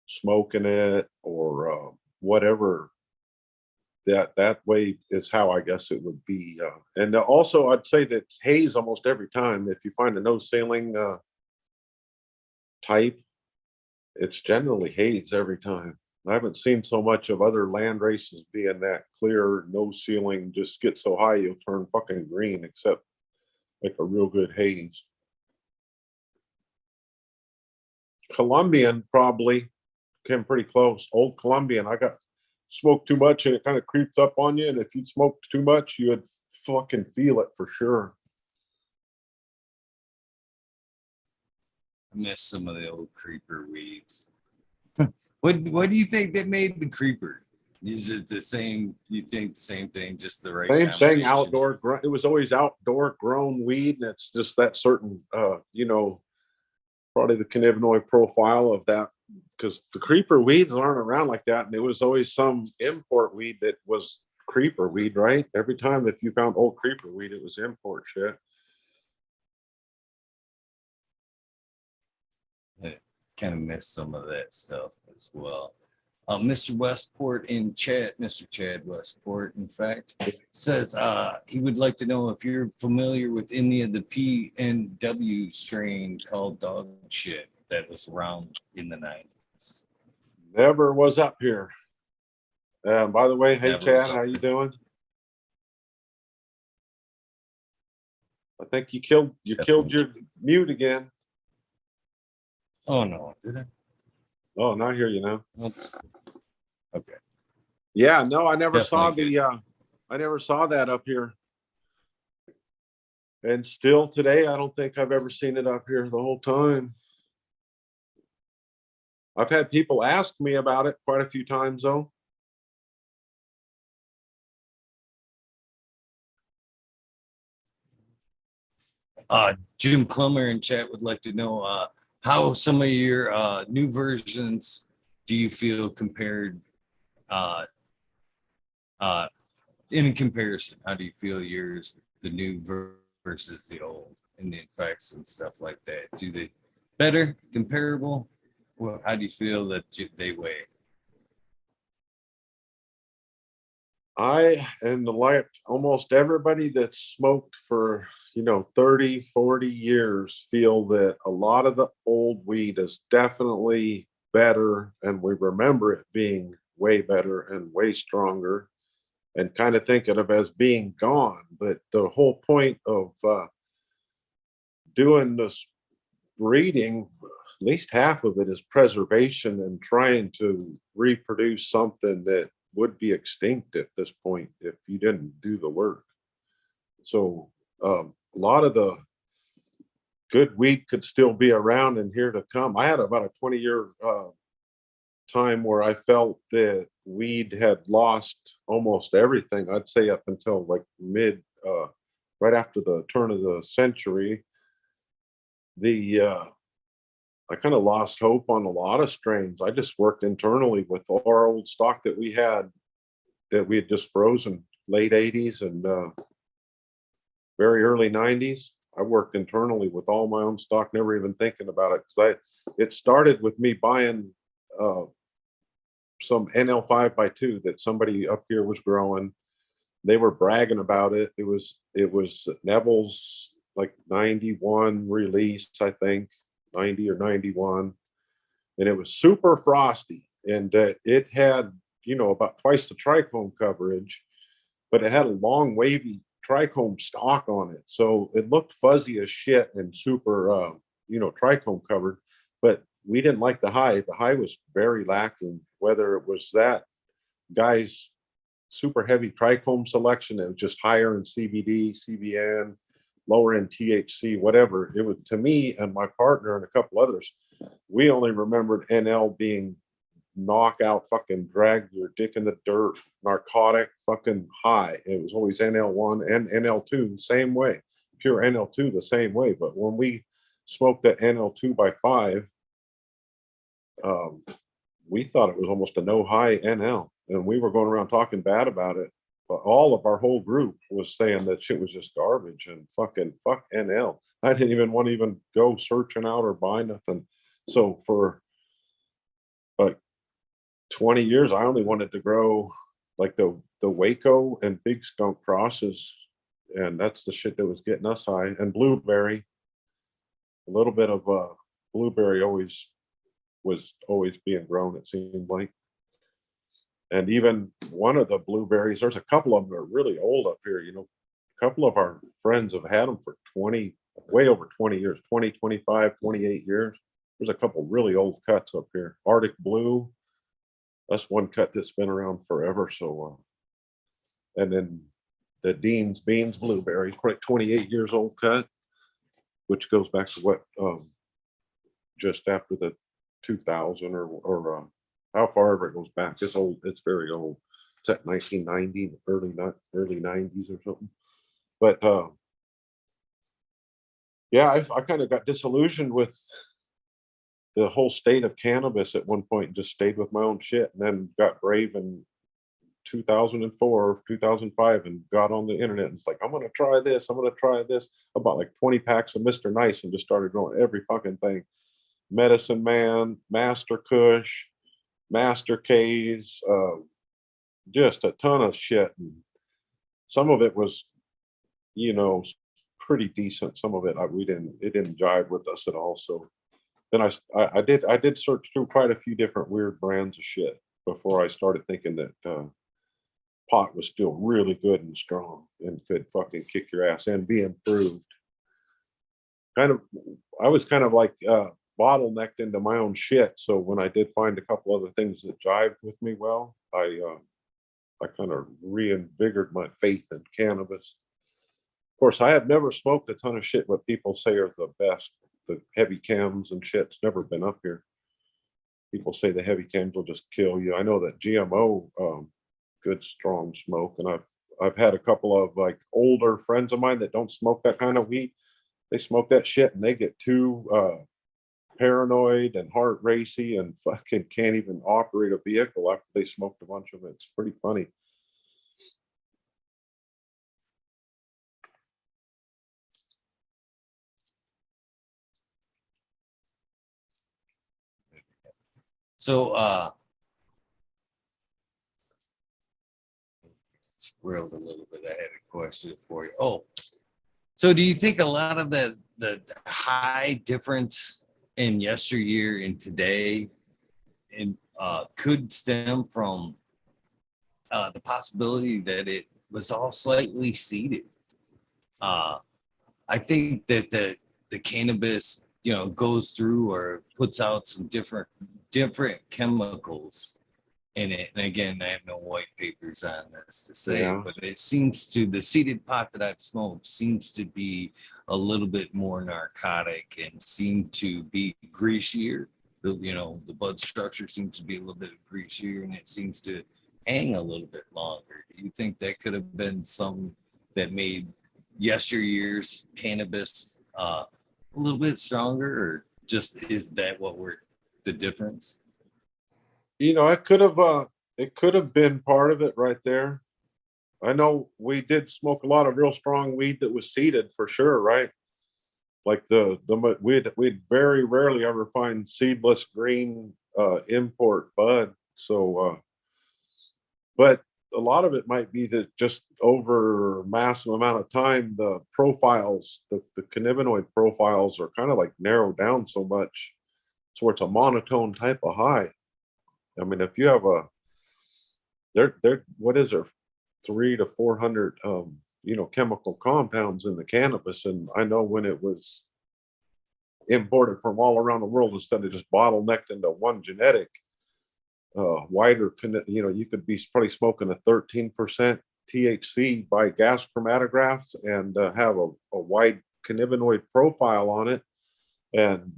smoking it, or whatever. That way is how I guess it would be. And also I'd say that it's haze almost every time. If you find a no ceiling type, it's generally haze every time. I haven't seen so much of other land races being that clear, no ceiling, just get so high you'll turn fucking green, except like a real good haze. Colombian probably came pretty close. Old Colombian, I got smoked too much and it kind of creeps up on you. And if you smoked too much, you would fucking feel it for sure. I miss some of the old creeper weeds. What do you think that made the creeper? Is it the same? You think the same thing, just the right same thing? Outdoor. It was always outdoor grown weed, and it's just that certain, probably the cannabinoid profile of that. Because the creeper weeds aren't around like that, and it was always some import weed that was creeper weed, right? Every time if you found old creeper weed, it was import shit. I kind of missed some of that stuff as well. Mr. Westport in chat, Mr. Chad Westport, in fact, says he would like to know if you're familiar with any of the PNW strain called dog shit that was around in the 90s. Never was up here. By the way, hey Chad, how you doing? I think you killed your mute again. Oh no, did I? Oh, now I hear you now. Okay. Yeah, no, I never saw the I never saw that up here. And still today, I don't think I've ever seen it up here the whole time. I've had people ask me about it quite a few times though. Jim Clummer in chat would like to know how some of your new versions do you feel compared uh, in comparison? How do you feel yours, the new versus the old, and the effects and stuff like that? Do they better, comparable? Well, how do you feel that they weigh? I, and like almost everybody that's smoked for, 30, 40 years, feel that a lot of the old weed is definitely better, and we remember it being way better and way stronger, and kind of think of it as being gone. But the whole point of doing this breeding, at least half of it is preservation and trying to reproduce something that would be extinct at this point if you didn't do the work. So a lot of the good weed could still be around and here to come. I had about a 20-year time where I felt that weed had lost almost everything. I'd say up until like right after the turn of the century, the I kind of lost hope on a lot of strains. I just worked internally with our old stock that we had just frozen late 80s and very early 90s. I worked internally with all my own stock, never even thinking about it, because it started with me buying some NL 5x2 that somebody up here was growing. They were bragging about it. It was Neville's like 91 release, I think 90 or 91, and it was super frosty, and it had about twice the trichome coverage, but it had a long wavy trichome stalk on it, so it looked fuzzy as shit and super trichome covered. But we didn't like the high. The high was very lacking, whether it was that guy's super heavy trichome selection, it was just higher in CBD, CBN, lower in THC, whatever. It was, to me and my partner and a couple others, we only remembered NL being knockout, fucking drag your dick in the dirt, narcotic, fucking high. It was always NL1 and NL2 the same way, pure NL2 the same way. But when we smoked that NL2 by 5, we thought it was almost a no high NL, and we were going around talking bad about it. But all of our whole group was saying that shit was just garbage and fucking fuck NL. I didn't even want to even go searching out or buy nothing. So for like 20 years, I only wanted to grow like the Waco and Big Skunk crosses, and that's the shit that was getting us high. And blueberry, a little bit of blueberry was always being grown, it seemed like. And even one of the blueberries, there's a couple of them that are really old up here. A couple of our friends have had them for 20, way over 20 years, 20, 25, 28 years. There's a couple really old cuts up here. Arctic Blue, that's one cut that's been around forever. So, and then the Dean's Beans blueberry, probably 28 years old cut, which goes back to what, just after the 2000 or how far ever it goes back. It's old. It's very old. It's at 1990, early 90s or something. But yeah, I kind of got disillusioned with the whole state of cannabis at one point and just stayed with my own shit, and then got brave in 2004, 2005, and got on the internet and it's like, I'm going to try this. I'm going to try this. I bought like 20 packs of Mr. Nice and just started growing every fucking thing. Medicine Man, Master Kush, Master K's, just a ton of shit. And some of it was, pretty decent. Some of it it didn't jive with us at all. So then I did search through quite a few different weird brands of shit before I started thinking that pot was still really good and strong and could fucking kick your ass and be improved. I was kind of like bottlenecked into my own shit. So when I did find a couple other things that jived with me well, I kind of reinvigorated my faith in cannabis. course, I have never smoked a ton of shit what people say are the best. The heavy chems and shit's never been up here. People say the heavy chems will just kill you. I know that GMO, good strong smoke, and I've had a couple of like older friends of mine that don't smoke that kind of weed. They smoke that shit and they get too paranoid and heart racy and fucking can't even operate a vehicle after they smoked a bunch of it. It's pretty funny. So squirreled a little bit. I had a question for you. Oh, so do you think a lot of the high difference in yesteryear and today and could stem from the possibility that it was all slightly seeded? I think that the cannabis, you know, goes through or puts out some different chemicals in it. And again, I have no white papers on this to say, Yeah. but it seems to, the seeded pot that I've smoked seems to be a little bit more narcotic and seem to be greasier. You know, the bud structure seems to be a little bit greasier and it seems to hang a little bit longer. Do you think that could have been some that made yesteryear's cannabis a little bit stronger, or just is that what we're the difference? You know, it could have been part of it right there. I know we did smoke a lot of real strong weed that was seeded for sure, right? Like we'd very rarely ever find seedless green import bud. So but a lot of it might be that just over massive amount of time, the profiles, the cannabinoid profiles are kind of like narrowed down so much. So it's a monotone type of high. I mean, if you have a, there, what is there, 300 to 400, you know, chemical compounds in the cannabis. And I know when it was imported from all around the world, instead of just bottlenecked into one genetic, wider, you know, you could be probably smoking a 13% THC by gas chromatographs and have a wide cannabinoid profile on it. And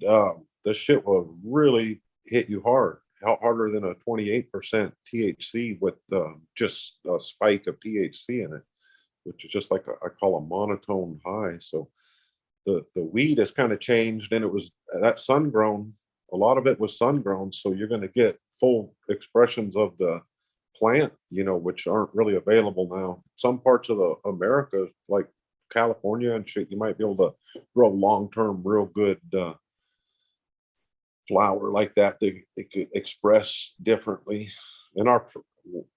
the shit will really hit you hard, harder than a 28% THC with just a spike of THC in it, which is just like I call a monotone high. So the weed has kind of changed, and it was that sun grown. A lot of it was sun grown, so you're going to get full expressions of the plant, you know, which aren't really available now. Some parts of the America, like California and shit, you might be able to grow long-term, real good flower like that. They could express differently. And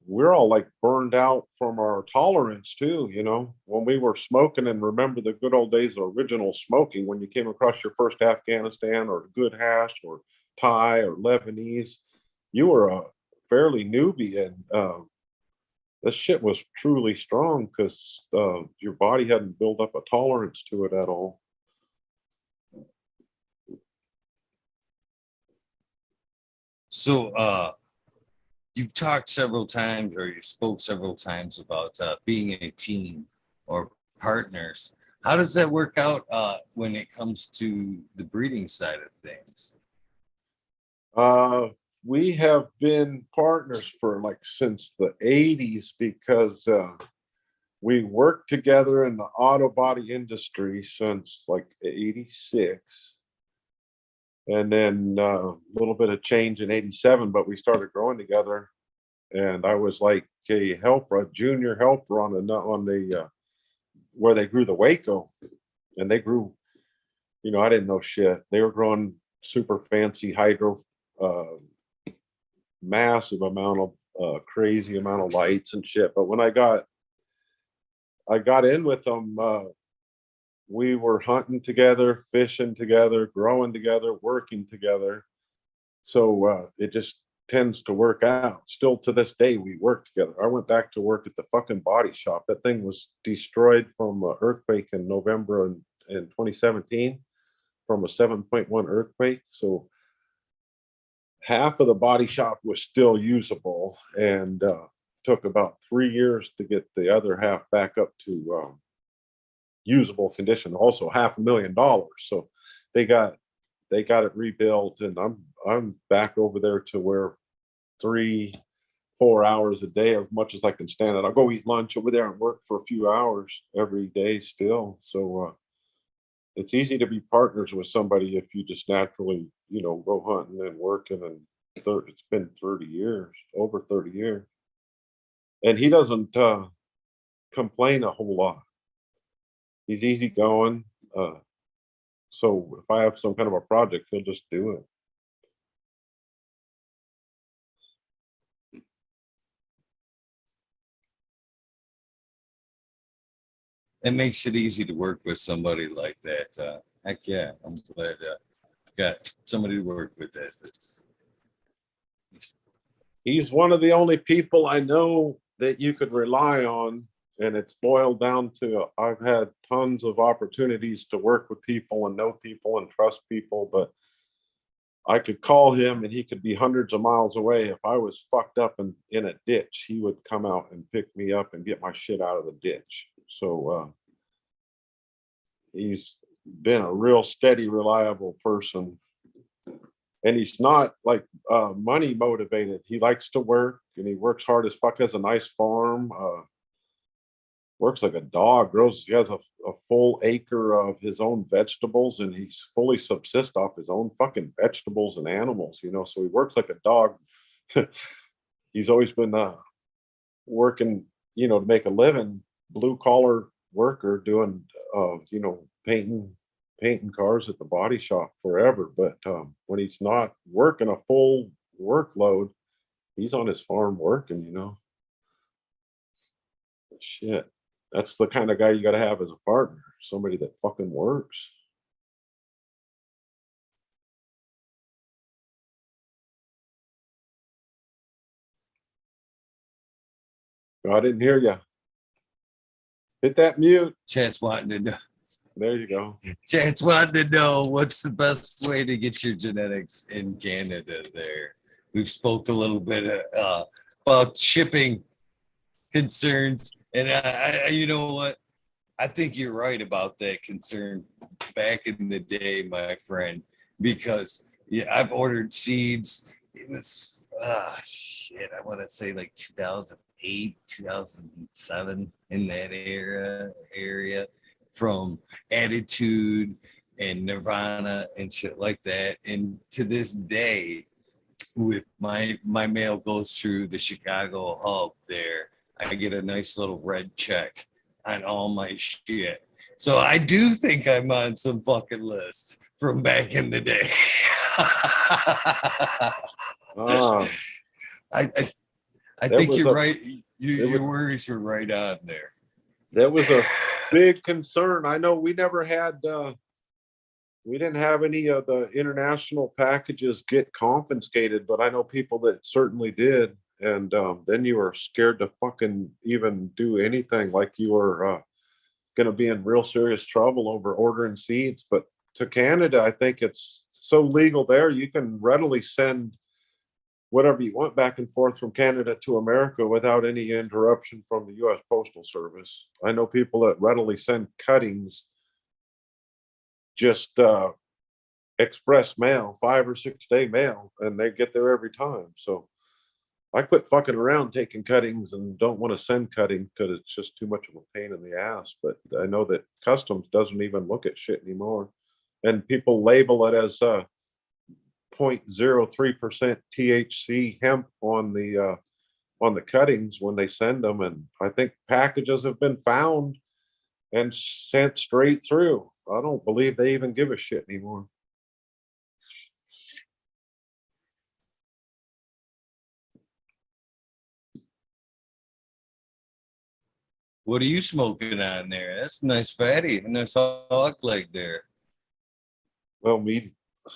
we're all like burned out from our tolerance too, you know, when we were smoking. And remember the good old days of original smoking, when you came across your first Afghanistan or good hash or Thai or Lebanese, you were a fairly newbie, and this shit was truly strong because your body hadn't built up a tolerance to it at all. So you've talked several times, or you spoke several times about being a team or partners. How does that work out when it comes to the breeding side of things? We have been partners for like since the 80s because we worked together in the auto body industry since like 86. And then a little bit of change in 87, but we started growing together. And I was like a helper, a junior helper on the where they grew the Waco. And they grew, you know, I didn't know shit. They were growing super fancy hydro, massive amount of crazy amount of lights and shit. But when I got in with them, we were hunting together, fishing together, growing together, working together. So it just tends to work out. Still to this day, we work together. I went back to work at the fucking body shop. That thing was destroyed from an earthquake in November in 2017, from a 7.1 earthquake. So half of the body shop was still usable, and took about 3 years to get the other half back up to usable condition. Also $500,000. So they got it rebuilt, and I'm back over there to where 3-4 hours a day, as much as I can stand it. I'll go eat lunch over there and work for a few hours every day still. So it's easy to be partners with somebody if you just naturally, go hunting and working. And it's been 30 years, over 30 years. And he doesn't complain a whole lot. He's easygoing. So if I have some kind of a project, he'll just do it. It makes it easy to work with somebody like that. Heck yeah, I'm glad got somebody to work with that. He's one of the only people I know that you could rely on. And it's boiled down to, I've had tons of opportunities to work with people and know people and trust people, but I could call him and he could be hundreds of miles away. If I was fucked up in a ditch, he would come out and pick me up and get my shit out of the ditch. So he's been a real steady, reliable person. And he's not like money motivated. He likes to work, and he works hard as fuck. Has a nice farm. Works like a dog. He has a full acre of his own vegetables, and he's fully subsist off his own fucking vegetables and animals. So he works like a dog. He's always been working, to make a living, blue collar worker, doing painting cars at the body shop forever. But when he's not working a full workload, he's on his farm working. Shit, that's the kind of guy you got to have as a partner, somebody that fucking works. I didn't hear you. Hit that mute. Chat's wanting to know. There you go. Chat's wanting to know what's the best way to get your genetics in Canada there. We've spoke a little bit about shipping concerns, and I you know what? I think you're right about that concern back in the day, my friend, because I've ordered seeds. It was shit, I want to say like 2008, 2007, in that area from Attitude and Nirvana and shit like that. And to this day, with my mail goes through the Chicago hub there, I get a nice little red check on all my shit. So I do think I'm on some fucking list from back in the day. I think you're right. Your worries were right on there. That was a big concern. I know we never had, we didn't have any of the international packages get confiscated, but I know people that certainly did. And then you were scared to fucking even do anything, like you were going to be in real serious trouble over ordering seeds. But to Canada, I think it's so legal there, you can readily send whatever you want back and forth from Canada to America without any interruption from the U.S. Postal Service. I know people that readily send cuttings, just express mail, 5 or 6 day mail, and they get there every time. So I quit fucking around taking cuttings and don't want to send cuttings because it's just too much of a pain in the ass. But I know that customs doesn't even look at shit anymore, and people label it as 0.03% THC hemp on the cuttings when they send them. And I think packages have been found and sent straight through. I don't believe they even give a shit anymore. What are you smoking on there? That's nice fatty, a nice hog leg there. Well,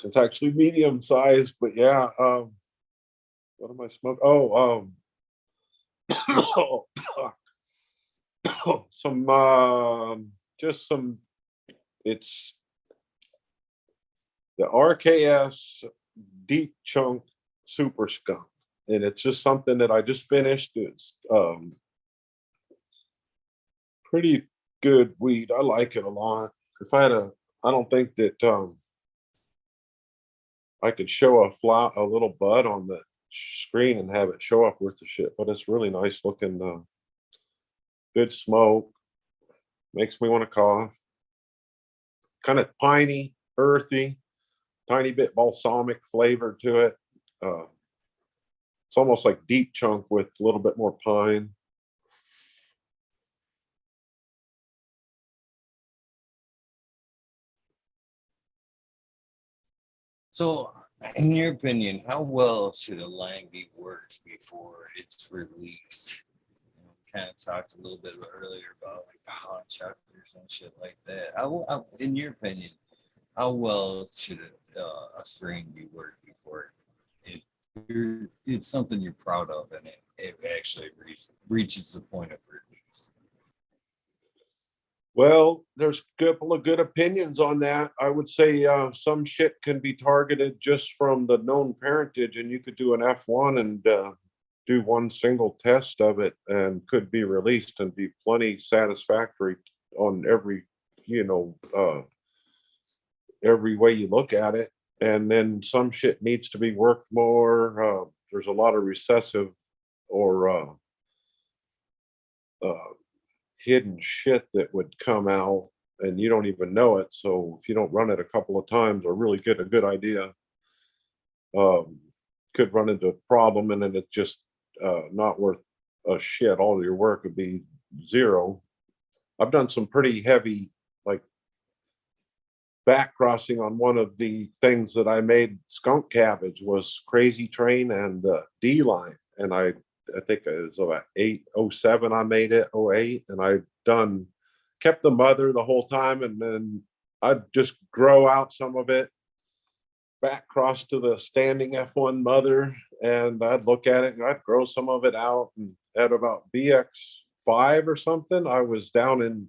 it's actually medium size, but yeah. What am I smoking? Oh, some, it's the RKS Deep Chunk Super Skunk, and it's just something that I just finished. It's pretty good weed. I like it a lot. If I had a, I don't think that I could show a little bud on the screen and have it show up worth the shit, but it's really nice looking, good smoke. Makes me want to cough. Kind of piney, earthy, tiny bit balsamic flavor to it. It's almost like deep chunk with a little bit more pine. So, in your opinion, how well should a line be worked before it's released? Kind of talked a little bit earlier about like pollen chuckers and shit like that. In your opinion, how well should a strain be worked before it's something you're proud of and it actually reaches the point of release? Well, there's a couple of good opinions on that. I would say some shit can be targeted just from the known parentage, and you could do an F1 and do one single test of it and could be released and be plenty satisfactory on every, you know, every way you look at it. And then some shit needs to be worked more. There's a lot of recessive or hidden shit that would come out and you don't even know it. So if you don't run it a couple of times or really get a good idea, could run into a problem, and then it's just not worth a shit. All your work would be zero. I've done some pretty heavy, like back crossing on one of the things that I made. Skunk cabbage was Crazy Train and D line, and I think it was about 807 I made it, 08, and I done kept the mother the whole time, and then I'd just grow out some of it back cross to the standing F1 mother, and I'd look at it and I'd grow some of it out. And at about BX5 or something, I was down in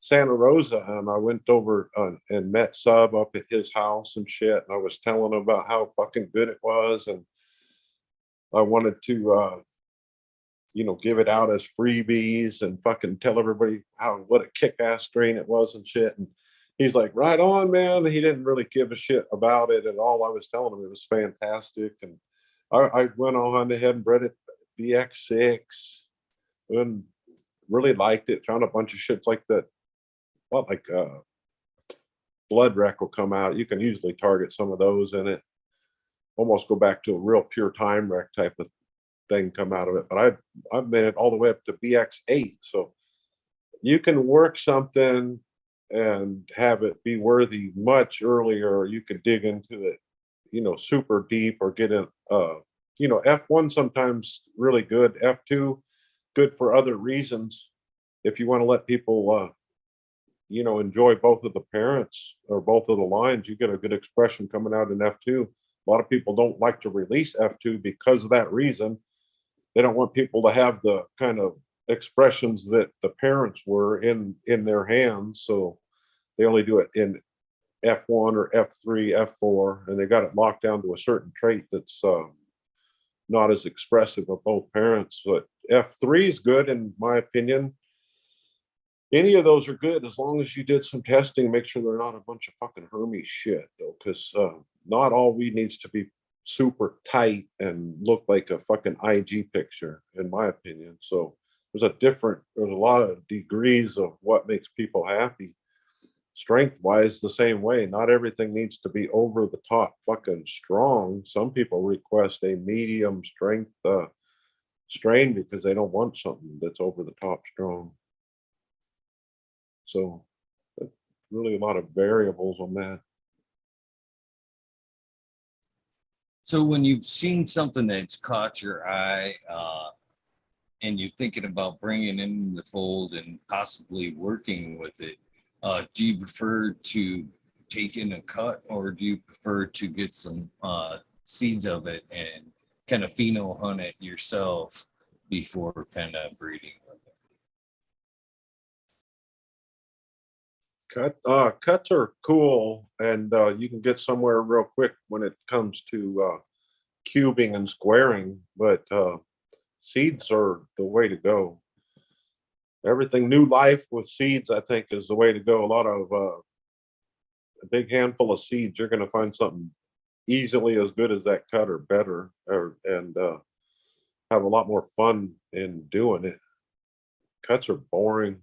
Santa Rosa, and I went over and met Sub up at his house and shit, and I was telling him about how fucking good it was, and I wanted to you know, give it out as freebies and fucking tell everybody how what a kick-ass strain it was and shit. And he's like, right on, man. He didn't really give a shit about it at all. I was telling him it was fantastic. And I went on ahead and bred it BX6 and really liked it. Found a bunch of shits like that. Well, like blood wreck will come out. You can usually target some of those in it. Almost go back to a real pure time wreck type of thing come out of it. But I've made it all the way up to BX8. So you can work something and have it be worthy much earlier. You could dig into it, you know, super deep, or get in you know, F1 sometimes really good, F2 good for other reasons. If you want to let people you know, enjoy both of the parents or both of the lines, you get a good expression coming out in F2. A lot of people don't like to release F2 because of that reason. They don't want people to have the kind of expressions that the parents were in their hands, so they only do it in F1 or F3, F4, and they got it locked down to a certain trait that's not as expressive of both parents. But F3 is good in my opinion. Any of those are good as long as you did some testing. Make sure they're not a bunch of fucking Hermes shit, though, because not all weed needs to be super tight and look like a fucking IG picture, in my opinion. So there's a lot of degrees of what makes people happy. Strength wise, the same way. Not everything needs to be over the top fucking strong. Some people request a medium strength strain because they don't want something that's over the top strong. So really a lot of variables on that. So when you've seen something that's caught your eye and you're thinking about bringing in the fold and possibly working with it, do you prefer to take in a cut, or do you prefer to get some seeds of it and kind of pheno hunt it yourself before kind of breeding with it? Cuts are cool, and you can get somewhere real quick when it comes to cubing and squaring, but seeds are the way to go. everything new life with seeds, I think, is the way to go. A lot of a big handful of seeds, you're going to find something easily as good as that cut or better, and have a lot more fun in doing it. Cuts are boring.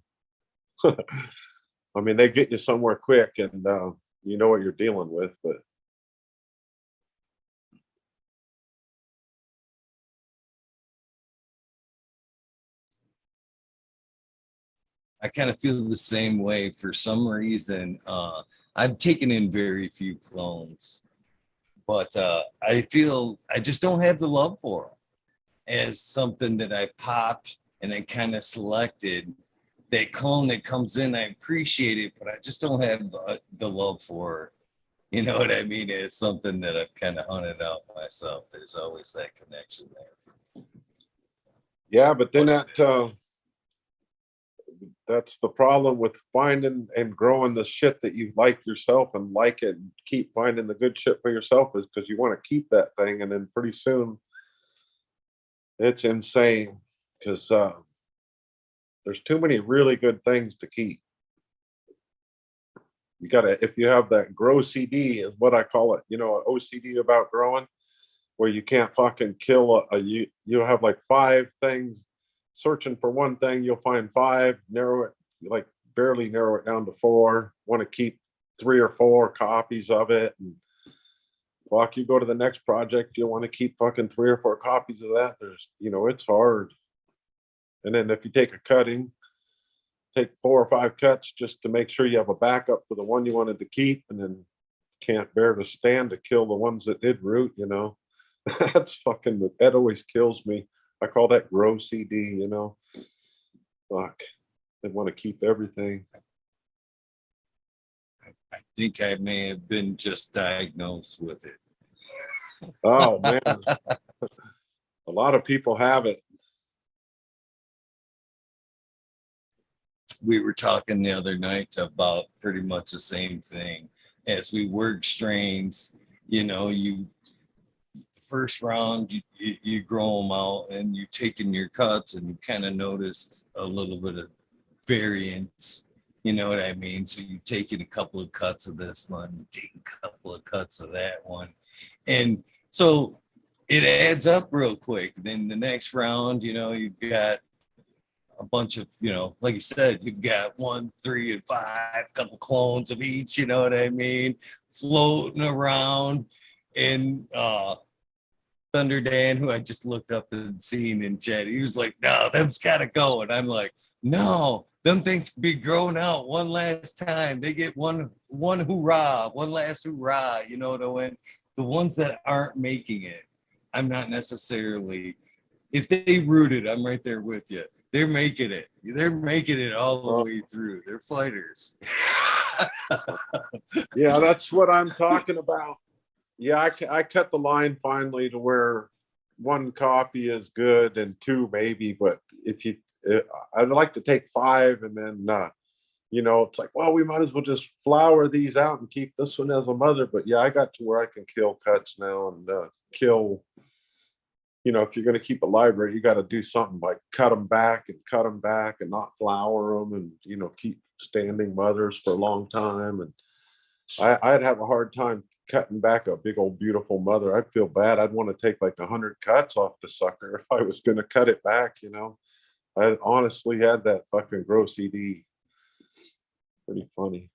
I mean, they get you somewhere quick, and you know what you're dealing with, but I kind of feel the same way. For some reason, I've taken in very few clones, but I feel I just don't have the love for them as something that I popped and I kind of selected. That clone that comes in, I appreciate it, but I just don't have the love for it. You know what I mean? It's something that I've kind of hunted out myself. There's always that connection there. yeah, but then that's the problem with finding and growing the shit that you like yourself and like it, and keep finding the good shit for yourself, is because you want to keep that thing, and then pretty soon it's insane because there's too many really good things to keep. You gotta, if you have that grow CD, is what I call it, you know, OCD about growing, where you can't fucking kill you'll have like 5 things, searching for one thing, you'll find 5, narrow it, like barely narrow it down to 4, want to keep 3 or 4 copies of it, and fuck, you go to the next project, you'll want to keep fucking 3 or 4 copies of that. There's, you know, it's hard. And then if you take a cutting, take 4 or 5 cuts just to make sure you have a backup for the one you wanted to keep, and then can't bear to stand to kill the ones that did root, you know. That's fucking, that always kills me. I call that grow CD, you know. Fuck, they want to keep everything. I think I may have been just diagnosed with it. Oh man, a lot of people have it. We were talking the other night about pretty much the same thing. As we work strains, you know, the first round you grow them out and you taking your cuts, and you kind of noticed a little bit of variance. You know what I mean? So you taking a couple of cuts of this one, you take a couple of cuts of that one, and so it adds up real quick. Then the next round, you know, you've got a bunch of, you know, like you said, you've got 1, 3, and 5, couple clones of each, you know what I mean, floating around. And Thunder Dan, who I just looked up and seen in chat, he was like, no, them's gotta go. And I'm like, no, them things be grown out one last time. They get one hoorah, one last hoorah, you know what I mean? The ones that aren't making it, I'm not necessarily, if they rooted, I'm right there with you. They're making it. They're making it all the way through. They're fighters. Yeah, that's what I'm talking about. Yeah, I cut the line finally to where 1 copy is good and 2 maybe, but if you, I'd like to take 5, and then you know, it's like, well, we might as well just flower these out and keep this one as a mother. But yeah, I got to where I can kill cuts now, and kill, you know, if you're going to keep a library, you got to do something like cut them back and not flower them, and, you know, keep standing mothers for a long time. And I'd have a hard time cutting back a big old beautiful mother. I'd feel bad. I'd want to take like 100 cuts off the sucker if I was going to cut it back, you know. I honestly had that fucking grow CD. Pretty funny.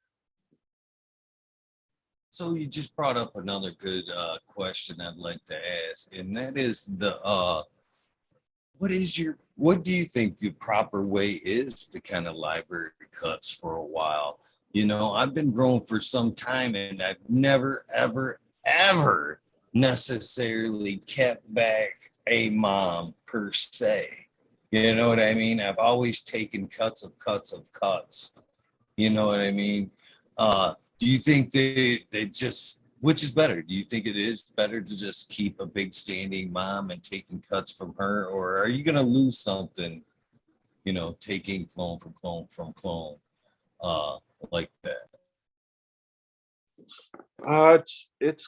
So you just brought up another good question I'd like to ask, and that is what do you think the proper way is to kind of library cuts for a while? You know, I've been growing for some time, and I've never, ever, ever necessarily kept back a mom per se. You know what I mean? I've always taken cuts of cuts of cuts. You know what I mean? Do you think they just, which is better? Do you think it is better to just keep a big standing mom and taking cuts from her, or are you gonna lose something, you know, taking clone from clone from clone, like that? It's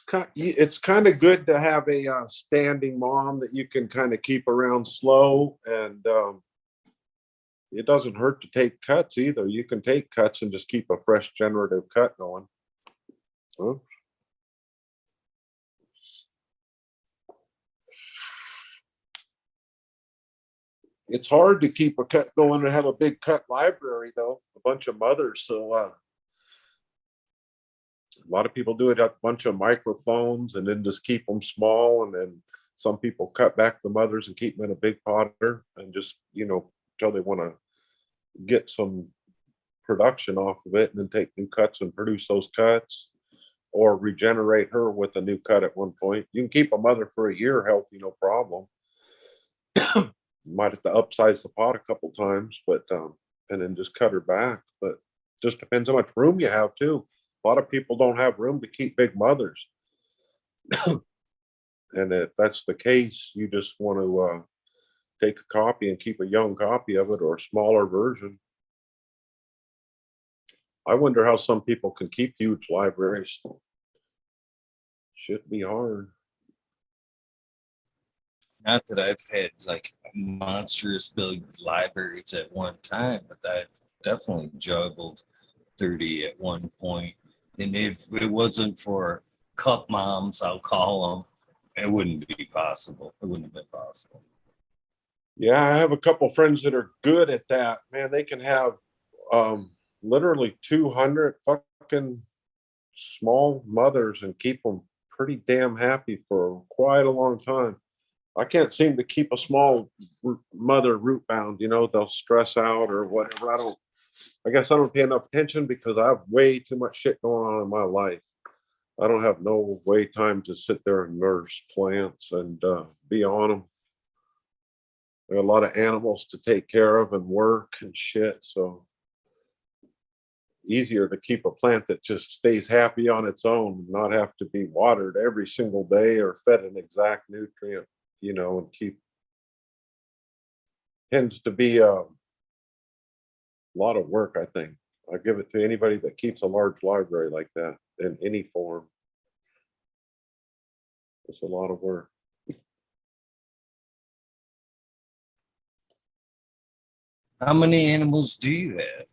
kind of good to have a standing mom that you can kind of keep around slow, and it doesn't hurt to take cuts either. You can take cuts and just keep a fresh generative cut going. Huh? It's hard to keep a cut going and have a big cut library, though. A bunch of mothers. So a lot of people do it at a bunch of microphones and then just keep them small. And then some people cut back the mothers and keep them in a big potter and just, you know, until they want to get some production off of it and then take new cuts and produce those cuts or regenerate her with a new cut at one point. You can keep a mother for a year healthy, no problem. You might have to upsize the pot a couple times, but and then just cut her back. But just depends how much room you have too. A lot of people don't have room to keep big mothers. And if that's the case, you just want to take a copy and keep a young copy of it or a smaller version. I wonder how some people can keep huge libraries. Should be hard. Not that I've had like monstrous big libraries at one time, but I've definitely juggled 30 at one point. And if it wasn't for cup moms, I'll call them, it wouldn't be possible. It wouldn't have been possible. Yeah, I have a couple friends that are good at that. Man, they can have literally 200 fucking small mothers and keep them pretty damn happy for quite a long time. I can't seem to keep a small mother root bound, you know, they'll stress out or whatever. I guess I don't pay enough attention because I have way too much shit going on in my life. I don't have no way time to sit there and nurse plants and be on them. There are a lot of animals to take care of and work and shit. So easier to keep a plant that just stays happy on its own, not have to be watered every single day or fed an exact nutrient, you know, and tends to be a lot of work, I think. I give it to anybody that keeps a large library like that in any form. It's a lot of work. How many animals do you have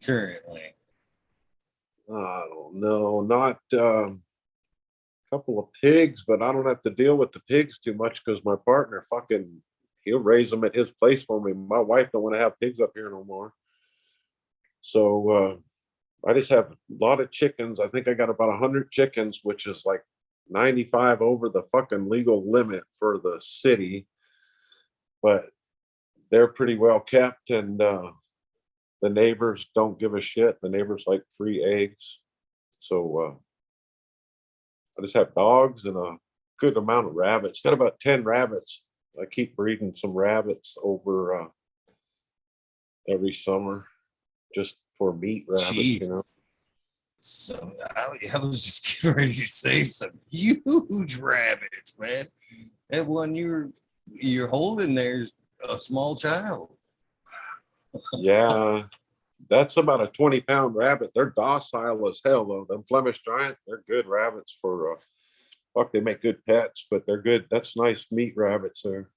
currently? I don't know, not a couple of pigs, but I don't have to deal with the pigs too much because my partner he'll raise them at his place for me. My wife don't want to have pigs up here no more. So I just have a lot of chickens. I think I got about 100 chickens, which is like 95 over the fucking legal limit for the city. But they're pretty well kept, and the neighbors don't give a shit. The neighbors like free eggs. So I just have dogs and a good amount of rabbits. Got about 10 rabbits. I keep breeding some rabbits over every summer just for meat rabbits, Jeez. you know. So I was just getting ready to say some huge rabbits, man. That one you're holding there's a small child. Yeah, that's about a 20-pound rabbit. They're docile as hell, though. Them Flemish giant, they're good rabbits for fuck, they make good pets, but they're good. That's nice meat rabbits there.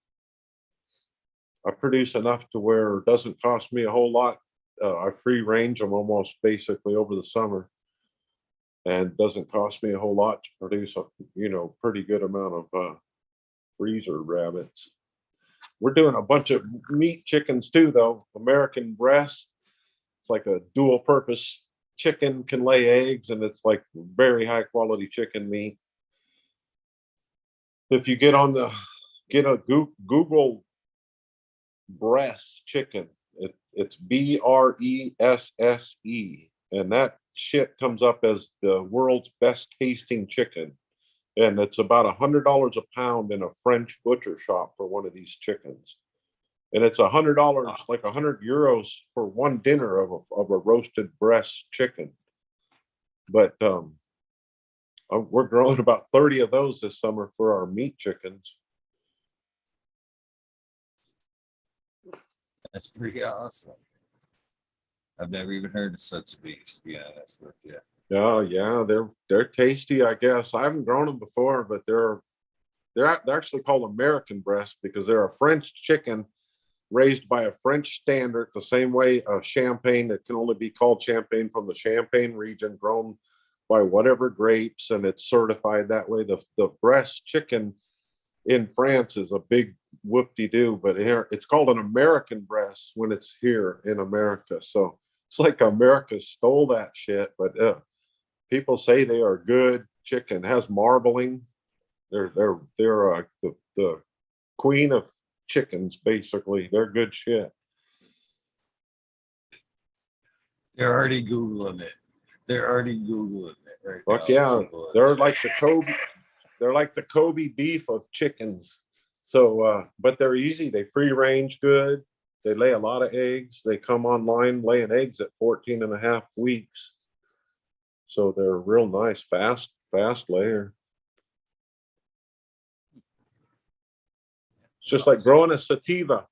I produce enough to where it doesn't cost me a whole lot. I free range them almost basically over the summer, and doesn't cost me a whole lot to produce a, you know, pretty good amount of freezer rabbits. We're doing a bunch of meat chickens too, though. American breast. It's like a dual purpose chicken, can lay eggs, and it's like very high quality chicken meat. If you get a Google breast chicken, it's BRESSE, and that shit comes up as the world's best tasting chicken. And it's about $100 a pound in a French butcher shop for one of these chickens. And it's $100, like €100 for one dinner of a roasted breast chicken. But we're growing about 30 of those this summer for our meat chickens. That's pretty awesome. I've never even heard of such a beast, to be honest with you. Oh yeah, they're tasty, I guess. I haven't grown them before, but they're actually called American breast because they're a French chicken raised by a French standard, the same way a champagne that can only be called champagne from the Champagne region, grown by whatever grapes, and it's certified that way. The breast chicken in France is a big whoop-de-doo, but here it's called an American breast when it's here in America. So it's like America stole that shit, but people say they are good chicken. It has marbling. They're the queen of chickens, basically. They're good shit. They're already Googling it. They're already Googling it right Fuck now. yeah. They're like the Kobe, they're like the Kobe beef of chickens. So but they're easy. They free range good. They lay a lot of eggs. They come online laying eggs at 14 and a half weeks. So they're real nice, fast layer. It's just like growing a sativa.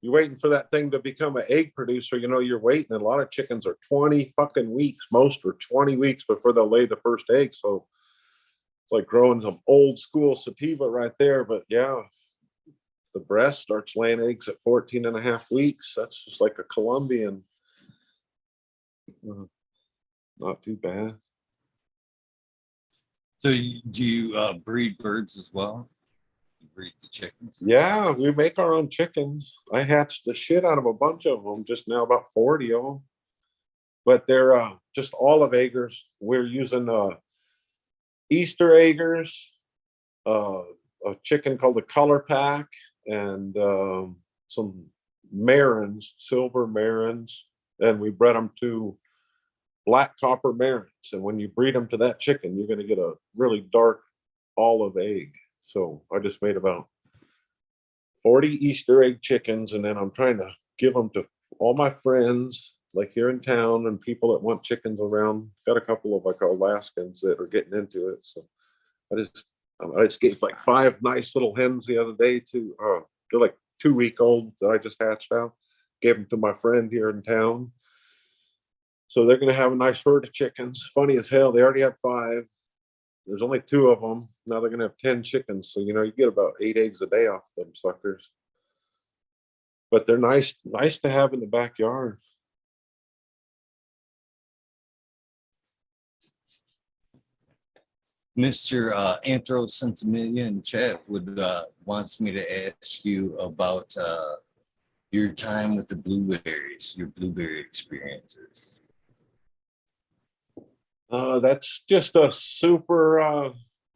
You're waiting for that thing to become an egg producer. You know, you're waiting. A lot of chickens are 20 fucking weeks. Most are 20 weeks before they'll lay the first egg. So it's like growing some old school sativa right there. But yeah, the breast starts laying eggs at 14 and a half weeks. That's just like a Colombian. Not too bad. So do you breed birds as well? You breed the chickens? Yeah, we make our own chickens. I hatched the shit out of a bunch of them just now, about 40 of them. But they're just olive eggers. We're using Easter eggers, a chicken called the Color Pack, and some marins, silver marins, and we bred them to black copper marins. And when you breed them to that chicken, you're going to get a really dark olive egg. So I just made about 40 Easter egg chickens, and then I'm trying to give them to all my friends, like here in town, and people that want chickens around. Got a couple of like Alaskans that are getting into it. So I just gave like 5 nice little hens the other day to they're like 2-week-olds that I just hatched out. Gave them to my friend here in town. So they're going to have a nice herd of chickens. Funny as hell. They already had 5. There's only 2 of them. Now they're going to have 10 chickens. So, you know, you get about 8 eggs a day off them suckers. But they're nice to have in the backyard. Mr. Anthro in chat wants me to ask you about your time with the blueberries, your blueberry experiences. That's just a super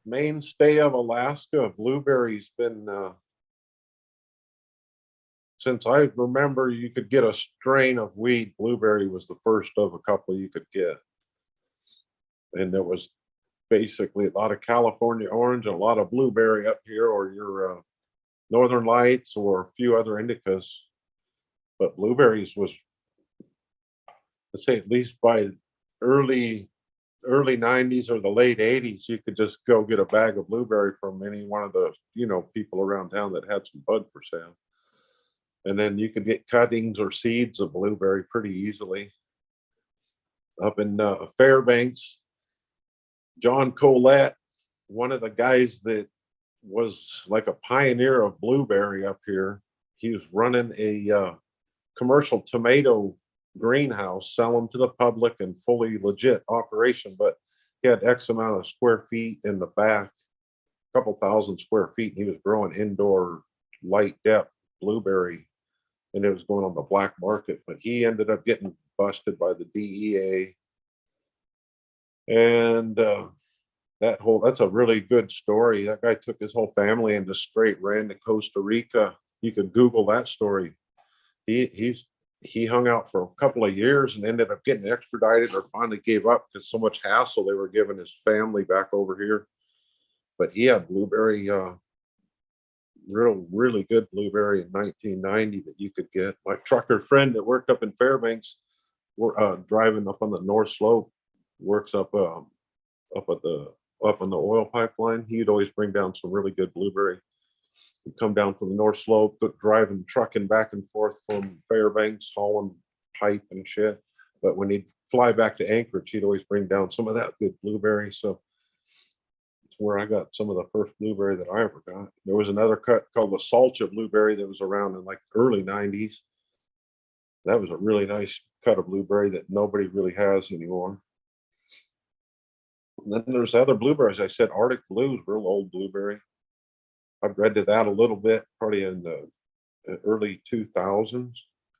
mainstay of Alaska. Blueberries been since I remember you could get a strain of weed. Blueberry was the first of a couple you could get, and there was basically a lot of California orange and a lot of blueberry up here, or your Northern Lights, or a few other indicas. But blueberries was, let's say, at least by early 90s or the late 80s, you could just go get a bag of blueberry from any one of the, you know, people around town that had some bud for sale. And then you could get cuttings or seeds of blueberry pretty easily. Up in Fairbanks, John Colette, one of the guys that was like a pioneer of blueberry up here, he was running a commercial tomato greenhouse, sell them to the public, and fully legit operation. But he had X amount of square feet in the back, a couple thousand square feet, and he was growing indoor light depth blueberry, and it was going on the black market. But he ended up getting busted by the DEA. And that's a really good story. That guy took his whole family and just straight ran to Costa Rica. You can Google that story. He hung out for a couple of years and ended up getting extradited, or finally gave up because so much hassle they were giving his family back over here. But he had blueberry, really good blueberry in 1990 that you could get. My trucker friend that worked up in Fairbanks, driving up on the North Slope, works up on the oil pipeline. He'd always bring down some really good blueberry. He'd come down from the North Slope, driving, trucking back and forth from Fairbanks, hauling pipe and shit. But when he'd fly back to Anchorage, he'd always bring down some of that good blueberry. So it's where I got some of the first blueberry that I ever got. There was another cut called the Salcha blueberry that was around in like early 90s. That was a really nice cut of blueberry that nobody really has anymore. And then there's other blueberries. I said Arctic Blues, real old blueberry. I bred to that a little bit, probably in the early 2000s,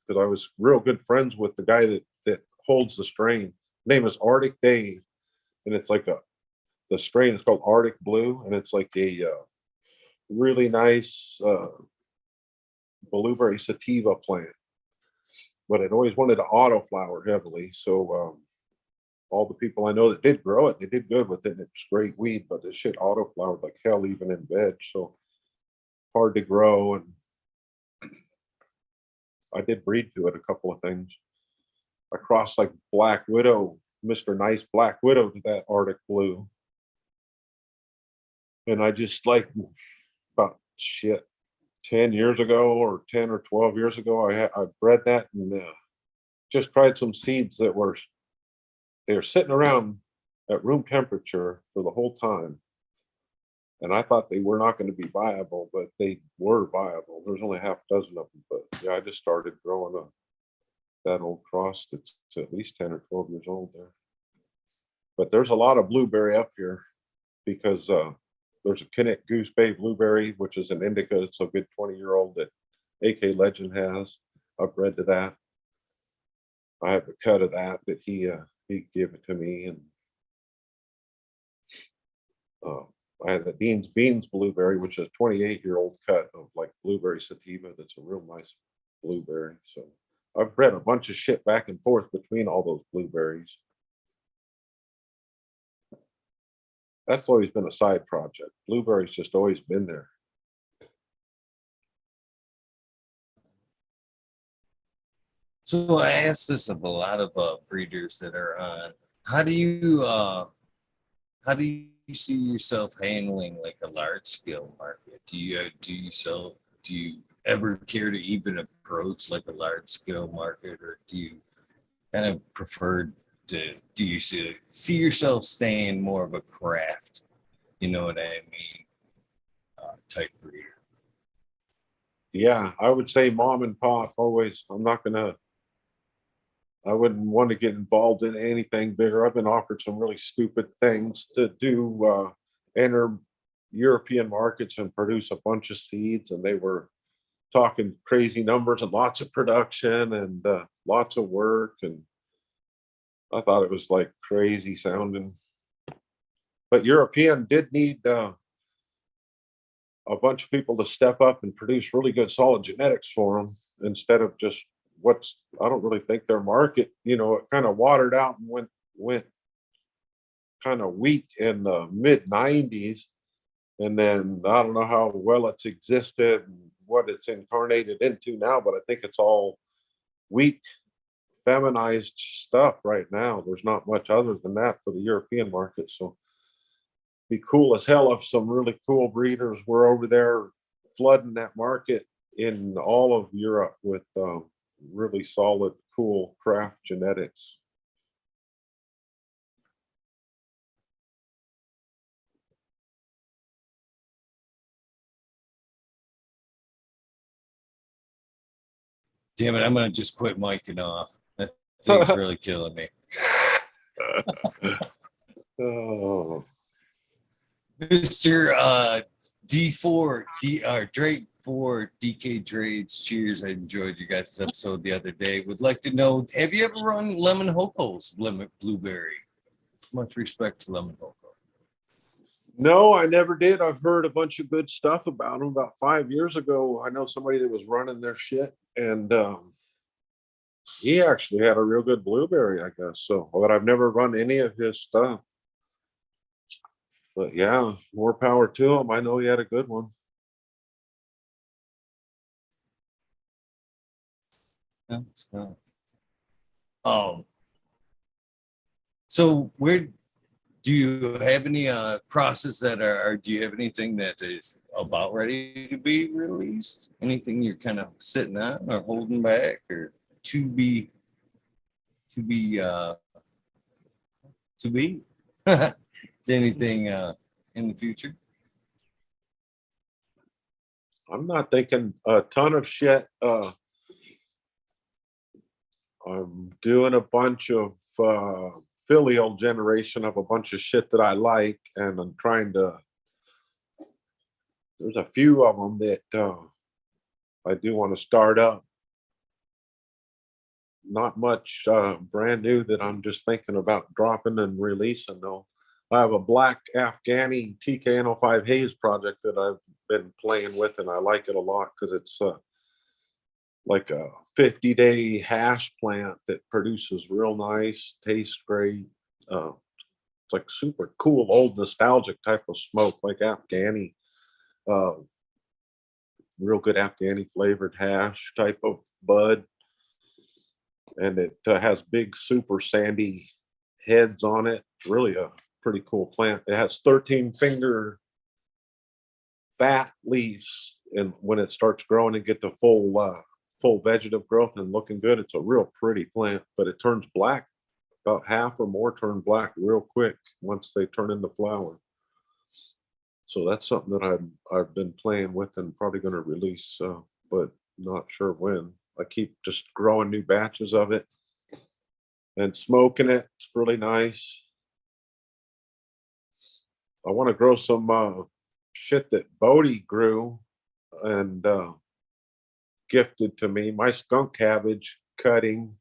because I was real good friends with the guy that holds the strain. His name is Arctic Dave, and it's like the strain is called Arctic Blue, and it's like a really nice blueberry sativa plant. But it always wanted to autoflower heavily, so all the people I know that did grow it, they did good with it, and it's great weed, but the shit autoflowered like hell even in veg, so hard to grow. And I did breed to it a couple of things. I crossed like Black Widow, Mr. Nice Black Widow to that Arctic Blue. And I just like about 10 years ago or 10 or 12 years ago, I bred that and just tried some seeds that were sitting around at room temperature for the whole time. And I thought they were not going to be viable, but they were viable. There's only half a dozen of them, but yeah, I just started growing that old cross that's at least 10 or 12 years old there. But there's a lot of blueberry up here because there's a Kinnick Goose Bay blueberry, which is an indica. It's a good 20-year-old that AK Legend has. I've bred to that. I have a cut of that he gave it to me, and I had the Dean's Beans blueberry, which is a 28-year-old cut of like blueberry sativa. That's a real nice blueberry. So I've bred a bunch of shit back and forth between all those blueberries. That's always been a side project. Blueberries just always been there. So I asked this of a lot of breeders that are on. How do you see yourself handling like a large scale market? Do you ever care to even approach like a large scale market, or do you kind of prefer to see yourself staying more of a craft, you know what I mean, type breeder? Yeah, I would say mom and pop always. I wouldn't want to get involved in anything bigger. I've been offered some really stupid things to do, enter European markets and produce a bunch of seeds, and they were talking crazy numbers and lots of production and lots of work, and I thought it was like crazy sounding. But European did need a bunch of people to step up and produce really good solid genetics for them instead of just I don't really think their market, it kind of watered out and went kind of weak in the mid 90s. And then I don't know how well it's existed and what it's incarnated into now, but I think it's all weak, feminized stuff right now. There's not much other than that for the European market. So be cool as hell if some really cool breeders were over there flooding that market in all of Europe with really solid, cool craft genetics. Damn it, I'm gonna just quit miking off. That thing's really killing me. Oh. Mr. Drake 4 DK Trades. Cheers. I enjoyed you guys' episode the other day. Would like to know, have you ever run Lemon Hoko's blueberry? Much respect to Lemon Hoko. No, I never did. I've heard a bunch of good stuff about him. About 5 years ago, I know somebody that was running their shit, and he actually had a real good blueberry, I guess. So, but I've never run any of his stuff. But yeah, more power to him. I know he had a good one. Yeah, so where do you have any crosses that do you have anything that is about ready to be released? Anything you're kind of sitting on or holding back, or to be is anything in the future? I'm not thinking a ton of shit. I'm doing a bunch of filial generation of a bunch of shit that I like, and I'm trying to. There's a few of them that I do want to start up. Not much brand new that I'm just thinking about dropping and releasing though. I have a black Afghani TKN05 haze project that I've been playing with, and I like it a lot because it's like a 50-day hash plant that produces real nice, tastes great. It's like super cool, old nostalgic type of smoke, like Afghani, uh, real good Afghani flavored hash type of bud. And it has big, super sandy heads on it. Really a pretty cool plant. It has 13 finger fat leaves, and when it starts growing and get the full vegetative growth and looking good, it's a real pretty plant. But it turns black. About half or more turn black real quick once they turn into flower. So that's something that I've been playing with and probably going to release, but not sure when. I keep just growing new batches of it and smoking it. It's really nice. I want to grow some shit that Bodie grew and gifted to me. My skunk cabbage cutting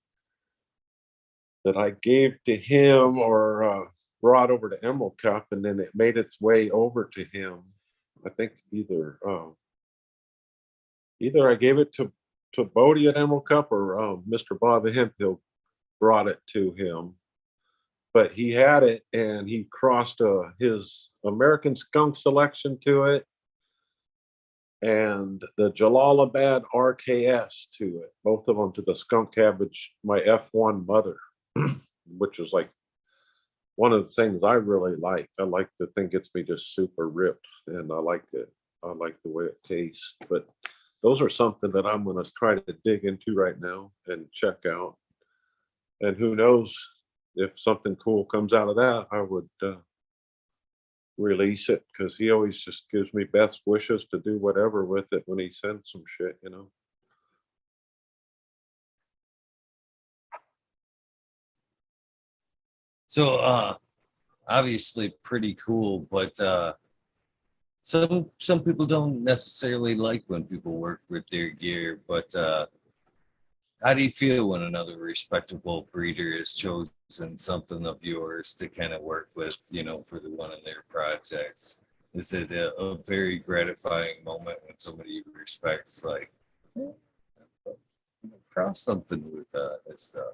that I gave to him or brought over to Emerald Cup, and then it made its way over to him. I think either I gave it to Bodie at Emerald Cup, or Mr. Bob Hemphill brought it to him. But he had it, and he crossed his American skunk selection to it, and the Jalalabad RKS to it. Both of them to the skunk cabbage, my F1 mother, which is like one of the things I really like. I like the thing gets me just super ripped, and I like it. I like the way it tastes. But those are something that I'm going to try to dig into right now and check out. And who knows, if something cool comes out of that, I would release it, because he always just gives me best wishes to do whatever with it when he sends some shit, you know. So obviously pretty cool, but some people don't necessarily like when people work with their gear. But how do you feel when another respectable breeder has chosen something of yours to kind of work with, you know, for one of their projects? Is it a very gratifying moment when somebody respects, like, cross something with this stuff?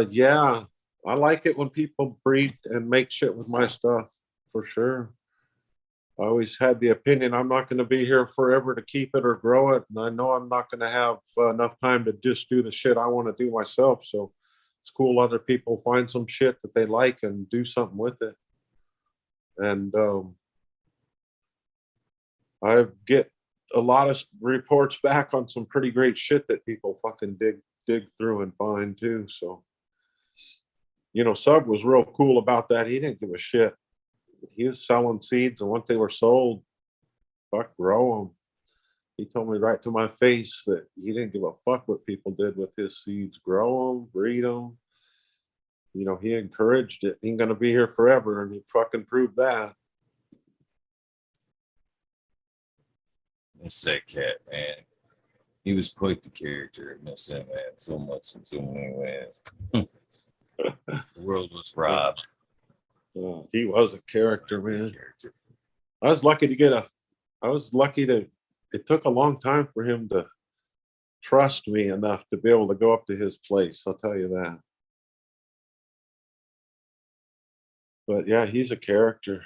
Yeah, I like it when people breed and make shit with my stuff, for sure. I always had the opinion I'm not going to be here forever to keep it or grow it, and I know I'm not going to have enough time to just do the shit I want to do myself. So it's cool other people find some shit that they like and do something with it. And I get a lot of reports back on some pretty great shit that people fucking dig through and find too. So, you know, Sub was real cool about that. He didn't give a shit. He was selling seeds, and once they were sold, fuck, grow them. He told me right to my face that he didn't give a fuck what people did with his seeds. Grow them, breed them. You know, he encouraged it. He ain't gonna be here forever, and he fucking proved that. Miss that cat, man. He was quite the character. I miss him, man, so much in so many ways. The world was robbed. He was a character, man. Character. I was lucky to get it took a long time for him to trust me enough to be able to go up to his place. I'll tell you that. But yeah, he's a character.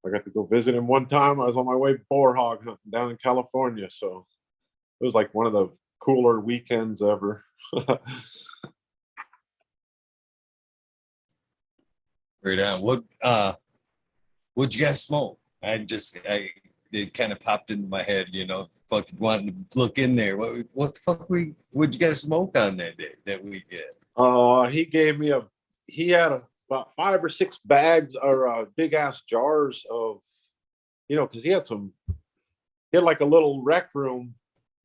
I got to go visit him one time. I was on my way boar hog hunting down in California. So it was like one of the cooler weekends ever. Right on. What'd you guys smoke? It kind of popped into my head, you know, fucking wanting to look in there. What the fuck what'd you guys smoke on that day, that weekend? He gave me he had about 5 or 6 bags or big ass jars of, because he had like a little rec room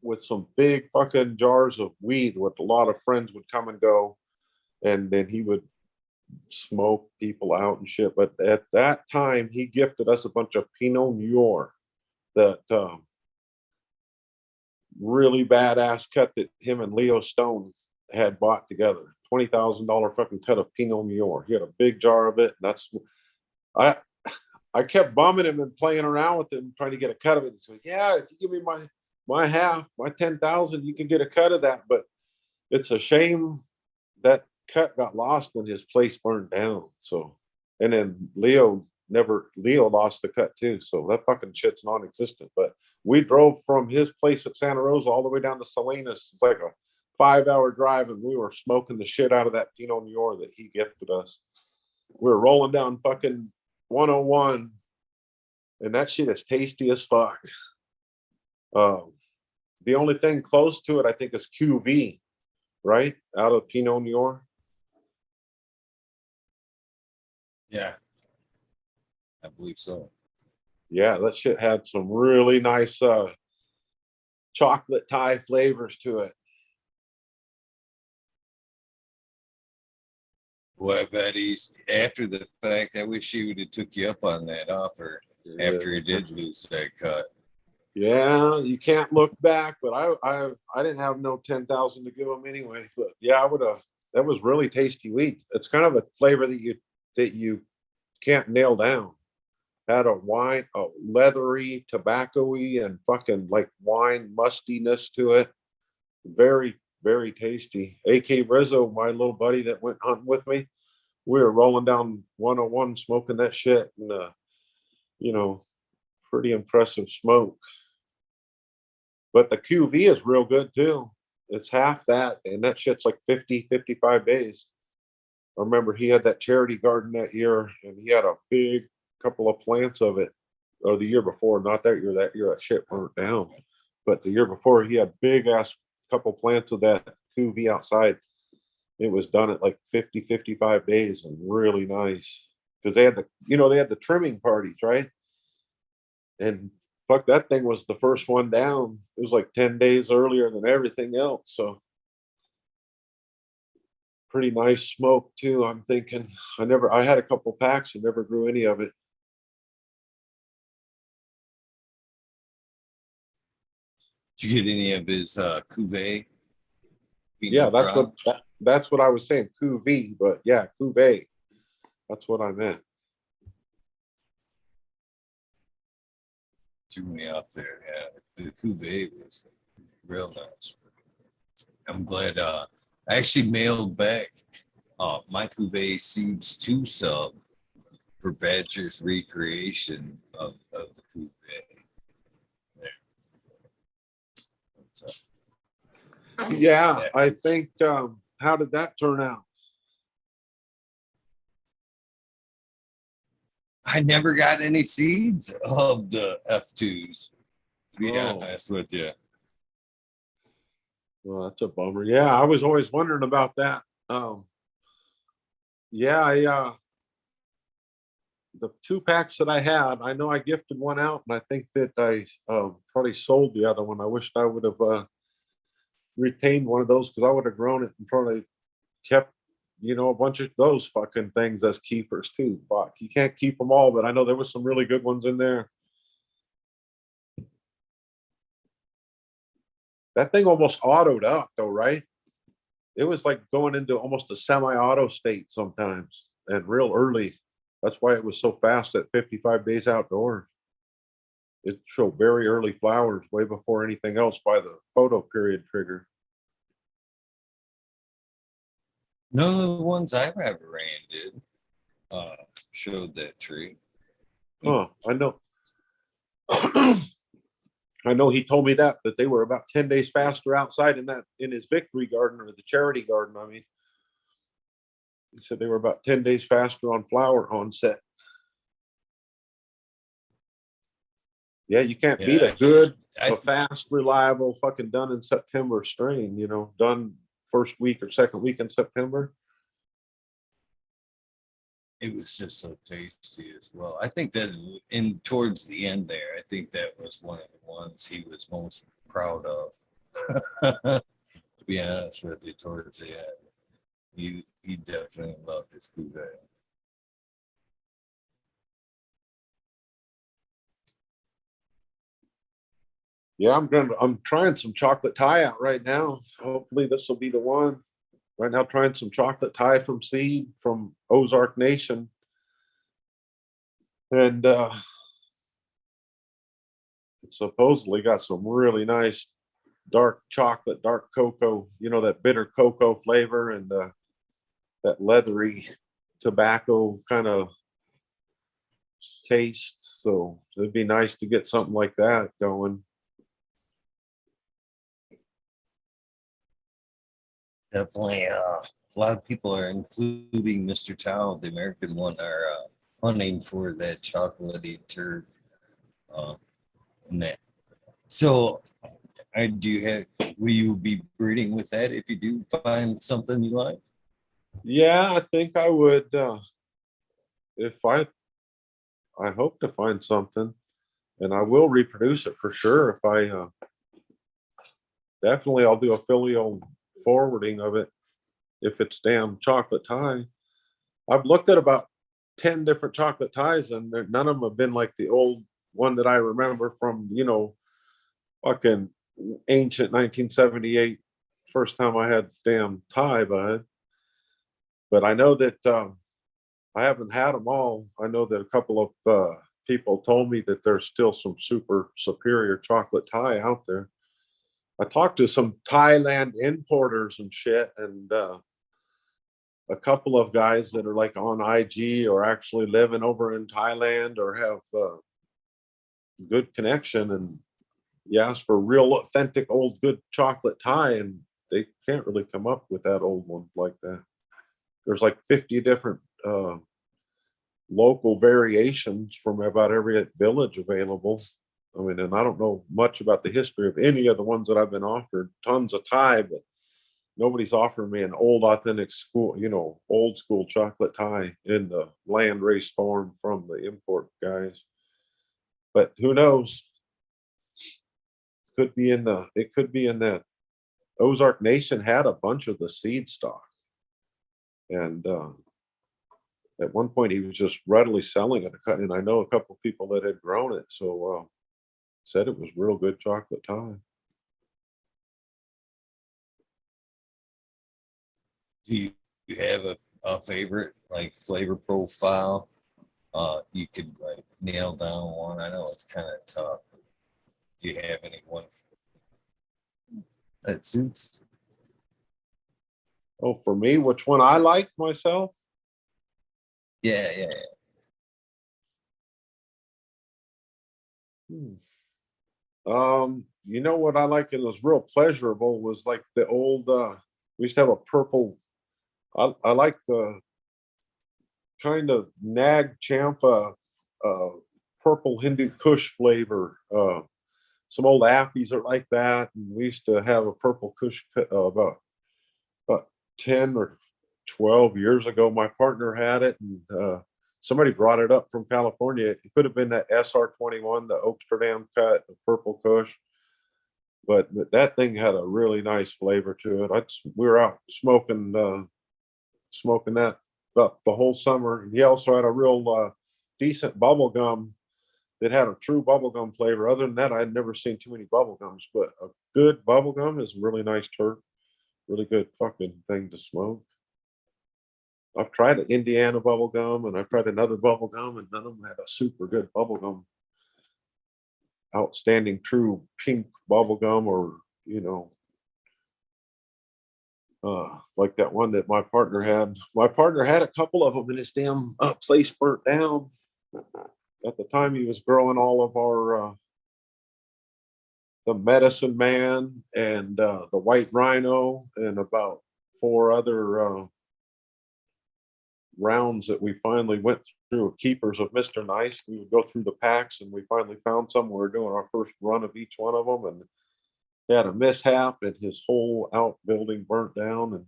with some big fucking jars of weed with a lot of friends would come and go, and then he would smoke people out and shit. But at that time, he gifted us a bunch of Pinot Noir, that really badass cut that him and Leo Stone had bought together. $20,000 fucking cut of Pinot Noir. He had a big jar of it. And I kept bumming him and playing around with him, trying to get a cut of it. He said, "Yeah, if you give me my half, my 10,000, you can get a cut of that." But it's a shame that cut got lost when his place burned down. So, and then Leo lost the cut too. So that fucking shit's non-existent. But we drove from his place at Santa Rosa all the way down to Salinas. It's like a 5-hour drive, and we were smoking the shit out of that Pinot Noir that he gifted us. We were rolling down fucking 101, and that shit is tasty as fuck. The only thing close to it, I think, is QV, right? Out of Pinot Noir. Yeah, I believe so. Yeah, that shit had some really nice chocolate Thai flavors to it. Well, buddies, after the fact, I wish he would have took you up on that offer after he did lose that cut. Yeah, you can't look back, but I didn't have no 10,000 to give him anyway. But yeah, I would have. That was really tasty weed. It's kind of a flavor that you can't nail down. Had a leathery, tobacco-y, and fucking like wine mustiness to it. Very, very tasty. AK Rizzo, my little buddy that went hunting with me, we were rolling down 101 smoking that shit, and pretty impressive smoke. But the QV is real good too. It's half that, and that shit's like 50, 55 days. I remember he had that charity garden that year, and he had a big couple of plants of it, or the year before, not that year. That year that shit burnt down. But the year before, he had big ass couple plants of that QV outside. It was done at like 50, 55 days, and really nice. Because they had the trimming parties, right? And fuck, that thing was the first one down. It was like 10 days earlier than everything else. So pretty nice smoke too. I'm thinking I had a couple packs and never grew any of it. Did you get any of his cuvee? Yeah, that's what I was saying, cuvee, but yeah, cuvee. That's what I meant. Threw me off there. Yeah, the cuvee was real nice. I'm glad I actually mailed back my cuvee seeds to sub for Badger's recreation of the cuvee. Yeah, I think, how did that turn out? I never got any seeds of the F2s, to be honest with you. Well, that's a bummer. Yeah, I was always wondering about that. The 2 packs that I had, I know I gifted one out, and I think that I probably sold the other one. I wished I would have retained one of those, because I would have grown it and probably kept a bunch of those fucking things as keepers too. Fuck, you can't keep them all, but I know there was some really good ones in there. That thing almost autoed up though, right? It was like going into almost a semi-auto state sometimes, and real early. That's why it was so fast at 55 days outdoors. It showed very early flowers way before anything else by the photo period trigger. None of the ones I've ever ran did showed that tree. Huh, I know. I know he told me that they were about 10 days faster outside in his victory garden, or the charity garden. I mean, he said they were about 10 days faster on flower onset. Yeah, you can't beat a fast, reliable, fucking done in September strain, done first week or second week in September. it was just so tasty as well. I think that in towards the end there, I think that was one of the ones he was most proud of. To be honest with you, towards the end, he definitely loved his cougar. Yeah, I'm trying some chocolate Thai out right now. Hopefully this will be the one. Right now, trying some chocolate Thai from seed from Ozark Nation. And it supposedly got some really nice dark chocolate, dark cocoa, you know, that bitter cocoa flavor, and that leathery tobacco kind of taste. So it'd be nice to get something like that going. Definitely, a lot of people are, including Mr. Chow, the American one, are hunting for that chocolatey turd. In that. So, do you have? Will you be breeding with that if you do find something you like? Yeah, I think I would. If I hope to find something, and I will reproduce it for sure. If I definitely, I'll do a filial forwarding of it if it's damn chocolate Thai. I've looked at about 10 different chocolate Thais, and none of them have been like the old one that I remember from, you know, fucking ancient 1978, first time I had damn Thai bud. But I know that I haven't had them all. I know that a couple of people told me that there's still some super superior chocolate Thai out there. I talked to some Thailand importers and shit, and a couple of guys that are like on IG or actually living over in Thailand or have good connection, and you ask for real authentic old good chocolate Thai, and they can't really come up with that old one like that. There's like 50 different local variations from about every village available. I mean, and I don't know much about the history of any of the ones that I've been offered. Tons of Thai, but nobody's offering me an old authentic school, you know, old school chocolate Thai in the land race form from the import guys. But who knows? It could be in that Ozark Nation had a bunch of the seed stock. And at one point he was just readily selling it. And I know a couple of people that had grown it. So said it was real good chocolate Thai. Do you have a favorite like flavor profile? You could like nail down one. I know it's kind of tough. Do you have any one that suits? Oh, for me, which one I like myself? Yeah, yeah. You know what I like, and it was real pleasurable, was like the old we used to have a purple. I like the kind of Nag Champa uh purple Hindu Kush flavor. Some old appies are like that, and we used to have a purple Kush about 10 or 12 years ago. My partner had it, and somebody brought it up from California. It could have been that SR21, the Oaksterdam cut, the purple Kush. But that thing had a really nice flavor to it. We were out smoking that about the whole summer. He also had a real decent bubble gum that had a true bubblegum flavor. Other than that, I'd never seen too many bubble gums, but a good bubblegum is a really nice turd, really good fucking thing to smoke. I've tried an Indiana bubblegum, and I've tried another bubblegum, and none of them had a super good bubblegum, outstanding true pink bubblegum, or, you know, like that one that my partner had. My partner had a couple of them, and his damn place burnt down. At the time, he was growing all of our the Medicine Man and the White Rhino, and about 4 other rounds that we finally went through, keepers of Mr. Nice. We would go through the packs, and we finally found some. We were doing our first run of each one of them, and he had a mishap, and his whole outbuilding burnt down. And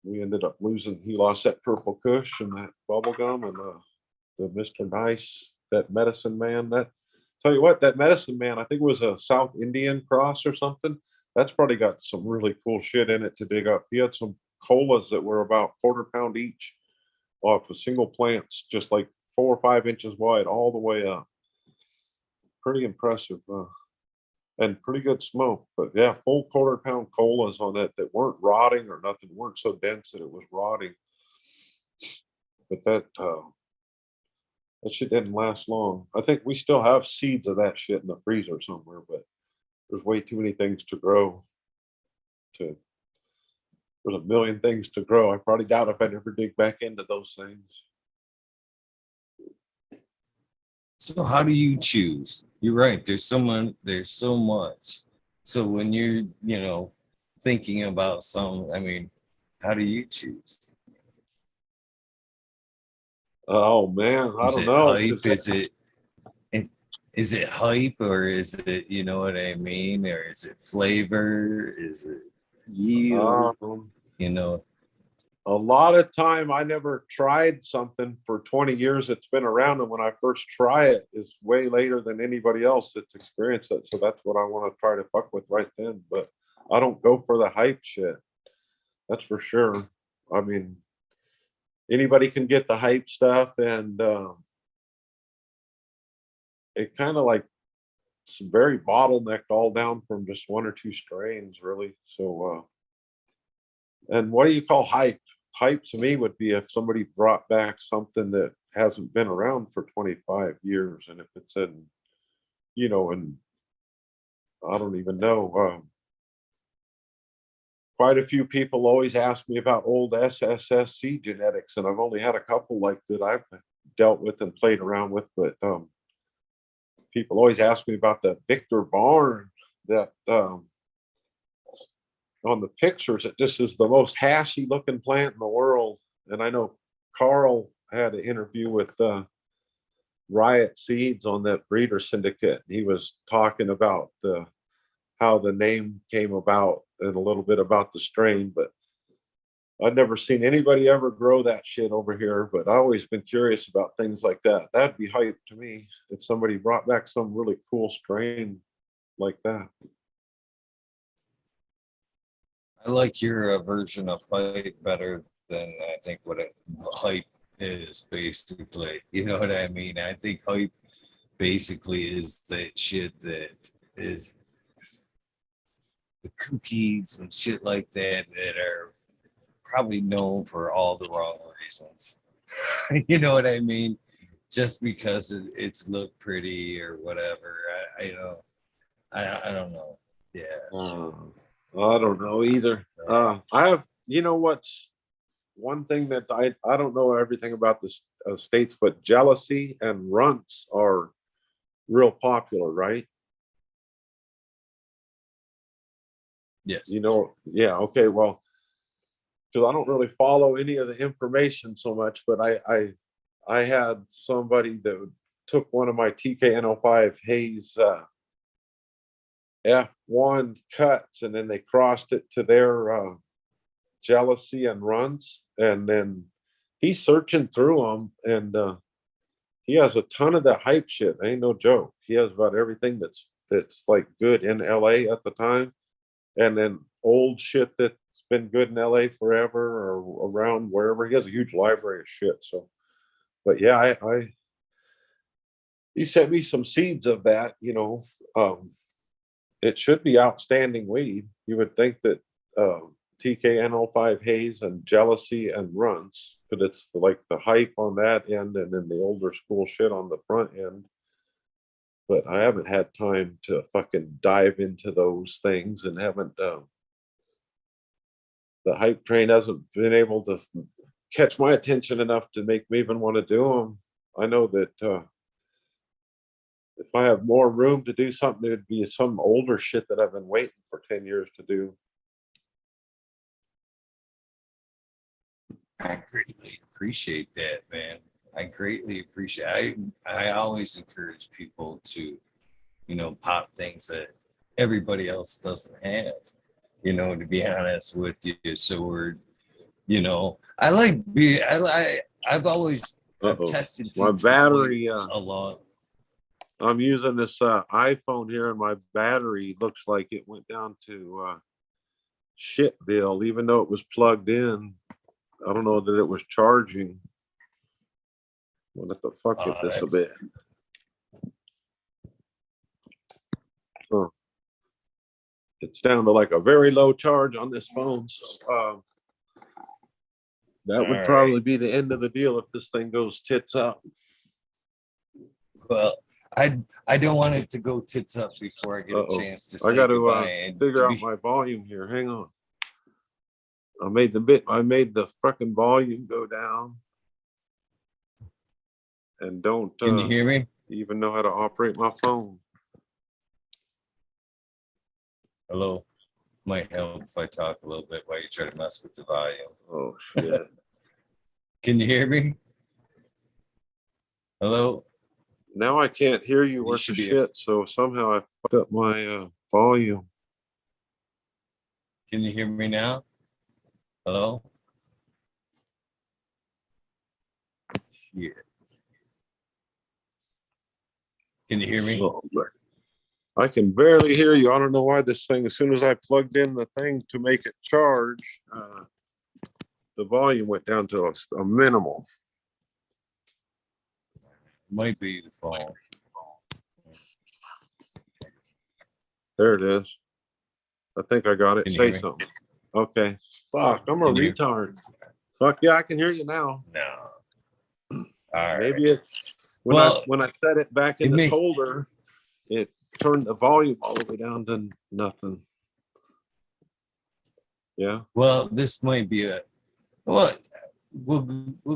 we ended up losing. He lost that purple kush and that bubble gum and the Mr. Nice, that medicine man. That tell you what, that medicine man, I think it was a South Indian cross or something. That's probably got some really cool shit in it to dig up. He had some colas that were about quarter-pound each off of single plants, just like 4 or 5 inches wide all the way up. Pretty impressive. And pretty good smoke. But yeah, full quarter-pound colas on that weren't rotting or nothing, weren't so dense that it was rotting. But that shit didn't last long. I think we still have seeds of that shit in the freezer somewhere, but there's way too many things to grow. There's a million things to grow. I probably doubt if I'd ever dig back into those things. So how do you choose? You're right. There's so much. So when you're, thinking about some, I mean, how do you choose? Oh man, I Is don't it know. hype? Is it hype, or is it, you know what I mean? Or is it flavor? Is it yield? Um, You know, a lot of time I never tried something for 20 years it's been around, and when I first try it is way later than anybody else that's experienced it. So that's what I want to try to fuck with right then. But I don't go for the hype shit. That's for sure. I mean, anybody can get the hype stuff, and it kind of like it's very bottlenecked all down from just one or two strains, really. So, and what do you call hype? Hype to me would be if somebody brought back something that hasn't been around for 25 years, and if it's in, and I don't even know. Quite a few people always ask me about old SSSC genetics, and I've only had a couple like that I've dealt with and played around with, but people always ask me about the Victor Barn that on the pictures, it just is the most hashy looking plant in the world. And I know Carl had an interview with Riot Seeds on that breeder syndicate. He was talking about how the name came about and a little bit about the strain, but I've never seen anybody ever grow that shit over here. But I always been curious about things like that. That'd be hype to me if somebody brought back some really cool strain like that. I like your version of hype better than I think what hype is basically. You know what I mean? I think hype basically is that shit that is the cookies and shit like that that are probably known for all the wrong reasons. You know what I mean? Just because it's look pretty or whatever. I don't know. Yeah. I don't know either. I have, what's one thing that I don't know everything about the states, but jealousy and runts are real popular, right? Yes. Yeah, okay, well, because I don't really follow any of the information so much, but I had somebody that took one of my TKN05 Hayes F1 cuts, and then they crossed it to their jealousy and runs, and then he's searching through them, and he has a ton of the hype shit. Ain't no joke. He has about everything that's like good in LA at the time, and then old shit that's been good in LA forever or around wherever. He has a huge library of shit. So, but yeah, I he sent me some seeds of that. It should be outstanding weed. You would think that TKN05 Haze and Jealousy and Runs, but it's like the hype on that end and then the older school shit on the front end. But I haven't had time to fucking dive into those things, and haven't the hype train hasn't been able to catch my attention enough to make me even want to do them. I know that if I have more room to do something, it'd be some older shit that I've been waiting for 10 years to do. I greatly appreciate that, man. I greatly appreciate. I always encourage people to, pop things that everybody else doesn't have. To be honest with you, so we're You know, I like being. I've always I've Uh-oh. tested My seats for quite battery, a lot. I'm using this iPhone here, and my battery looks like it went down to shitville, even though it was plugged in. I don't know that it was charging. We'll have to fuck it this a That's bit. Huh. It's down to like a very low charge on this phone. So that would all probably right. be the end of the deal if this thing goes tits up. Well, I don't want it to go tits up before I get a chance to I say got goodbye to and figure to out be. my volume here. Hang on. I made the fucking volume go down, and don't Can you hear me? even know how to operate my phone. Hello. Might help if I talk a little bit while you try to mess with the volume. Oh shit. Can you hear me? Hello. Now I can't hear you worth of shit, so somehow I fucked up my volume. Can you hear me now? Hello. Shit. Can you hear me? Oh, I can barely hear you. I don't know why this thing, as soon as I plugged in the thing to make it charge, the volume went down to a minimal. Might be the phone. There it is. I think I got it. Can you Say hear me? something. Okay. Fuck, I'm a Can you- retard. Fuck yeah, I can hear you now. No. All right. Maybe it's when I set it back in this holder, it turned the volume all the way down to nothing. Yeah. Well, this might be we'll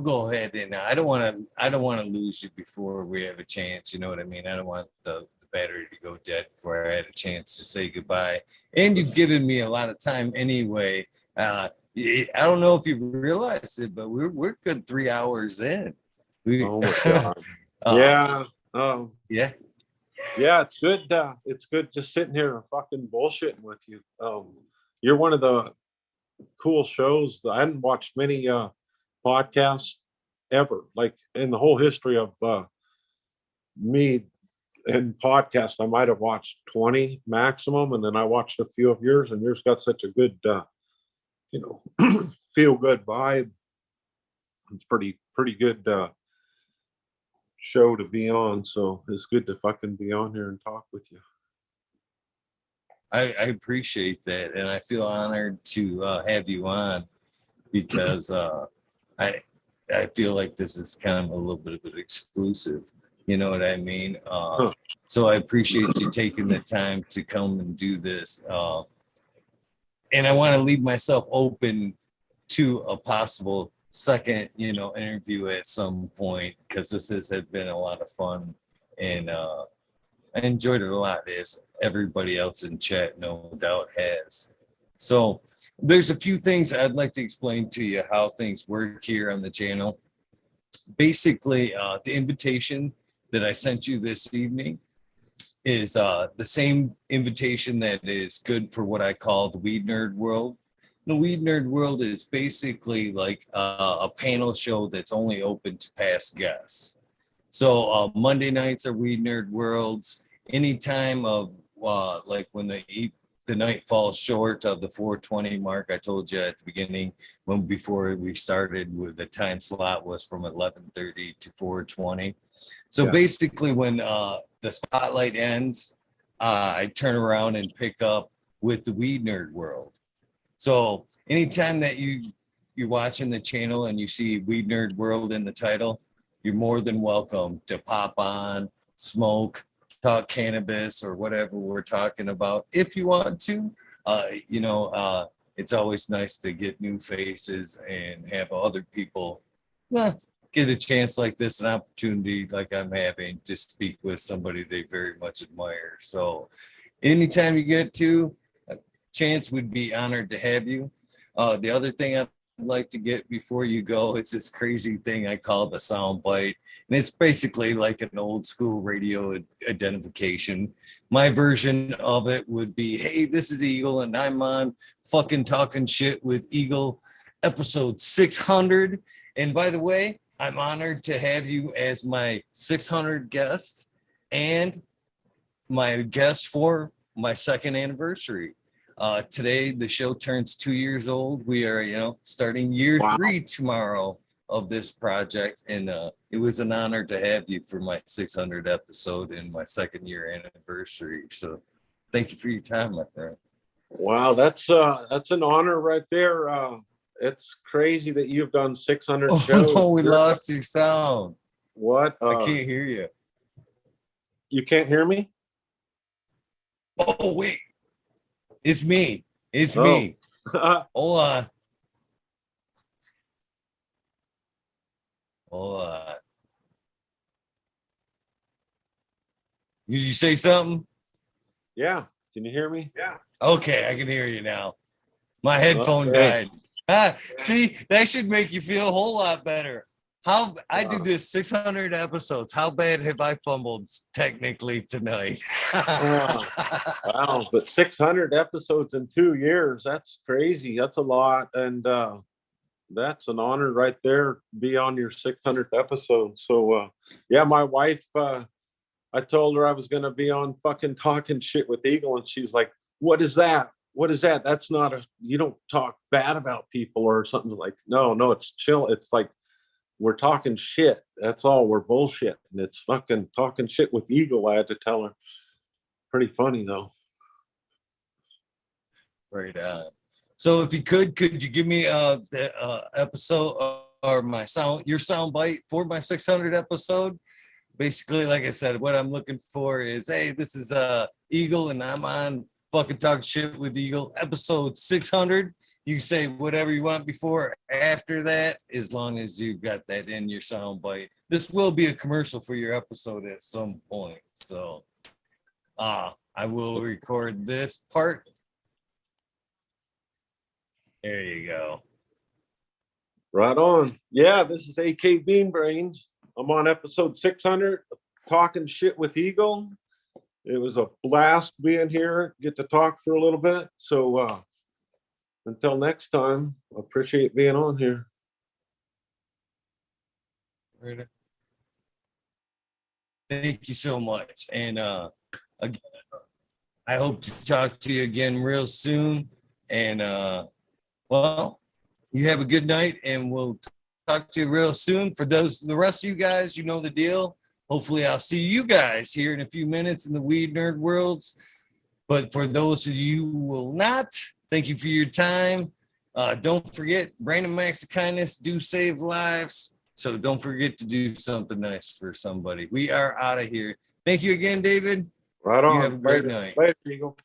go ahead and I don't want to lose you before we have a chance. You know what I mean? I don't want the battery to go dead before I had a chance to say goodbye. And you've given me a lot of time anyway. I don't know if you realized it, but we're good 3 hours in. Oh my god. Yeah. Yeah. Yeah, it's good. It's good just sitting here and fucking bullshitting with you. You're one of the cool shows. I hadn't watched many podcasts ever, like in the whole history of me and podcast. I might have watched 20 maximum, and then I watched a few of yours, and yours got such a good, feel good vibe. It's pretty good show to be on. So it's good to fucking be on here and talk with you. I appreciate that, and I feel honored to have you on because I feel like this is kind of a little bit of an exclusive. You know what I mean? So I appreciate you taking the time to come and do this, and I want to leave myself open to a possible second, interview at some point because this has been a lot of fun, and I enjoyed it a lot, as everybody else in chat no doubt has. So there's a few things I'd like to explain to you how things work here on the channel. Basically, the invitation that I sent you this evening is the same invitation that is good for what I call the Weed Nerd World. The Weed Nerd World is basically like a panel show that's only open to past guests. So Monday nights are Weed Nerd Worlds. Anytime of like when the night falls short of the 4:20 mark, I told you at the beginning before we started, with the time slot was from 11:30 to 4:20. So basically, when the spotlight ends, I turn around and pick up with the Weed Nerd World. So anytime that you're watching the channel and you see Weed Nerd World in the title, you're more than welcome to pop on, smoke, talk cannabis or whatever we're talking about. If you want to, it's always nice to get new faces and have other people get a chance like this, an opportunity like I'm having to speak with somebody they very much admire. So anytime you get to a chance, we'd be honored to have you. The other thing I'd like to get before you go is this crazy thing I call the sound bite. And it's basically like an old school radio identification. My version of it would be, hey, this is Eagle and I'm on fucking talking shit with Eagle. episode 600. And by the way, I'm honored to have you as my 600 guest and my guest for my second anniversary. Today, the show turns 2 years old. We are, starting year 3 tomorrow of this project. And it was an honor to have you for my 600 episode and my second year anniversary. So thank you for your time, my friend. Wow, that's an honor right there. It's crazy that you've done 600 shows. Oh, we lost your sound. What? I can't hear you. You can't hear me? Oh, wait. It's me. It's me. Hold on. Hold on. Did you say something? Yeah. Can you hear me? Yeah. Okay, I can hear you now. My headphone Okay. died. See, that should make you feel a whole lot better. How I do this 600 episodes. How bad have I fumbled technically tonight? Wow, but 600 episodes in 2 years, that's crazy. That's a lot. And that's an honor right there, be on your 600th episode. So yeah, my wife, I told her I was going to be on fucking Talking Shit with Eagle, and she's like, what is that? What is that? That's not you don't talk bad about people or something. Like, no, it's chill. It's like, we're talking shit. That's all. We're bullshit. And it's fucking Talking Shit with Eagle, I had to tell her. Pretty funny though. Right on. So if you could you give me the episode or your sound bite for my 600 episode? Basically, like I said, what I'm looking for is, hey, this is Eagle, and I'm on fucking Talking Shit with Eagle, episode 600. You can say whatever you want before or after that, as long as you've got that in your sound bite. This will be a commercial for your episode at some point. So I will record this part. There you go. Right on. Yeah, this is AKbeanbrains. I'm on episode 600, Talking Shit with Eagle. It was a blast being here, get to talk for a little bit. So until next time, I appreciate being on here. Thank you so much. And again, I hope to talk to you again real soon. And well, you have a good night, and we'll talk to you real soon. For the rest of you guys, you know the deal. Hopefully I'll see you guys here in a few minutes in the Weed Nerd Worlds. But for those of you who will not, thank you for your time. Don't forget, brain and acts of kindness do save lives. So don't forget to do something nice for somebody. We are out of here. Thank you again, David. Right on. You have a great night. Later, Eagle.